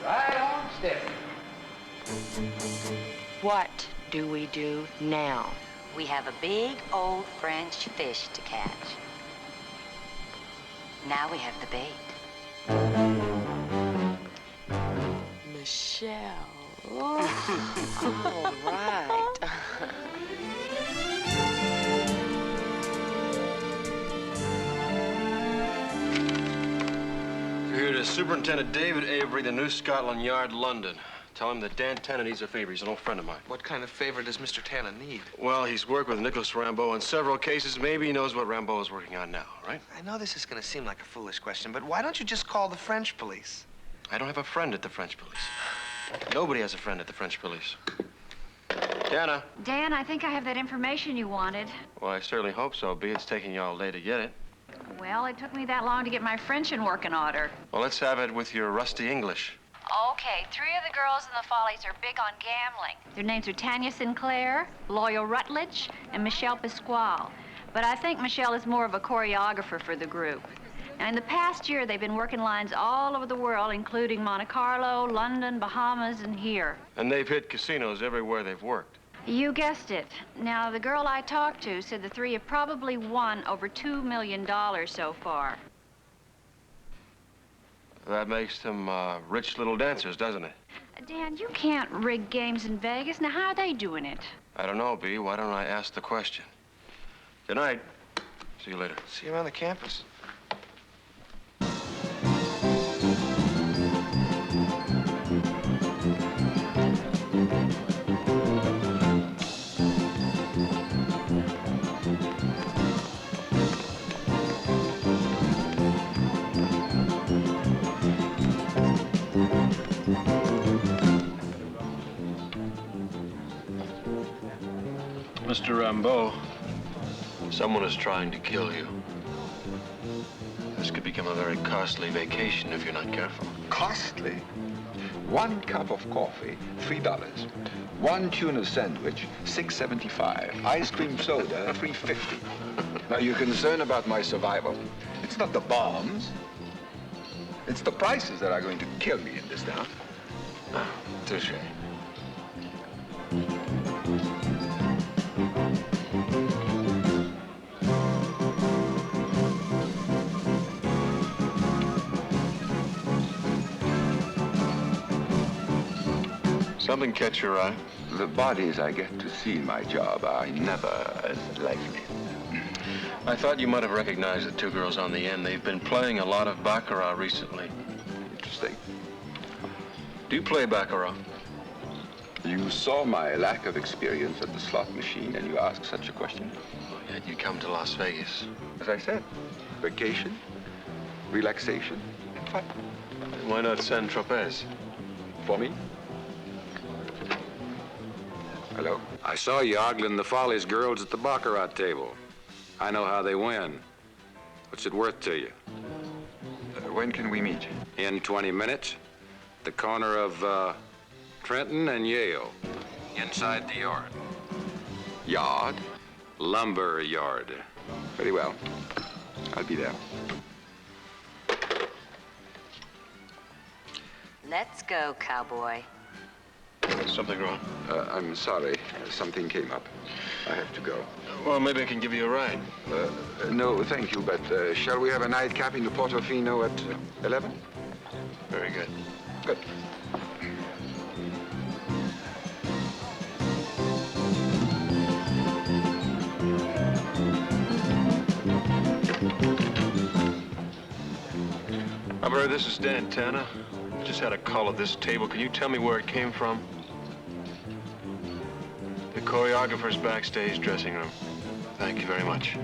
Right on stepping. What do we do now? We have a big old French fish to catch. Now we have the bait. Michelle. All right. Here to Superintendent David Avery, the New Scotland Yard, London. Tell him that Dan Tanner needs a favor. He's an old friend of mine. What kind of favor does Mr. Tanner need? Well, he's worked with Nicholas Rambeau in several cases. Maybe he knows what Rambeau is working on now, right? I know this is going to seem like a foolish question, but why don't you just call the French police? I don't have a friend at the French police. Nobody has a friend at the French police. Tanner. Dan, I think I have that information you wanted. Well, I certainly hope so, B. It's taking you all day to get it. Well, it took me that long to get my French in working order. Well, let's have it with your rusty English. Okay, 3 of the girls in the Follies are big on gambling. Their names are Tanya Sinclair, Loyal Rutledge, and Michelle Pasquale. But I think Michelle is more of a choreographer for the group. Now, in the past year, they've been working lines all over the world, including Monte Carlo, London, Bahamas, and here. And they've hit casinos everywhere they've worked. You guessed it. Now, the girl I talked to said the 3 have probably won over $2 million so far. That makes them rich little dancers, doesn't it? Dan, you can't rig games in Vegas. Now, how are they doing it? I don't know, B. Why don't I ask the question? Good night. See you later. See you around the campus. Mr. Rambeau, someone is trying to kill you. This could become a very costly vacation if you're not careful. Costly? 1 cup of coffee, $3. 1 tuna sandwich, $6.75. Ice cream soda, $3.50. Now, you're concerned about my survival. It's not the bombs. It's the prices that are going to kill me in this town. Touché. Something catch your eye? The bodies I get to see in my job are never as likely. I thought you might have recognized the two girls on the end. They've been playing a lot of baccarat recently. Interesting. Do you play baccarat? You saw my lack of experience at the slot machine and you ask such a question? Yet you come to Las Vegas. As I said, vacation, relaxation, and fun. Why not San Tropez? For me? Hello? I saw you ogling the Follies girls at the baccarat table. I know how they win. What's it worth to you? When can we meet? In 20 minutes. The corner of Trenton and Yale. Inside the yard. Yard? Lumber yard. Very well. I'll be there. Let's go, cowboy. Something wrong? I'm sorry. Something came up. I have to go. Well, maybe I can give you a ride. No, thank you, but shall we have a nightcap in the Portofino at 11? Very good. Good. Albert, this is Dan Tanner. Just had a call at this table. Can you tell me where it came from? The choreographer's backstage dressing room. Thank you very much.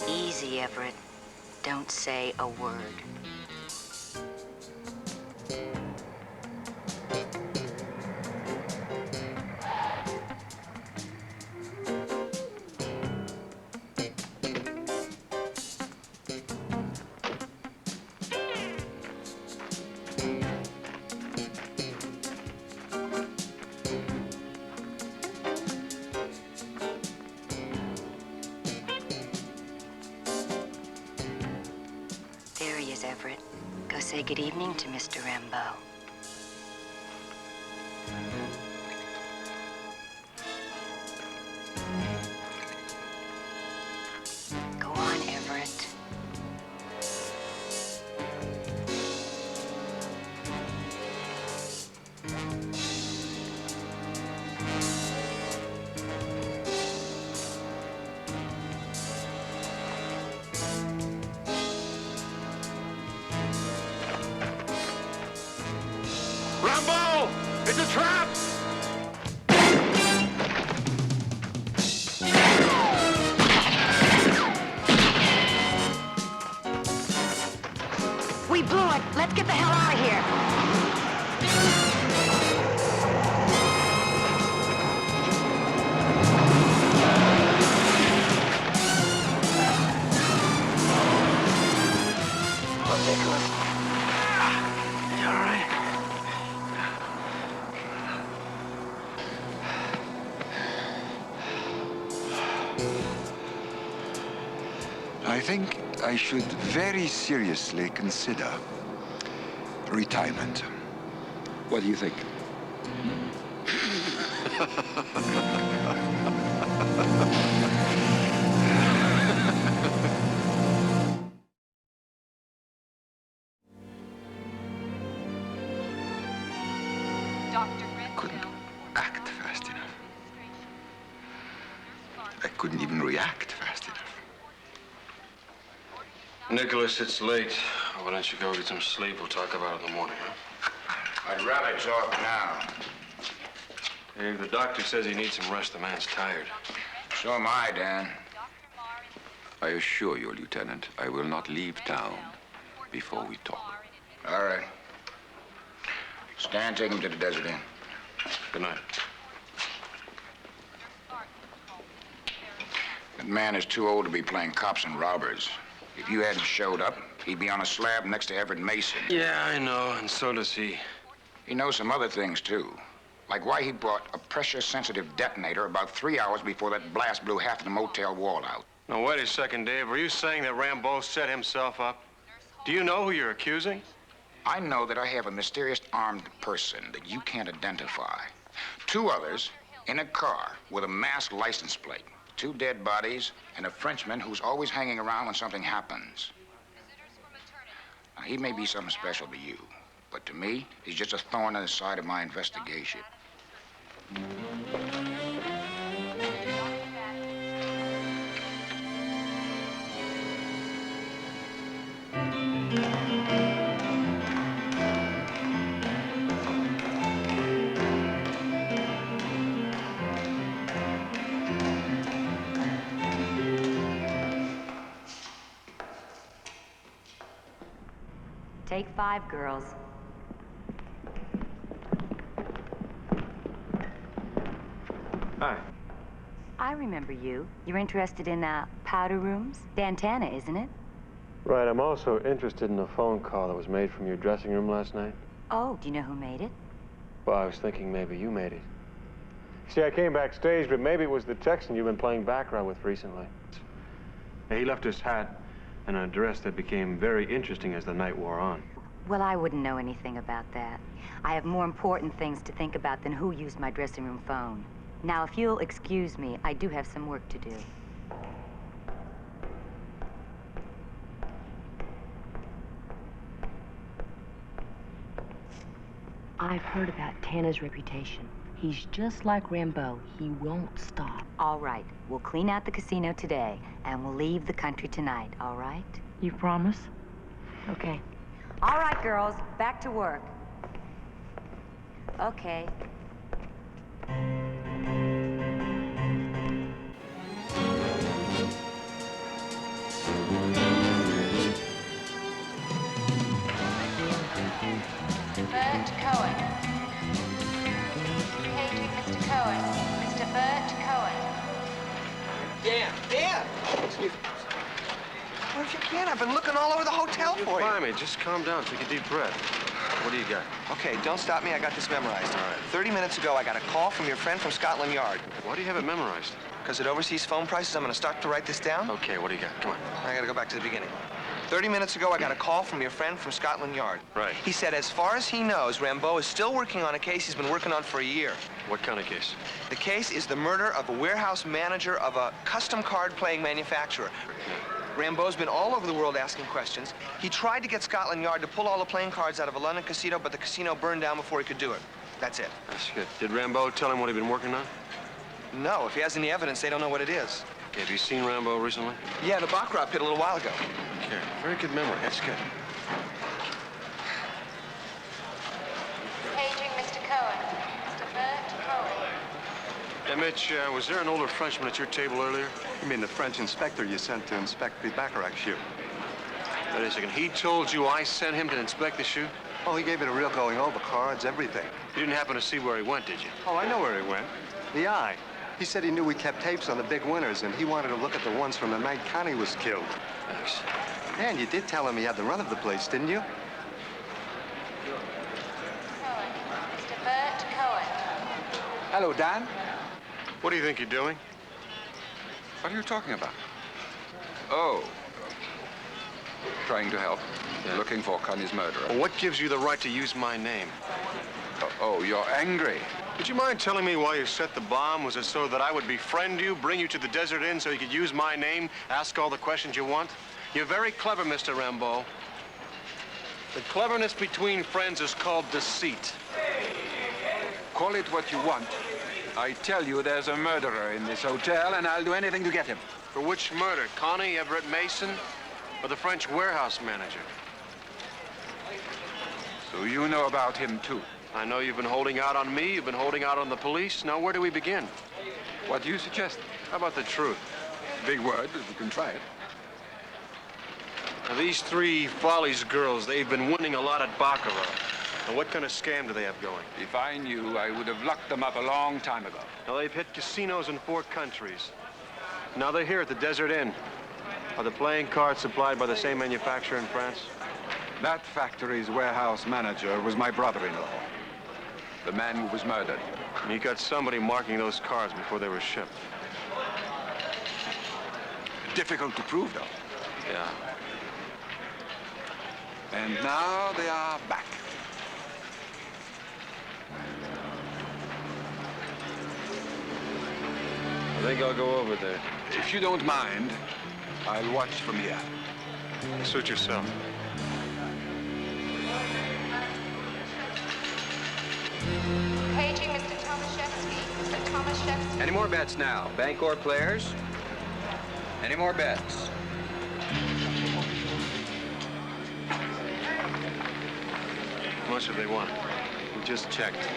Easy, Everett. Don't say a word. There he is, Everett. Go say good evening to Mr. Rambeau. Go on, Everett. Rambeau! It's a trap! We blew it. Let's get the hell out of here. Nicholas. You all right? I think I should very seriously consider retirement. What do you think? Couldn't act fast enough. I couldn't even react fast enough. Nicholas, it's late. Why don't you go get some sleep? We'll talk about it in the morning, huh? I'd rather talk now. Hey, the doctor says he needs some rest. The man's tired. So am I, Dan. I assure you, Lieutenant, I will not leave town before we talk. All right. Stan, take him to the Desert Inn. Good night. That man is too old to be playing cops and robbers. If you hadn't showed up, he'd be on a slab next to Everett Mason. Yeah, I know, and so does he. He knows some other things, too. Like why he brought a pressure-sensitive detonator about 3 hours before that blast blew half the motel wall out. Now, wait a second, Dave. Are you saying that Rambo set himself up? Do you know who you're accusing? I know that I have a mysterious armed person that you can't identify. 2 others in a car with a masked license plate. 2 dead bodies and a Frenchman who's always hanging around when something happens. Now, he may be something special to you, but to me, he's just a thorn in the side of my investigation. Take 5, girls. Hi. I remember you. You're interested in powder rooms? Dantana, isn't it? Right, I'm also interested in a phone call that was made from your dressing room last night. Oh, do you know who made it? Well, I was thinking maybe you made it. See, I came backstage, but maybe it was the Texan you've been playing background with recently. He left his hat and a dress that became very interesting as the night wore on. Well, I wouldn't know anything about that. I have more important things to think about than who used my dressing room phone. Now, if you'll excuse me, I do have some work to do. I've heard about Tanner's reputation. He's just like Rambo. He won't stop. All right. We'll clean out the casino today, and we'll leave the country tonight, all right? You promise? Okay. All right, girls. Back to work. Okay. Bert Cohen. Paging Mr. Cohen. Mr. Bert Cohen. Dan! Excuse me. Well, if you can, I've been looking all over the hotel for you. Fine, me. Just calm down. Take a deep breath. What do you got? Okay, don't stop me. I got this memorized. All right. 30 minutes ago, I got a call from your friend from Scotland Yard. Why do you have it memorized? Because it oversees phone prices, I'm going to start to write this down. Okay, what do you got? Come on. I got to go back to the beginning. 30 minutes ago, I got a call from your friend from Scotland Yard. Right. He said, as far as he knows, Rambo is still working on a case he's been working on for a year. What kind of case? The case is the murder of a warehouse manager of a custom card-playing manufacturer. Rambo's been all over the world asking questions. He tried to get Scotland Yard to pull all the playing cards out of a London casino, but the casino burned down before he could do it. That's it. That's good. Did Rambo tell him what he'd been working on? No, if he has any evidence, they don't know what it is. Okay, have you seen Rambo recently? Yeah, the Baccarat pit a little while ago. Okay, very good memory. That's good. Paging Mr. Cohen. Mr. Bert Cohen. Hey, Mitch, was there an older Frenchman at your table earlier? You mean the French inspector you sent to inspect the Baccarat shoe? Wait a second. He told you I sent him to inspect the shoe? Oh, he gave it a real going over, cards, everything. You didn't happen to see where he went, did you? Oh, I know where he went. The Eye. He said he knew we kept tapes on the big winners, and he wanted to look at the ones from the night Connie was killed. Thanks. Man, you did tell him he had the run of the place, didn't you? Cohen. Mr. Bert Cohen. Hello, Dan. What do you think you're doing? What are you talking about? Oh, Trying to help. Looking for Connie's murderer. Well, what gives you the right to use my name? Oh, you're angry. Would you mind telling me why you set the bomb? Was it so that I would befriend you, bring you to the Desert Inn so you could use my name, ask all the questions you want? You're very clever, Mr. Rambo. The cleverness between friends is called deceit. Call it what you want. I tell you, there's a murderer in this hotel, and I'll do anything to get him. For which murder? Connie Everett Mason or the French warehouse manager? So you know about him, too? I know you've been holding out on me, you've been holding out on the police. Now, where do we begin? What do you suggest? How about the truth? Big word, but we can try it. Now, these three Follies girls, they've been winning a lot at Baccarat. Now, what kind of scam do they have going? If I knew, I would have locked them up a long time ago. Now, they've hit casinos in 4 countries. Now they're here at the Desert Inn. Are the playing cards supplied by the same manufacturer in France? That factory's warehouse manager was my brother-in-law. The man who was murdered. And you got somebody marking those cards before they were shipped. Difficult to prove, though. Yeah. And now they are back. I think I'll go over there. If you don't mind, I'll watch from here. Suit yourself. Paging Mr. Tomaszewski. Mr. Tomaszewski. Any more bets now? Bank or players? Any more bets? How much have they won? We just checked.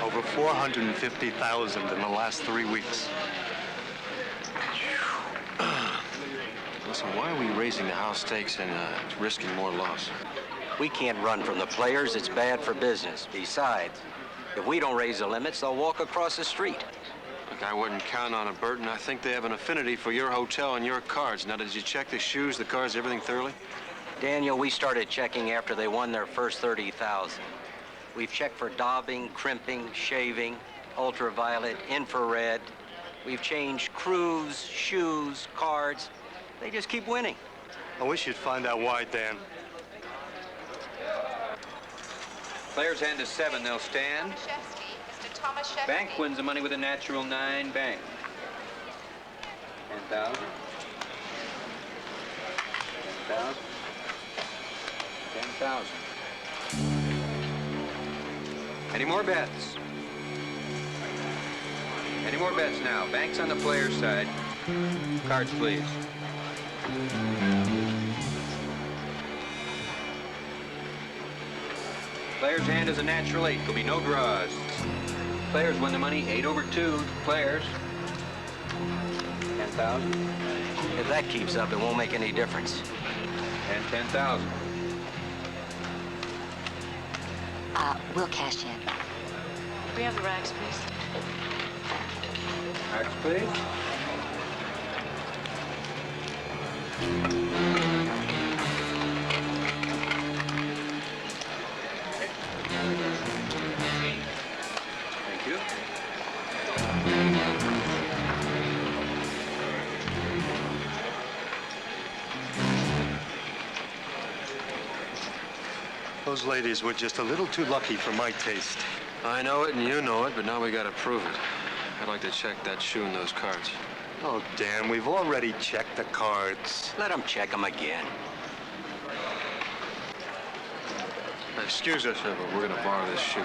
Over 450,000 in the last 3 weeks. Listen, why are we raising the house stakes and risking more loss? We can't run from the players. It's bad for business. Besides, if we don't raise the limits, they'll walk across the street. Look, I wouldn't count on it, Burton. I think they have an affinity for your hotel and your cards. Now, did you check the shoes, the cards, everything thoroughly? Daniel, we started checking after they won their first 30,000. We've checked for daubing, crimping, shaving, ultraviolet, infrared. We've changed crews, shoes, cards. They just keep winning. I wish you'd find out why, Dan. Players hand is 7, they'll stand. Mr. Tomaszewski. Bank wins the money with a natural 9, bank. 10,000. 10,000. 10,000. Any more bets? Any more bets now? Bank's on the player's side. Cards, please. Player's hand is a natural 8. There'll be no draws. Players win the money 8 over 2. Players. 10,000. If that keeps up, it won't make any difference. And 10,000. We'll cash in. We have the racks, please. Racks, please. Thank you. Those ladies were just a little too lucky for my taste. I know it and you know it, but now we gotta prove it. I'd like to check that shoe and those cards. Oh, Dan, we've already checked the cards. Let them check them again. Excuse us, but we're gonna borrow this shoe.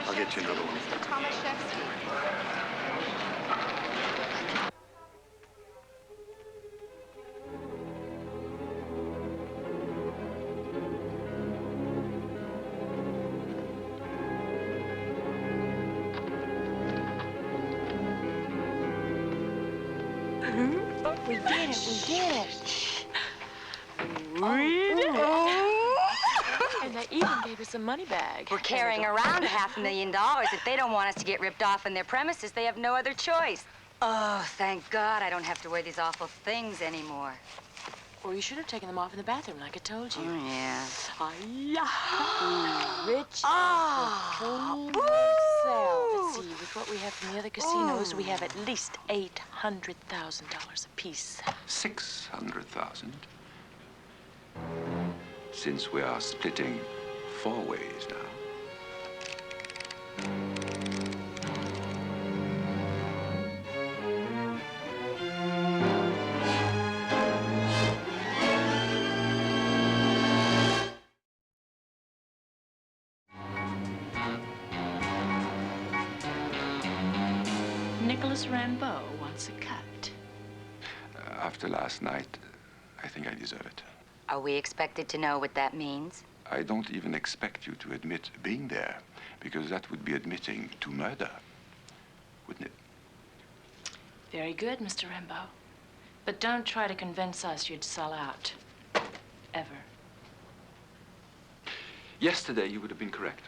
I'll get you another one. Mr. Tomaszewski. We did it, we did it. And they even gave us a money bag. We're carrying around $500,000. If they don't want us to get ripped off in their premises, they have no other choice. Oh, thank God I don't have to wear these awful things anymore. Or you should have taken them off in the bathroom like I told you. Oh, yeah. Rich clean ourselves. See, with what we have from the other casinos, we have at least $800,000 apiece. 600,000. since we are splitting 4 ways now. Nicholas Rambeau wants a cut. After last night, I think I deserve it. Are we expected to know what that means? I don't even expect you to admit being there, because that would be admitting to murder, wouldn't it? Very good, Mr. Rambeau. But don't try to convince us you'd sell out. Ever. Yesterday, you would have been correct.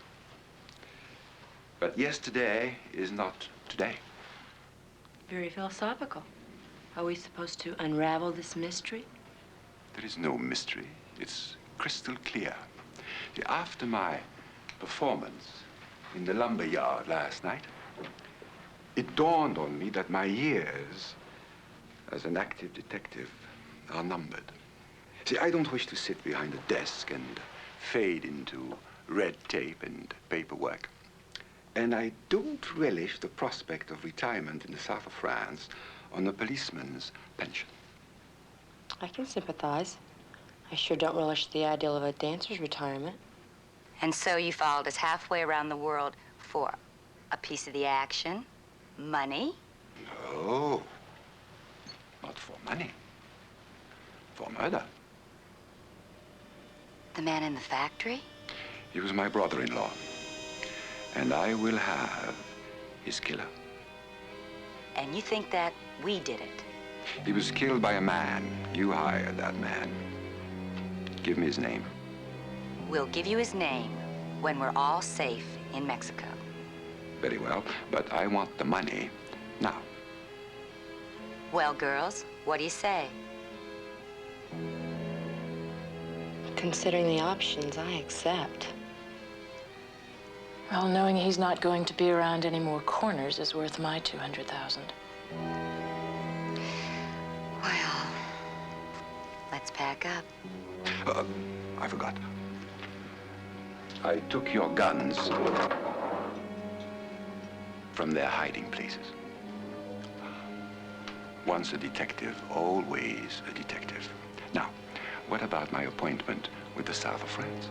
But yesterday is not today. Very philosophical. Are we supposed to unravel this mystery? There is no mystery. It's crystal clear. See, after my performance in the lumber yard last night, it dawned on me that my years as an active detective are numbered. See, I don't wish to sit behind a desk and fade into red tape and paperwork. And I don't relish the prospect of retirement in the south of France on a policeman's pension. I can sympathize. I sure don't relish the ideal of a dancer's retirement. And so you followed us halfway around the world for a piece of the action, money? No, not for money. For murder. The man in the factory? He was my brother-in-law. And I will have his killer. And you think that we did it? He was killed by a man. You hired that man. Give me his name. We'll give you his name when we're all safe in Mexico. Very well, but I want the money now. Well, girls, what do you say? Considering the options, I accept. Well, knowing he's not going to be around any more corners is worth my $200,000. Well, let's pack up. I forgot. I took your guns from their hiding places. Once a detective, always a detective. Now, what about my appointment with the south of France?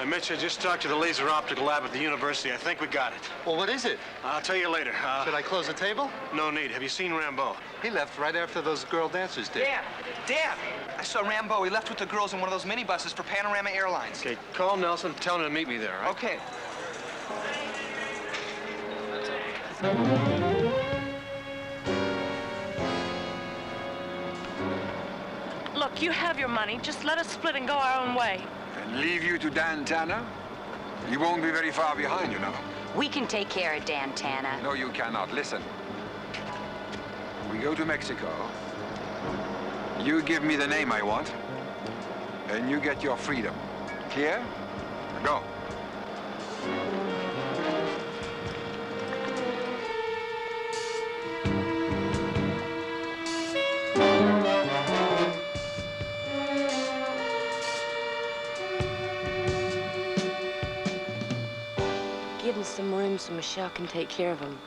Mitch, I just talked to the laser optical lab at the university. I think we got it. Well, what is it? I'll tell you later. Should I close the table? No need. Have you seen Rambeau? He left right after those girl dancers did. Dan! I saw Rambeau. He left with the girls in one of those minibuses for Panorama Airlines. Okay, call Nelson, tell him to meet me there, all right? Okay. Look, you have your money. Just let us split and go our own way. And leave you to Dan Tanner? He won't be very far behind, you know. We can take care of Dan Tanner. No, you cannot. Listen. We go to Mexico. You give me the name I want, and you get your freedom. Clear? Go. Give him some room so Michelle can take care of him.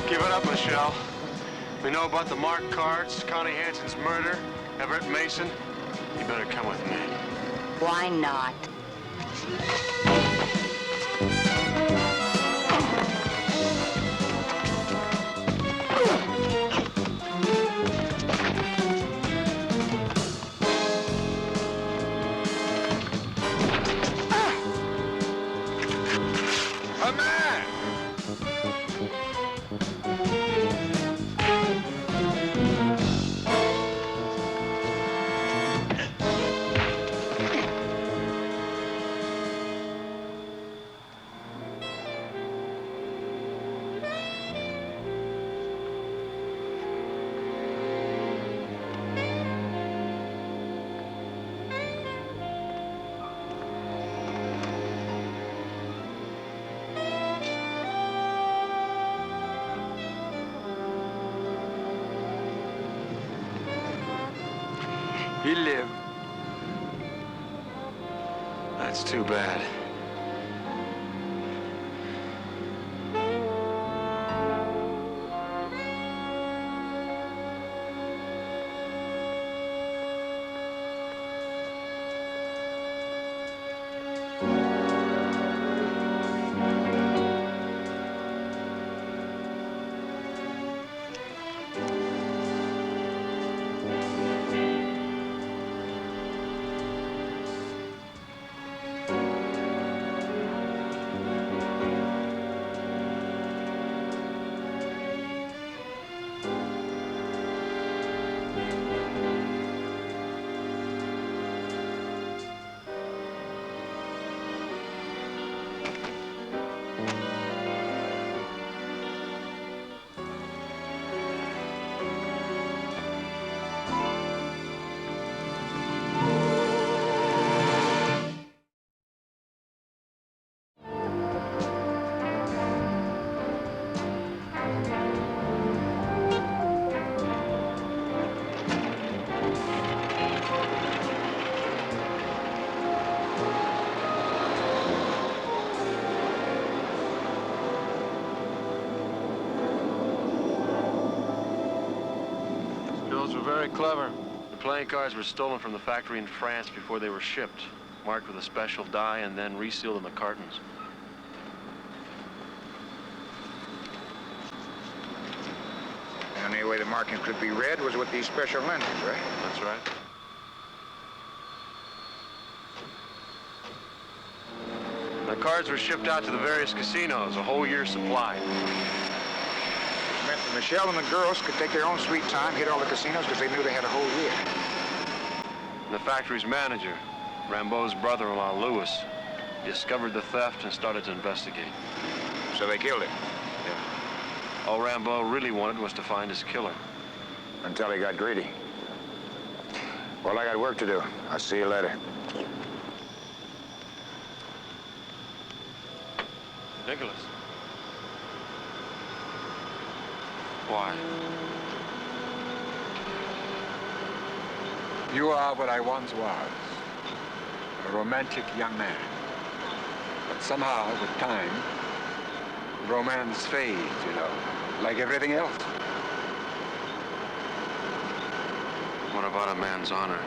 Give it up, Michelle. We know about the marked cards, Connie Hansen's murder, Everett Mason. You better come with me. Why not? He lived. That's too bad. Very clever. The playing cards were stolen from the factory in France before they were shipped, marked with a special dye and then resealed in the cartons. The only way the marking could be read was with these special lenses, right? That's right. The cards were shipped out to the various casinos, a whole year's supply. Meant that Michelle and the girls could take their own sweet time, hit all the casinos because they knew they had a whole year. And the factory's manager, Rambeau's brother-in-law, Louis, discovered the theft and started to investigate. So they killed him? Yeah. All Rambeau really wanted was to find his killer. Until he got greedy. Well, I got work to do. I'll see you later. Nicholas. Why? You are what I once was, a romantic young man. But somehow, with time, romance fades, you know, like everything else. What about a man's honor?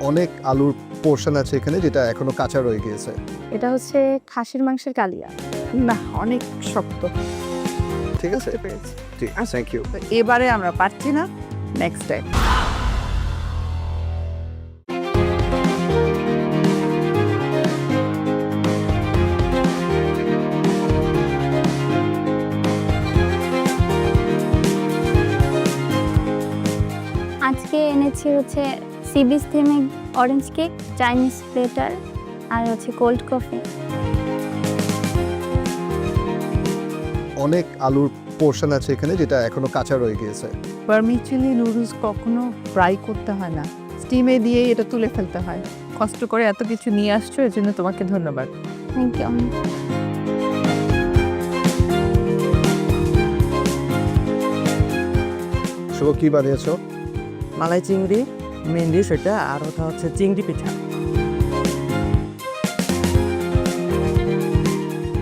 অনেক আলুর portion আছে এখানে যেটা এখনো কাঁচা রয়ে গিয়েছে। এটা হচ্ছে খাসির মাংসের কালিয়া। না, অনেক শক্ত। ঠিক আছে, পেরেছি। ঠিক আছে, থ্যাংক ইউ। এবারে আমরা পারছি না, নেক্সট টাইম। আজকে এনেছি হচ্ছে সি বিচ থিমে অরেঞ্জ কেক, চাইনিজ প্লেটার আর হচ্ছে কোল্ড কফি। অনেক আলুর পোর্শন আছে এখানে যেটা এখনো কাঁচা রয়ে গিয়েছে। ভার্মিচুয়ালি নুডলস কখনো ফ্রাই করতে হয় না, স্টিমে দিয়েই এটা তুলে ফেলতে হয়। কষ্ট করে এত কিছু নিয়ে আসছো, এর জন্য তোমাকে ধন্যবাদ। Thank you. শুভ, কি বানিয়েছো? মালাই চিংড়ি মেন ডিশ এটা, আর ওটা হচ্ছে চিংড়ি পিঠা।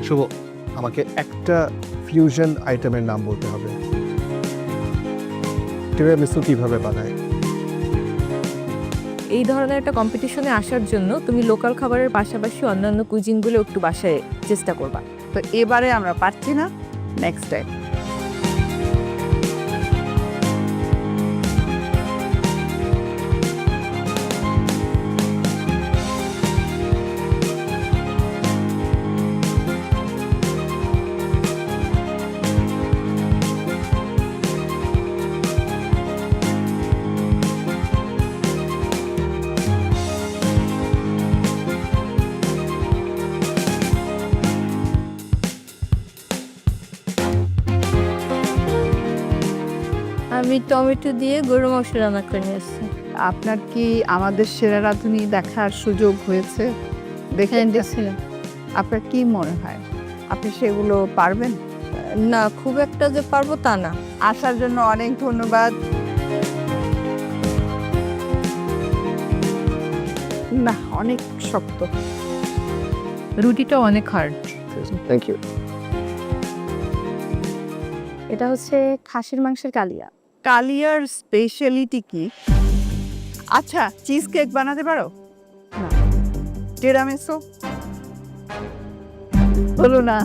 শুভ, আমাকে একটা ফিউশন আইটেমের নাম বলতে হবে। তিরামিসু কিভাবে বানায়? এই ধরনের একটা কম্পিটিশনে আসার জন্য তুমি লোকাল খাবারের পাশাপাশি অন্যান্য কুইজিনগুলো একটু বাসায় চেষ্টা করবা। তো এবারে আমরা পারছি না, নেক্সট টাইম। আমি টমেটো দিয়ে গরু মাংস রান্না করে নিয়ে এসেছি। আপনার কি আমাদের সেরা রাঁধুনি দেখার সুযোগ হয়েছে? দেখছিলাম। আপনার কি মনে হয় আপনি সেগুলো পারবেন? না, খুব একটা যে পারবো তা না। আসার জন্য অনেক ধন্যবাদ। না, অনেক শক্ত। রুটিটা অনেক হার্ড। Thank you. এটা হচ্ছে খাসির মাংসের কালিয়া। কালিয়ার স্পেশালিটি কি? আচ্ছা, চিজ কেক বানাতে পারো? না। টিরামিসু? হলো না।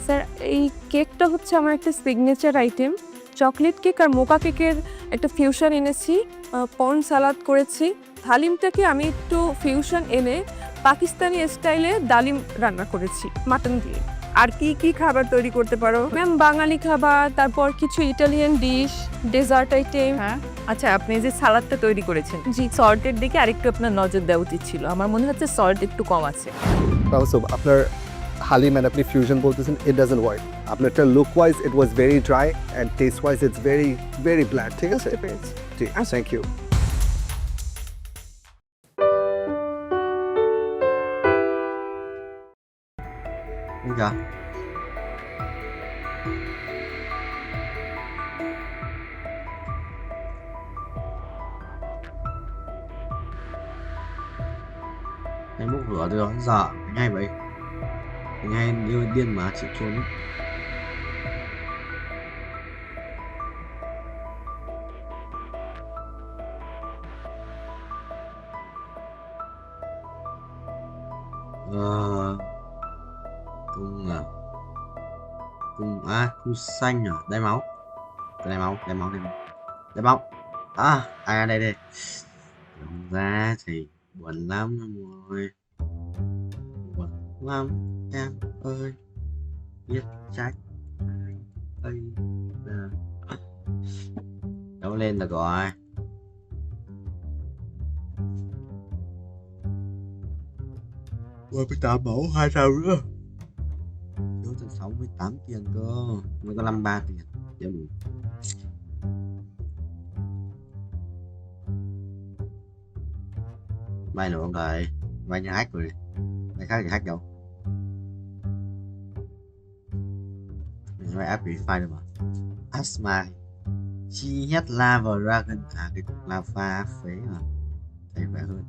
স্যার, এই কেকটা হচ্ছে আমার একটা সিগনেচার আইটেম। চকলেট কেক আর মোকা কেকের একটা ফিউশন এনেছি, পর্ন সালাদ করেছি। হালিমটাকে আমি একটু ফিউশন এনে পাকিস্তানি স্টাইলে ডালিম রান্না করেছি মাটন দিয়ে। আর কি কি খাবার তৈরি করতে পারো? ম্যাম, বাঙালি খাবার, তারপর কিছু ইটালিয়ান ডিশ, ডেজার্ট আইটেম। হ্যাঁ। আচ্ছা, আপনি যে সালাদটা তৈরি করেছেন, জি, সল্টের দিকে আরেকটু আপনার নজর দেওয়া উচিত ছিল। আমার মনে হচ্ছে সল্ট একটু কম আছে। আপনার হালিম and আপনি ফিউশন বলতেছেন, it doesn't work. আপনারটা look wise it was very dry and taste wise it's very very bland. ঠিক আছে? জি, thank you. Dạ. Anh bốc lửa từ đó đến giờ anh hay vậy, anh hay như điên mà chịu trốn. Cung à, cung cung xanh à, đáy máu, đáy máu, đáy máu, đáy máu. À đây đây, Đúng ra thì buồn lắm em ơi, buồn lắm em ơi, biết trách ai bây giờ. Đấu lên được rồi. Ôi, 18 mẫu 2 sao nữa. Thiếu tận 68 tiền cơ. Mới có 53 tiền. Chưa đủ. May nữa ông đời. May như hack rồi. May khác thì hack đâu. Mình phải áp file được mà. Asma. Chi hết lava dragon. À, cái cục lava phế mà. Thấy vẻ hơn.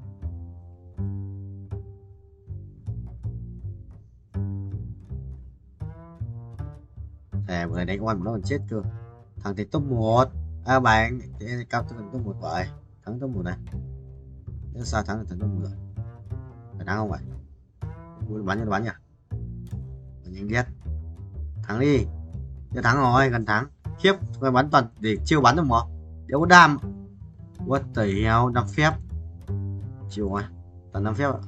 Vừa nãy đánh oan nó còn chết cơ. Thằng thì top 1. À bạn, cao top 1 vậy. Thắng top 1 này. Nếu sao thắng là thằng top 1 rồi. Phải thắng không vậy? Bắn nhỉ? Nhanh ghét. Thắng đi. Chưa thắng rồi, gần thắng. Khiếp, phải bắn toàn để chiêu bắn được mà. Đéo có đam. What the hell, 5 phép. Chịu rồi. Toàn 5 phép ạ.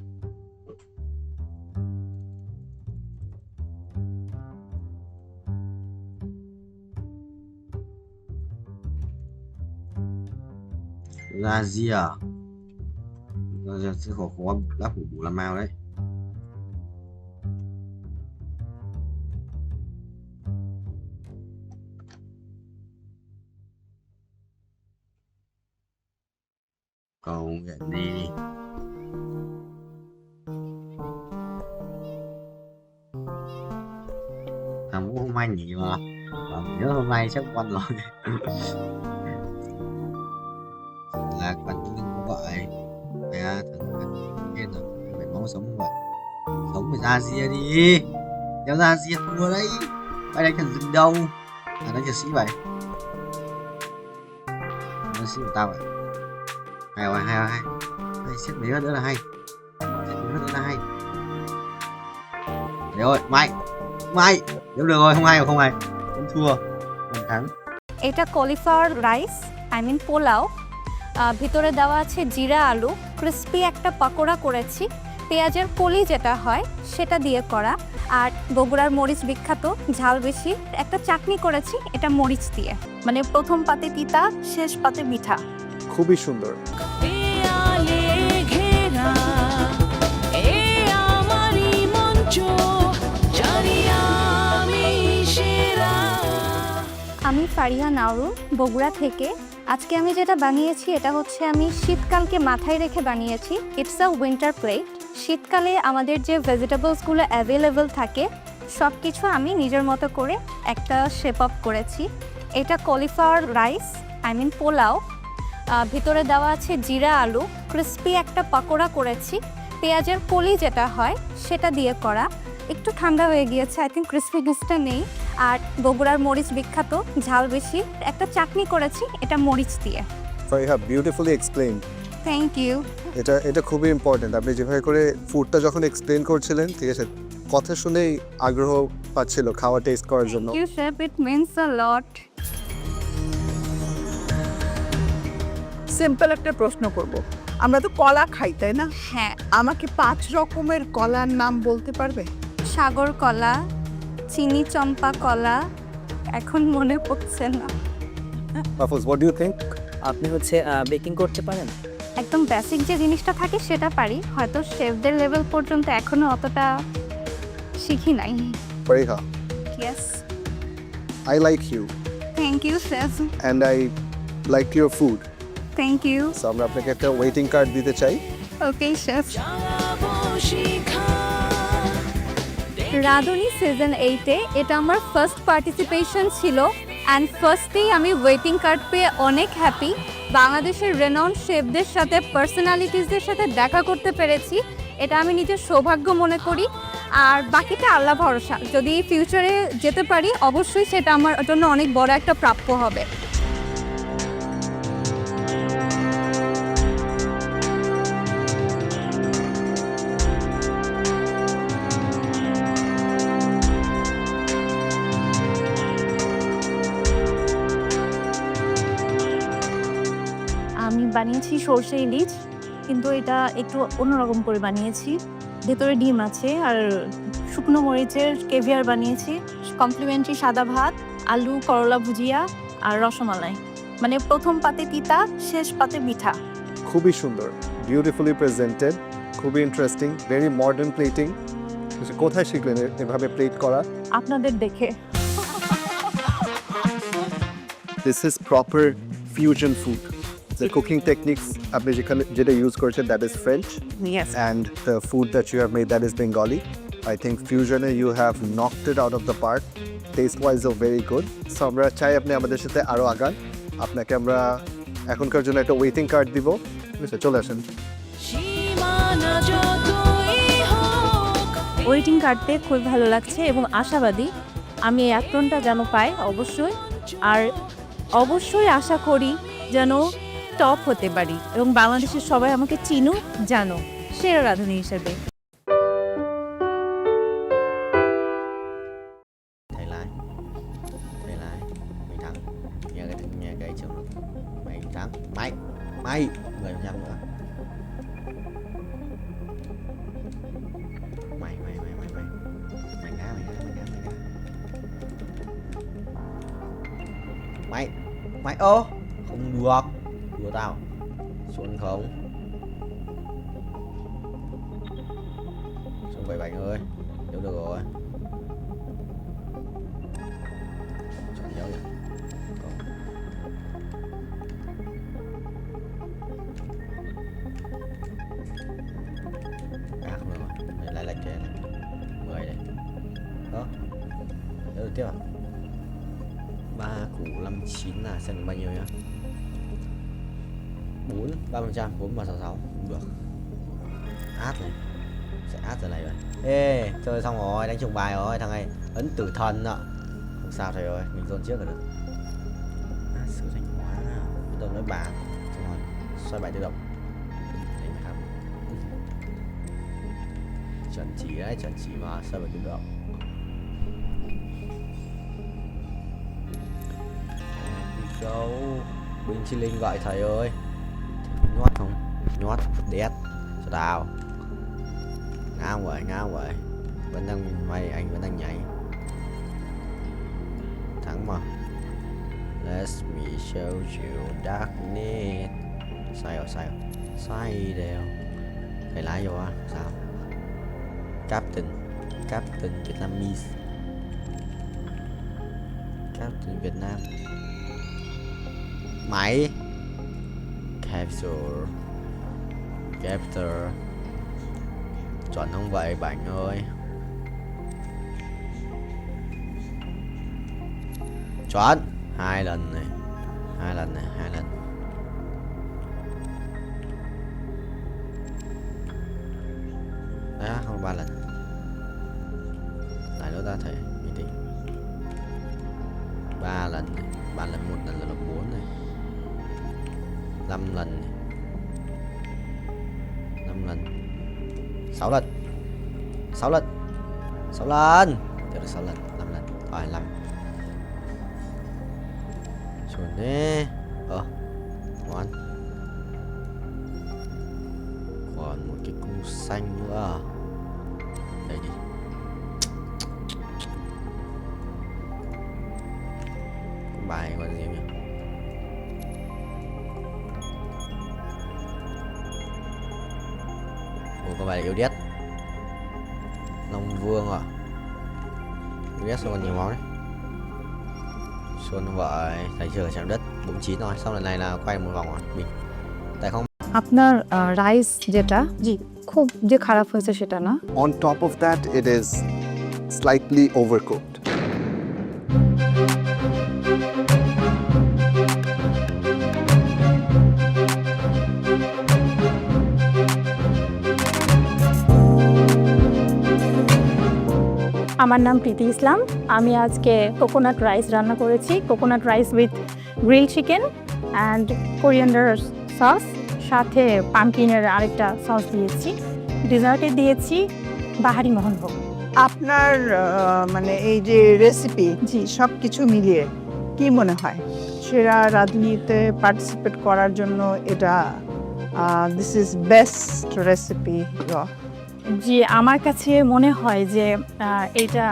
Ra gì à? Ra sẽ khó lắp bù làm mao đấy. Còn vậy đi. Thằng cũng hôm nay nghỉ mà. Nhớ hôm nay chắc quan rồi. Là bản thân của vậy. Mẹ thằng kia rồi, mày mong sống không vậy? Sống phải ra ria đi. Đéo ra ria thua đấy. Mày đánh thằng rừng đâu? À, đánh thằng sĩ vậy. Đánh sĩ của tao vậy. Hay rồi, hay rồi, hay. Hay, xếp mấy phát nữa là hay. Xếp mấy phát nữa là hay. Đấy ơi, mày. Nếu được rồi, không hay rồi, không hay. Không thua, không thắng. এটা cauliflower rice, I mean pulao. ভিতরে দেওয়া আছে জিরা আলু, crispy একটা পকোড়া করেছি, পেঁয়াজের কলি যেটা হয় সেটা দিয়ে করা, আর বগুড়ার মরিচ বিখ্যাত ঝাল বেশি একটা চাটনি করেছি, এটা মরিচ দিয়ে। মানে প্রথম পাতে তিতা, শেষ পাতে মিঠা। খুবই সুন্দর। আমি ফারিয়া নাওরু, বগুড়া থেকে। আজকে আমি যেটা বানিয়েছি এটা হচ্ছে আমি শীতকালকে মাথায় রেখে বানিয়েছি। It's a winter plate. শীতকালে আমাদের যে ভেজিটেবলসগুলো অ্যাভেলেবল থাকে সব কিছু আমি নিজের মতো করে একটা শেপ আপ করেছি। এটা কলিফ্লাওয়ার রাইস, পোলাও, ভিতরে দেওয়া আছে জিরা আলু, ক্রিস্পি একটা পকোড়া করেছি, পেঁয়াজের কলি যেটা হয় সেটা দিয়ে করা, একটু ঠান্ডা হয়ে গিয়েছে, আই থিঙ্ক ক্রিস্পিনেসটা নেই। আর বগুড়ার মরিচ বিখ্যাত ঝাল বেশি একটা চাটনি করেছি, এটা মরিচ দিয়ে। Fariha, beautifully explain. Thank you. এটা খুবই ইম্পর্টেন্ট। আপনি যেভাবে করে ফুডটা যখন এক্সপ্লেইন করছিলেন, ঠিক আছে, কথা শুনেই আগ্রহ পাচ্ছিল খাওয়া টেস্ট করার জন্য। Thank you chef, it means a lot. Simple একটা প্রশ্ন করব, আমরা তো কলা খাই তাই না? হ্যাঁ। আমাকে 5 রকমের কলার নাম বলতে পারবে? সাগর কলা, চিনি চম্পা কলা, এখন মনে পড়ছে না। Mahfuz, what do you think? আপনি বেকিং করতে পারেন? একদম বেসিক যে জিনিসটা থাকে সেটা পারি, হয়তো শেফদের লেভেল পর্যন্ত এখনো অতটা শিখি নাই। Fariha, yes. I like you thank you chef. and I like your food. Thank you. So আমরা আপনাকে একটা ওয়েটিং কার্ড দিতে চাই। ওকে শেফ। রাঁধুনি সিজন 8-এ এটা আমার ফার্স্ট পার্টিসিপেশন ছিল, অ্যান্ড ফার্স্টেই আমি ওয়েটিং কার্ড পেয়ে অনেক হ্যাপি। বাংলাদেশের রেনাউন্ড শেফদের সাথে, পার্সোনালিটিসদের সাথে দেখা করতে পেরেছি, এটা আমি নিজের সৌভাগ্য মনে করি। আর বাকিটা আল্লাহ ভরসা, যদি ফিউচারে যেতে পারি অবশ্যই সেটা আমার জন্য অনেক বড় একটা প্রাপ্য হবে। আমি বানিয়েছি সরষে ইলিশ, কিন্তু এটা একটু অন্যরকম করে বানিয়েছি। ভেতরে ডিম আছে আর শুকনো মরিচের কেভিয়ার বানিয়েছি। কমপ্লিমেন্টারি সাদা ভাত, আলু করলা ভুজিয়া আর রসমালাই। মানে প্রথম পাতে তিতা, শেষ পাতে মিঠা। খুবই সুন্দর, বিউটিফুলি প্রেজেন্টেড, খুবই ইন্টারেস্টিং, ভেরি মডার্ন প্লেটিং। কোথায় শিখলেন এভাবে প্লেট করা? আপনাদের দেখে। This is proper fusion food. The cooking techniques আপনি যেটা ইউজ করেছেন, that is French. Yes. And the food that you have made, that is Bengali. I think fusion you have knocked it out of the park. Taste wise very good. So আমরা চাই আপনি আমাদের সাথে আরো আগান। আপনাকে আমরা এখনকার জন্য একটা ওয়েটিং কার্ড দিব। চলে আসেন। ওয়েটিং কার্ড পেয়ে খুব ভালো লাগছে এবং আশাবাদী আমি এই অ্যাপ্রনটা যেন পাই অবশ্যই, আর অবশ্যই আশা করি যেন টপ হতে পারি এবং বাংলাদেশের সবাই আমাকে চিনুক, জানো সেরা রাঁধুনি হিসেবে। Thầy lại mày thắng, nghe cái chồng mày thắng, mày người nhầm nữa, mày ngã mày ô không được, đùa tao xuống không xuống vậy bạn ơi, được rồi chọn dấu vậy. Không được rồi, mày lại lệch này 10 đây đó, được tiếp à? 3 củ 5 9 là xem được bao nhiêu nhá. 4 3%, 4 366 cũng được. Át này. Sẽ át giờ này rồi. Ê, chơi xong rồi, đánh trùng bài rồi, thằng này ấn tử thần ạ. Không sao thầy ơi, mình dồn trước là được. Sử thanh hóa nào. Bắt đầu nói bàn. Xong rồi, xoay bài tự động. Đấy mày không. Chuẩn chỉ đấy, chuẩn chỉ mà, xoay bài tự động. Go. Bên Chi Linh gọi thầy ơi. Nhót không? Nhót, đét. Cho tao. ngáo vậy. Vẫn đang quay, anh vẫn đang nhảy. Thắng mà. Let me show you darkness. Sai rồi. Sai đều. Thầy lái vô á, sao? Captain Vietnamese. Captain Việt Nam. Máy. Capture. Chọn không vậy bạn ơi. Chọn 2 lần này. 2 lần. Đó, không 3 lần. Lại nữa ta thể như thế. 3 lần này. 3 lần 1 lần là 4 này. 5 lần này. 5 lần. 6 lần. 6 lần. 6 lần. Được 6 lần, 5 lần. Rồi 5. Xuống đi. Ngon. Còn một cái cung xanh nữa. Đây đi. Có bài còn gì nhỉ? Có bài là yêu đét. Long Vương à. Yêu đét sao còn nhiều máu đấy. Xuân vậy, thầy chưa chạm đất 49 rồi, xong lần này là quay một vòng rồi mình. Tại không আপনার rice যেটা খুব যে খারাপ হয়েছে সেটা না। On top of that, it is slightly overcooked. আমার নাম প্রীতি ইসলাম। আমি আজকে কোকোনাট রাইস রান্না করেছি। Coconut rice with grill chicken and coriander sauce, সাথে পামকিনের আরেকটা সস দিয়েছি। ডেজার্টে দিয়েছি বাহারি মোহনভোগ। আপনার মানে এই যে রেসিপি সব কিছু মিলিয়ে কি মনে হয় সেরা রাঁধুনিতে পার্টিসিপেট করার জন্য এটা দিস ইজ বেস্ট রেসিপি? জি, আমার কাছে মনে হয় যে এটা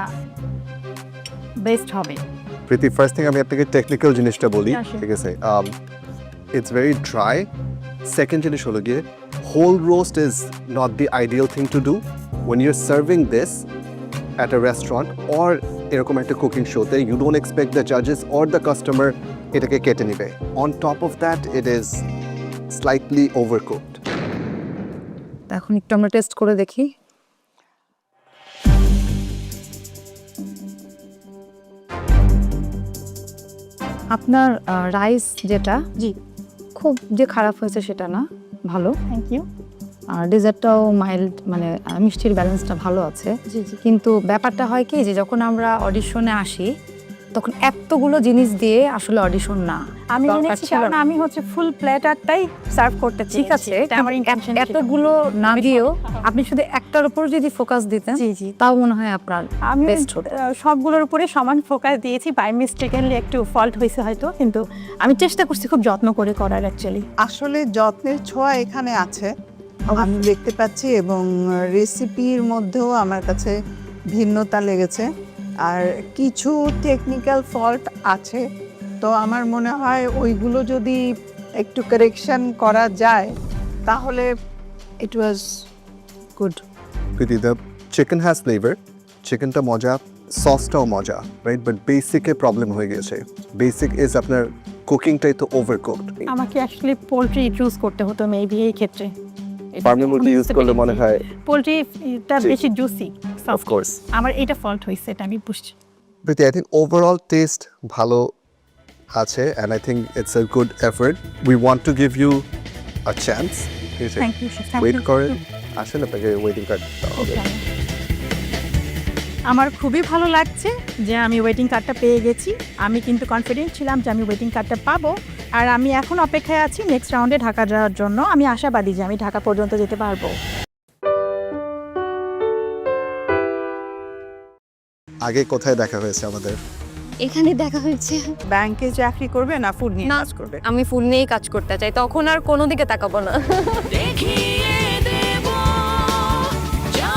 বেস্ট হবে। প্রীতি, ফার্স্ট থিং আমি আপনাকে টেকনিক্যাল জিনিসটা বলি, Yeah, sure. ঠিক আছে? It's very dry. Second জিনিস হলো গিয়ে whole roast is not the ideal thing to do when you're serving this at a restaurant or এরকম একটা কুকিং শোতে. You don't expect the judges or the customer এটাকে কেটে নেবে. On top of that, it is slightly overcooked. এখন একটু আমরা test করে দেখি। আপনার রাইস যেটা খুব যে খারাপ হয়েছে সেটা না, ভালো, থ্যাংক ইউ। আর ডেজার্টটাও মাইল্ড, মানে মিষ্টির ব্যালেন্সটা ভালো আছে। কিন্তু ব্যাপারটা হয় কি যে যখন আমরা অডিশনে আসি তখন এতগুলো জিনিস দিয়ে আসলে অডিশন না। আমি এনেছি কারণ আমি হচ্ছে ফুল প্লেটারটাই সার্ভ করতে, ঠিক আছে? আমার ইন্টেনশন এতগুলো না দিয়েও আপনি শুধু একটার উপর যদি ফোকাস দিতেন, তাও মনে হয় আপনার আমি বেস্ট হতো। সবগুলোর উপরে সমান ফোকাস দিয়েছি, বাই মিস্টেকেনলি একটু ফল্ট হয়েছে হয়তো, কিন্তু আমি চেষ্টা করছি খুব যত্ন করে করার। অ্যাকচুয়ালি আসলে যত্নের ছোঁয়া এখানে আছে, আমি দেখতে পাচ্ছি, এবং রেসিপির মধ্যেও আমার কাছে ভিন্নতা লেগেছে। আর কিছু টেকনিক্যাল ফল্ট আছে, তো আমার মনে হয় ওইগুলো যদি একটু কারেকশন করা যায় তাহলে it was good. Preeti, the chicken has flavor. চিকেনটা মজা, সসটাও মজা, রাইট? বাট বেসিকে প্রবলেম হয়ে গেছে। বেসিক ইজ আপনার কুকিংটাই তো ওভারকুকড। আমাকে অ্যাকচুয়ালি পোলট্রি চুজ করতে হতো মেবি এই ক্ষেত্রে। ফার্মের মুরগি ইউজ করলে মনে হয় পোলট্রিটা বেশি জুসি। অফ কোর্স আমার এটা ফল্ট হয়েছে, এটা আমি বুঝছি। Preeti, I think overall taste ভালো আছে, and I think it's a good effort. We want to give you a chance. Thank you. Wait করেন, আসেন আপনাকে ওয়েটিং কার্ড দেওয়া হবে। আমার খুবই ভালো লাগছে যে আমি ওয়েটিং কার্ডটা পেয়ে গেছি। আমি কিন্তু কনফিডেন্ট ছিলাম যে আমি ওয়েটিং কার্ডটা পাবো, আর আমি এখন অপেক্ষায় আছি নেক্সট রাউন্ডে ঢাকা যাওয়ার জন্য। আমি আশাবাদী যে আমি ঢাকা পর্যন্ত যেতে পারবো। আগে কোথায় দেখা হয়েছে আমাদের? এখানে দেখা হয়েছে। ব্যাংকে চাকরি করবে না ফুড নিয়ে কাজ করবে? আমি ফুড নিয়েই কাজ করতে চাই, তখন আর কোনো দিকে তাকাবো না। দেখিয়ে দেব যা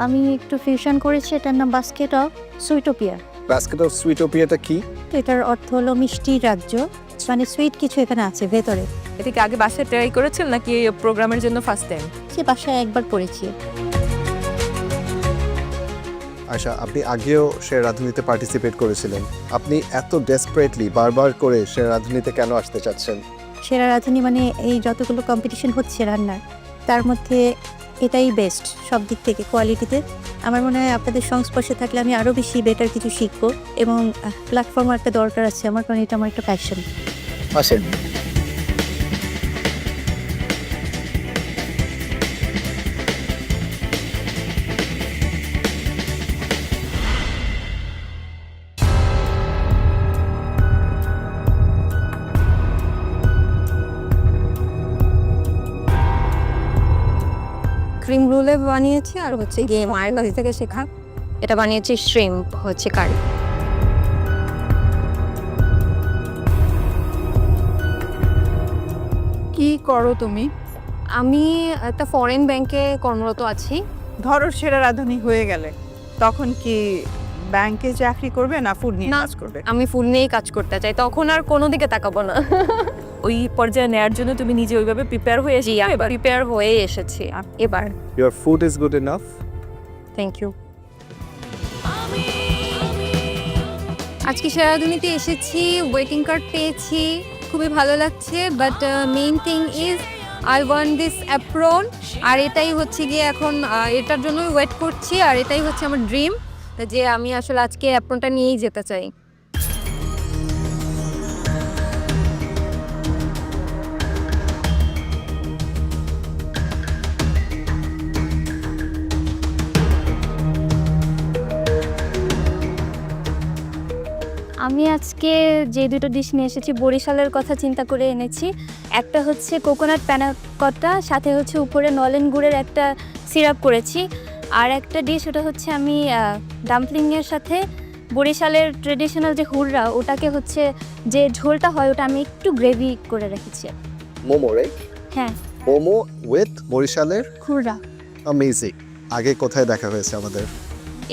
আমি একটু ফিউশন করেছি, এটার নাম বাস্কেট অফ সুইটোপিয়া। বাস্কেট অফ সুইটোপিয়াটা কি? এটার অর্থ হলো মিষ্টির রাজ্য, মানে সুইট কিছু এখানে আছে ভেতরে। এটা কি আগে বাসায় ট্রাই করেছেন নাকি প্রোগ্রামের জন্য ফার্স্ট টাইম? সে বাসায় একবার করেছি। আচ্ছা, আপনি আগেও সেরা রাঁধুনিতে পার্টিসিপেট করেছিলেন, আপনি এত ডেসপারেটলি বারবার করে সেরা রাঁধুনিতে কেন আসতে চাচ্ছেন? সেরা রাঁধুনি মানে এই যতগুলো কম্পিটিশন হচ্ছে রান্নার, তার মধ্যে এটাই বেস্ট সব দিক থেকে কোয়ালিটিতে। আমার মনে হয় আপনাদের সংস্পর্শে থাকলে আমি আরও বেশি বেটার কিছু শিখবো, এবং প্ল্যাটফর্মও একটা দরকার আছে আমার, কারণ এটা আমার একটা প্যাশন। আসেন। ক্রিম রুলে বানিয়েছি, আর হচ্ছে গিয়ে মায়ের কাছ থেকে শেখা এটা বানিয়েছি শ্রিম্প হচ্ছে কারি। কি করো তুমি? আমি একটা ফরেন ব্যাংকে কর্মরত আছি। ধরো সেরা রাঁধুনি হয়ে গেলে তখন কি ব্যাংকে চাকরি করবে না ফুড নিয়ে কাজ করবে? আমি ফুড নিয়েই কাজ করতে চাই, তখন আর কোনো দিকে তাকাবো না। ওই পর্যায়ে নেয়ার জন্য তুমি নিজে ওইভাবে প্রিপেয়ার হয়ে এসেছি? এবার প্রিপেয়ার হয়ে এসেছি এবার। Your food is good enough. Thank you. আজকে সেরা রাঁধুনিতে এসেছি, ওয়েটিং কার্ড পেয়েছি, খুবই ভালো লাগছে। But main thing is I want this apron, আর এটাই হচ্ছে গিয়ে এখন এটার জন্যই ওয়েট করছি, আর এটাই হচ্ছে আমার ড্রিম যে আমি আসলে আজকে অ্যাপ্রনটা নিয়েই যেতে চাই। আমি আজকে যে দুটো ডিশ নিয়ে এসেছি বরিশালের কথা চিন্তা করে এনেছি। একটা হচ্ছে কোকোনাট প্যানাকটা, সাথে হচ্ছে উপরে নলেন গুড়ের একটা সিরাপ করেছি। আর একটা ডিশ ওটা হচ্ছে আমি ডাম্পলিংয়ের সাথে বরিশালের ট্রেডিশনাল যে হুররা, ওটাকে হচ্ছে যে ঝোলটা হয় ওটা আমি একটু গ্রেভি করে রেখেছি। মোমো, রাইট? হ্যাঁ, মোমো উইথ বরিশালের হুররা। অ্যামেজিং। আগে কোথায় দেখা হয়েছে আমাদের?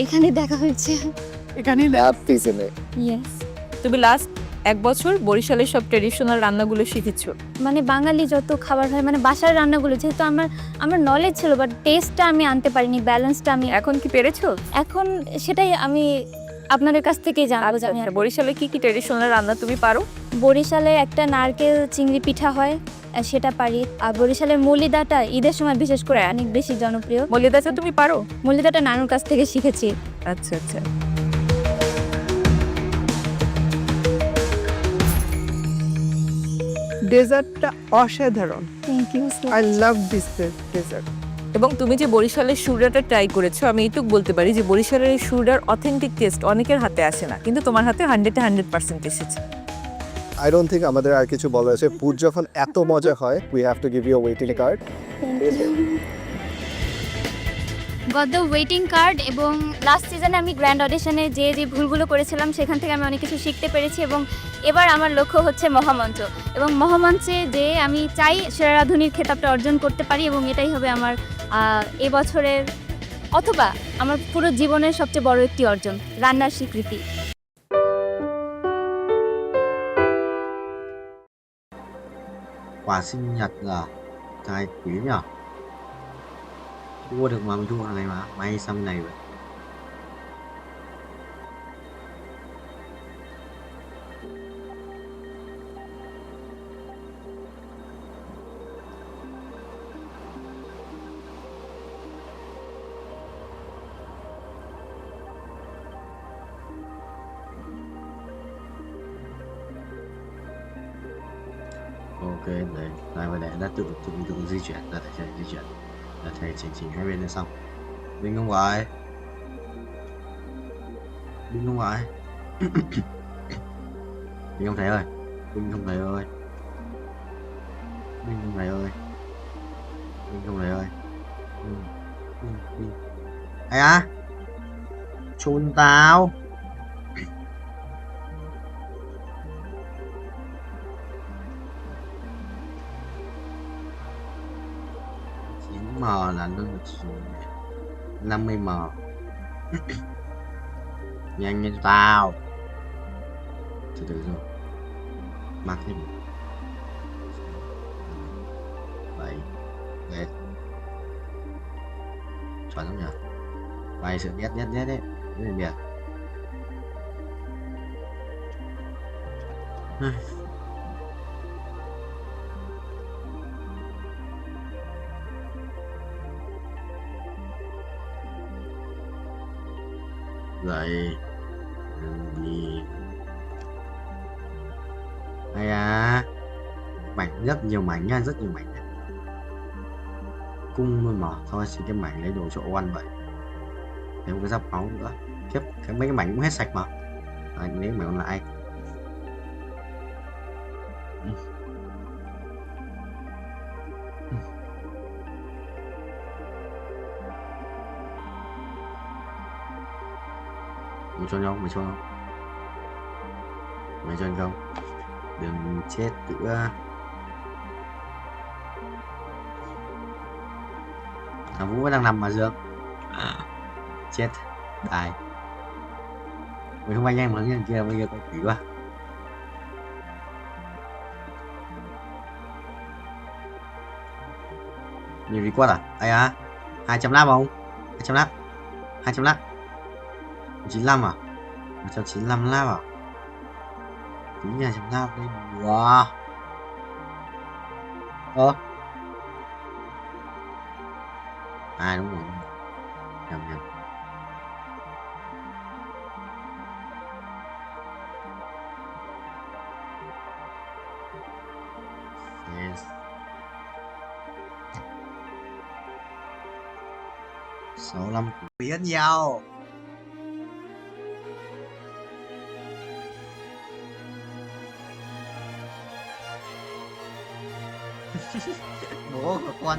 এখানে দেখা হয়েছে, এখানে ইয়েস। তুমি লাস্ট 1 বছর বরিশালের সব ট্রেডিশনাল রান্নাগুলো শিখেছো? মানে বাঙালি যত খাবার হয়, মানে বাসার রান্নাগুলো, যেহেতু আমার নলেজ ছিল বাট টেস্টটা আমি আনতে পারিনি, ব্যালেন্সটা আমি। এখন কি পেরেছো? এখন সেটাই আমি আপনাদের কাছ থেকেই জানবো। বরিশালে কি কি ট্রেডিশনাল রান্না তুমি পারো? বরিশালে একটা নারকেল চিংড়ি পিঠা হয়, সেটা পারি। আর বরিশালের মলিদাটা ঈদের সময় বিশেষ করে অনেক বেশি জনপ্রিয়। মলিদাটা তুমি পারো? মলিদাটা নানুর কাছ থেকে শিখেছি। আচ্ছা আচ্ছা। ডেজার্টটা অসাধারণ। Thank you. I love this dessert. এবং তুমি যে বরিশালের সুরডাটা ট্রাই করেছো, আমি এইটুক বলতে পারি যে বরিশালের এই সুরডার অথেন্টিক টেস্ট অনেকের হাতে আসে না, কিন্তু তোমার হাতে 100% এসেছে। আই ডোন্ট থিঙ্ক আমাদের আর কিছু বলার আছে। ফুড যখন এত মজা হয়, we have to give you a waiting card. Got the waiting card. এবং লাস্ট সিজনে আমি গ্র্যান্ড অডিশনে যে ভুলগুলো করেছিলাম সেখান থেকে আমি অনেক কিছু শিখতে পেরেছি, এবং এবার আমার লক্ষ্য হচ্ছে মহামঞ্চ। এবং মহামঞ্চে যে আমি চাই সেরা রাঁধুনির খেতাবটা অর্জন করতে পারি, এবং এটাই হবে আমার এবছরের অথবা আমার পুরো জীবনের সবচেয়ে বড় একটি অর্জন, রান্নার স্বীকৃতি। Quà sinh nhật là trai quỷ nhỉ? Mua được mà mua hàng này mà may xong này vậy. Ok, đấy, lại và để nó tự di chuyển, là thể di chuyển, là thể chỉnh hai bên là xong. Đinh không ngoài, Đinh không ngoài, Đinh không thấy ơi, Đinh không thấy ơi, Đinh không thấy ơi, Đinh không thấy ơi, ai à, chôn tao. Mờ là lưng 50 m. Nhanh lên tao. Từ từ rồi. Mặc thêm 7 đẹp. Chuẩn không nhỉ? Bài sự biết đấy. Đấy là biệt. Dậy đi. Hay à, mảnh rất nhiều mảnh nha, rất nhiều mảnh. Cung luôn mà, thôi xin cái mảnh lấy đồ chỗ ăn vậy. Thêm cái giáp máu nữa. Kiếp, mấy cái mảnh cũng hết sạch mà. Đấy, nếu mày còn lại. Mày cho nhau, mày cho anh không? Đừng chết nữa. Thằng Vũ vẫn đang nằm mà Dương. Chết. Tài. Mày không anh em mà thằng kia bây giờ có quỷ quá. Nhiều request à? Ai à? 200 không? 200 95 à? 195 lap à? Tí nhà 100 đây. Wow. À đúng rồi. Nhầm. Yes. 65 biết nhau. Bố của con.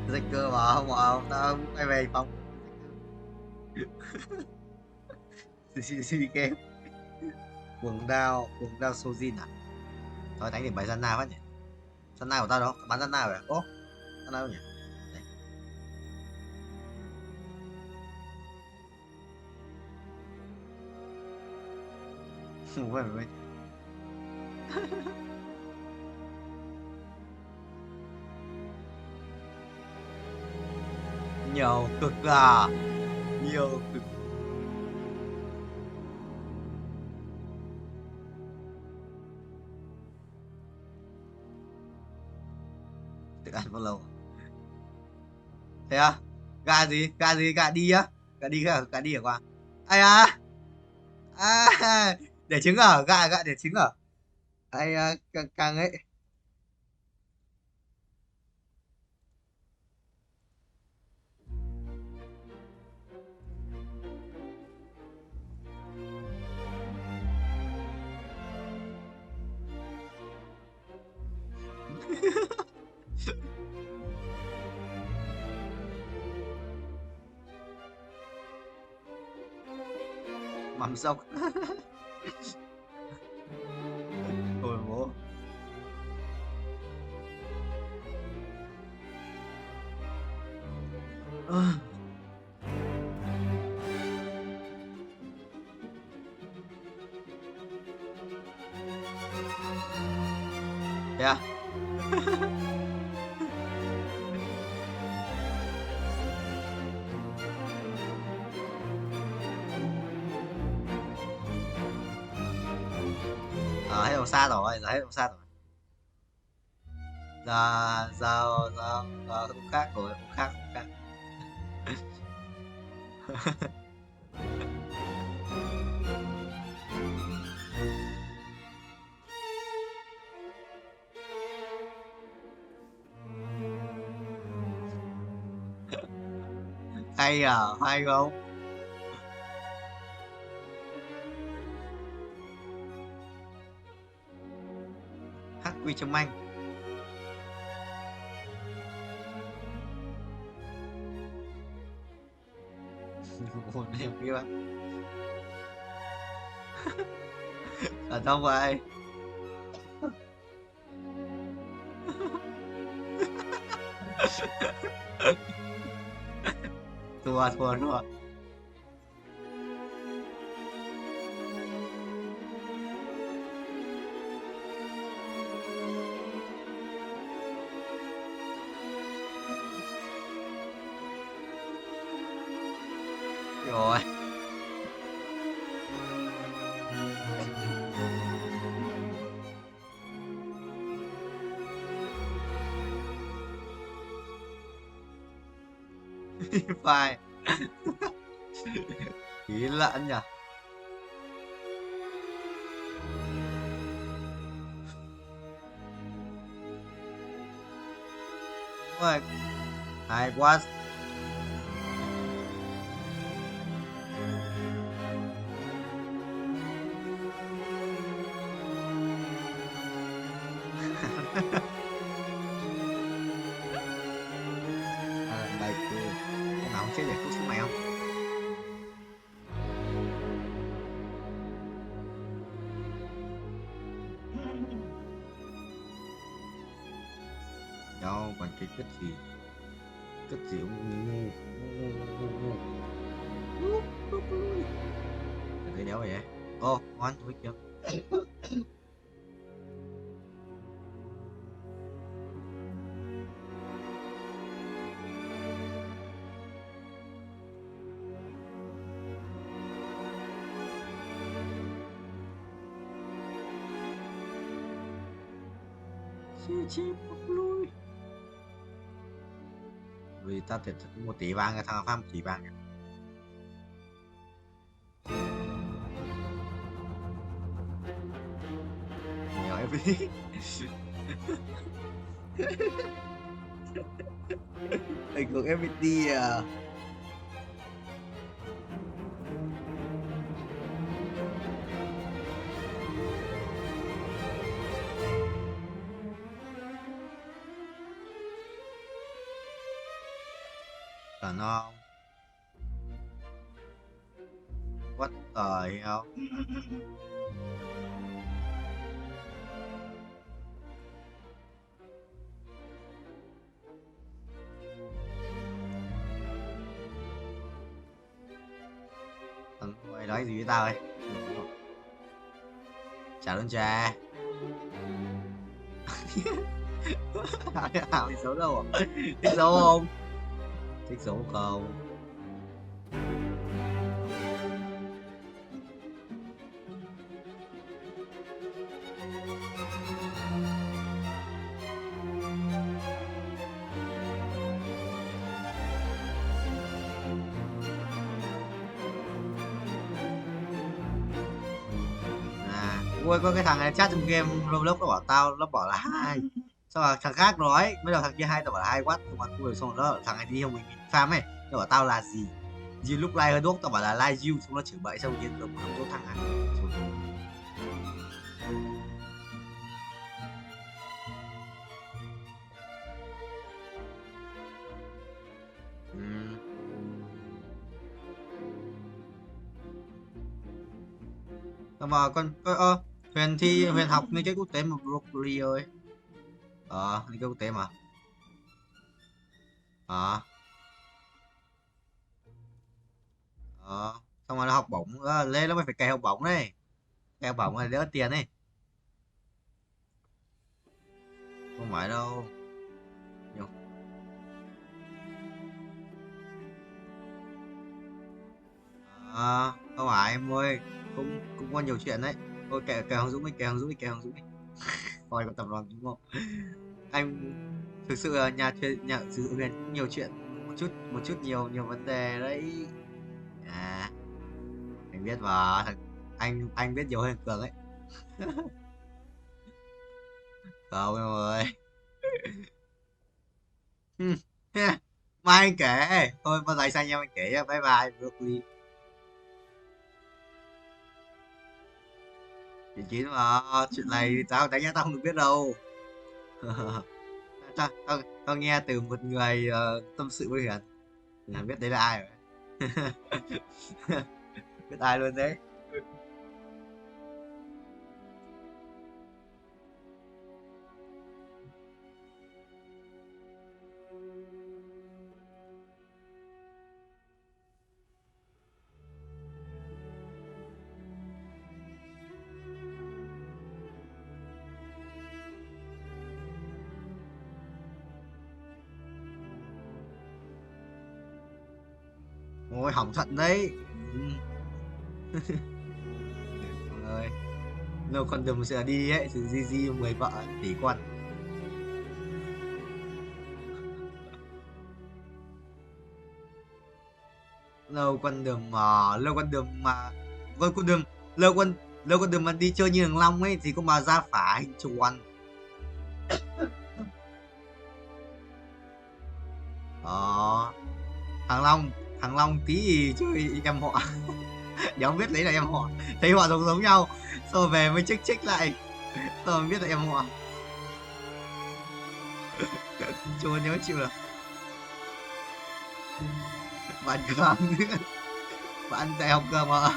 Dịch cơ mà không tao quay về phòng. CK cuồng đao Sojin à? Thôi đánh điểm bài Zanna phát nhỉ? Zanna của tao đâu? Bắn Zanna rồi à? Ô, Zanna đâu nhỉ? Đây. Wait. Nhiều cực à? Nhiều cực. Được ăn bao lâu? Thế à? Gà gì? Gà đi á? Gà đi ở qua. Ai à? À, để trứng ở gà để trứng ở. Ai à, càng ấy. Mắm dốc. Ôi bố. Thế à? Hết độ xa rồi, giờ hết độ xa rồi. Giờ không khác rồi, không khác. Hay à, hay không? Quy Trâm Anh. Một em kia ở đâu vậy? thua. Rồi. Phải. Ý lợn nhỉ. Rồi. Hay quá. Bài kia con nào chết để cút xuống mày không? Đâu còn cái cất gì ông ngu. Thấy đéo vậy? Ô ngon thôi kìa. Chim lui. Vì ta thiệt 1 tỷ vàng cái thằng Phạm 1 tỷ vàng. Nhiều em đi. Anh cũng em đi à. No. What the hell? Thằng mày nói gì với tao ấy? Chào đơn trà. Hào thì xấu đâu à? Thích xấu không? Thích xấu không? Ui có cái thằng này chat trong game Roblox nó bảo tao, nó bảo là 2. Xong rồi thằng khác nói, mới đầu thằng kia 2 tao bảo là 2 watt, xong rồi xong rồi đó thằng này đi không mình farm ấy, nó bảo tao là gì? You look like a dog, tao bảo là like you, xong nó chửi bậy xong nhiên đồng chốt thằng này. Mà con Huyền học mấy cái quốc tế mà broccoli ơi. Mấy cái quốc tế mà. Xong rồi nó học bổng, lên nó mới phải cày học bổng đấy. Cày học bổng là đỡ tiền ấy. Không phải đâu. Nhiều. Không phải em ơi. Cũng có nhiều chuyện đấy. Thôi kệ Hoàng Dũng đi. Coi có tập đoàn đúng không? Anh thực sự là nhà sử dụng Huyền cũng nhiều chuyện, một chút nhiều vấn đề đấy. Anh biết mà, anh biết nhiều hơn Cường ấy. Không em ơi. Mai anh kể. Thôi bao giờ sang em anh kể nhá. Bye bye broccoli. Chuyện mà chuyện này tao đánh tao không được biết đâu. Tao nghe từ một người tâm sự với Huyền là biết đấy là ai rồi. Biết ai luôn đấy. Ôi hỏng thận đấy. Mọi người, No Condom sẽ đi ấy, sự GG 10 vợ tỷ quân. Lâu Condom mà Lâu Condom mà đi chơi như thằng Long ấy thì có mà ra phả hình chuồn. Thằng Long tí thì chơi em họ. Đéo biết lấy là em họ, thấy họ giống nhau, xong rồi về mới check lại, xong rồi biết là em họ. Chua nhớ chịu được. Bạn cơm nữa, bạn tại học cơm hả?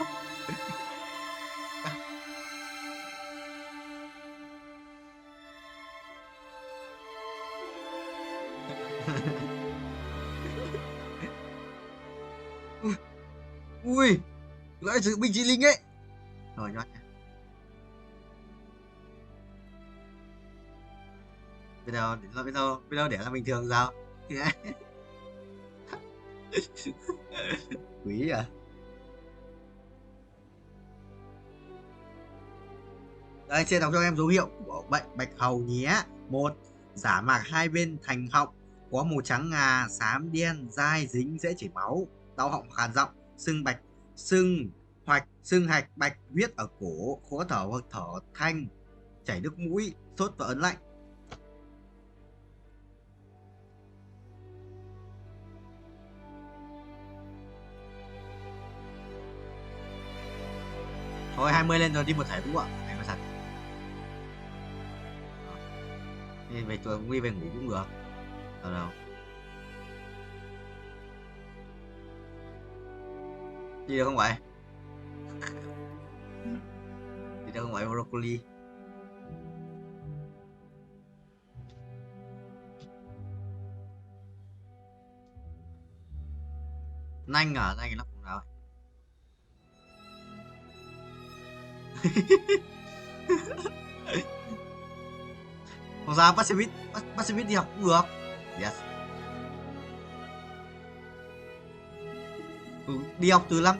Ui, lại sự binh sĩ linh ấy. Rồi nhót nha. Bây giờ để là bình thường sao? Quý à. Đây, trên đọc cho em dấu hiệu của bệnh bạch hầu nhé. 1. Giả mạc hai bên thành họng, có màu trắng ngà, xám đen, dai dính, dễ chảy máu, đau họng khàn giọng, sưng hạch bạch, huyết ở cổ, khó thở hoặc thở thanh, chảy nước mũi, sốt và ớn lạnh. Thôi 20 lên rồi, đi một thẻ cũng ạ. Thẻ thật. Nên về tôi nguy về ngủ cũng được. Đâu. Đi được không vậy? Đi được không vậy broccoli? Nanh à? Nanh nó cũng nào? Không sao, Pacific đi học cũng được. Yes. Đi học từ năm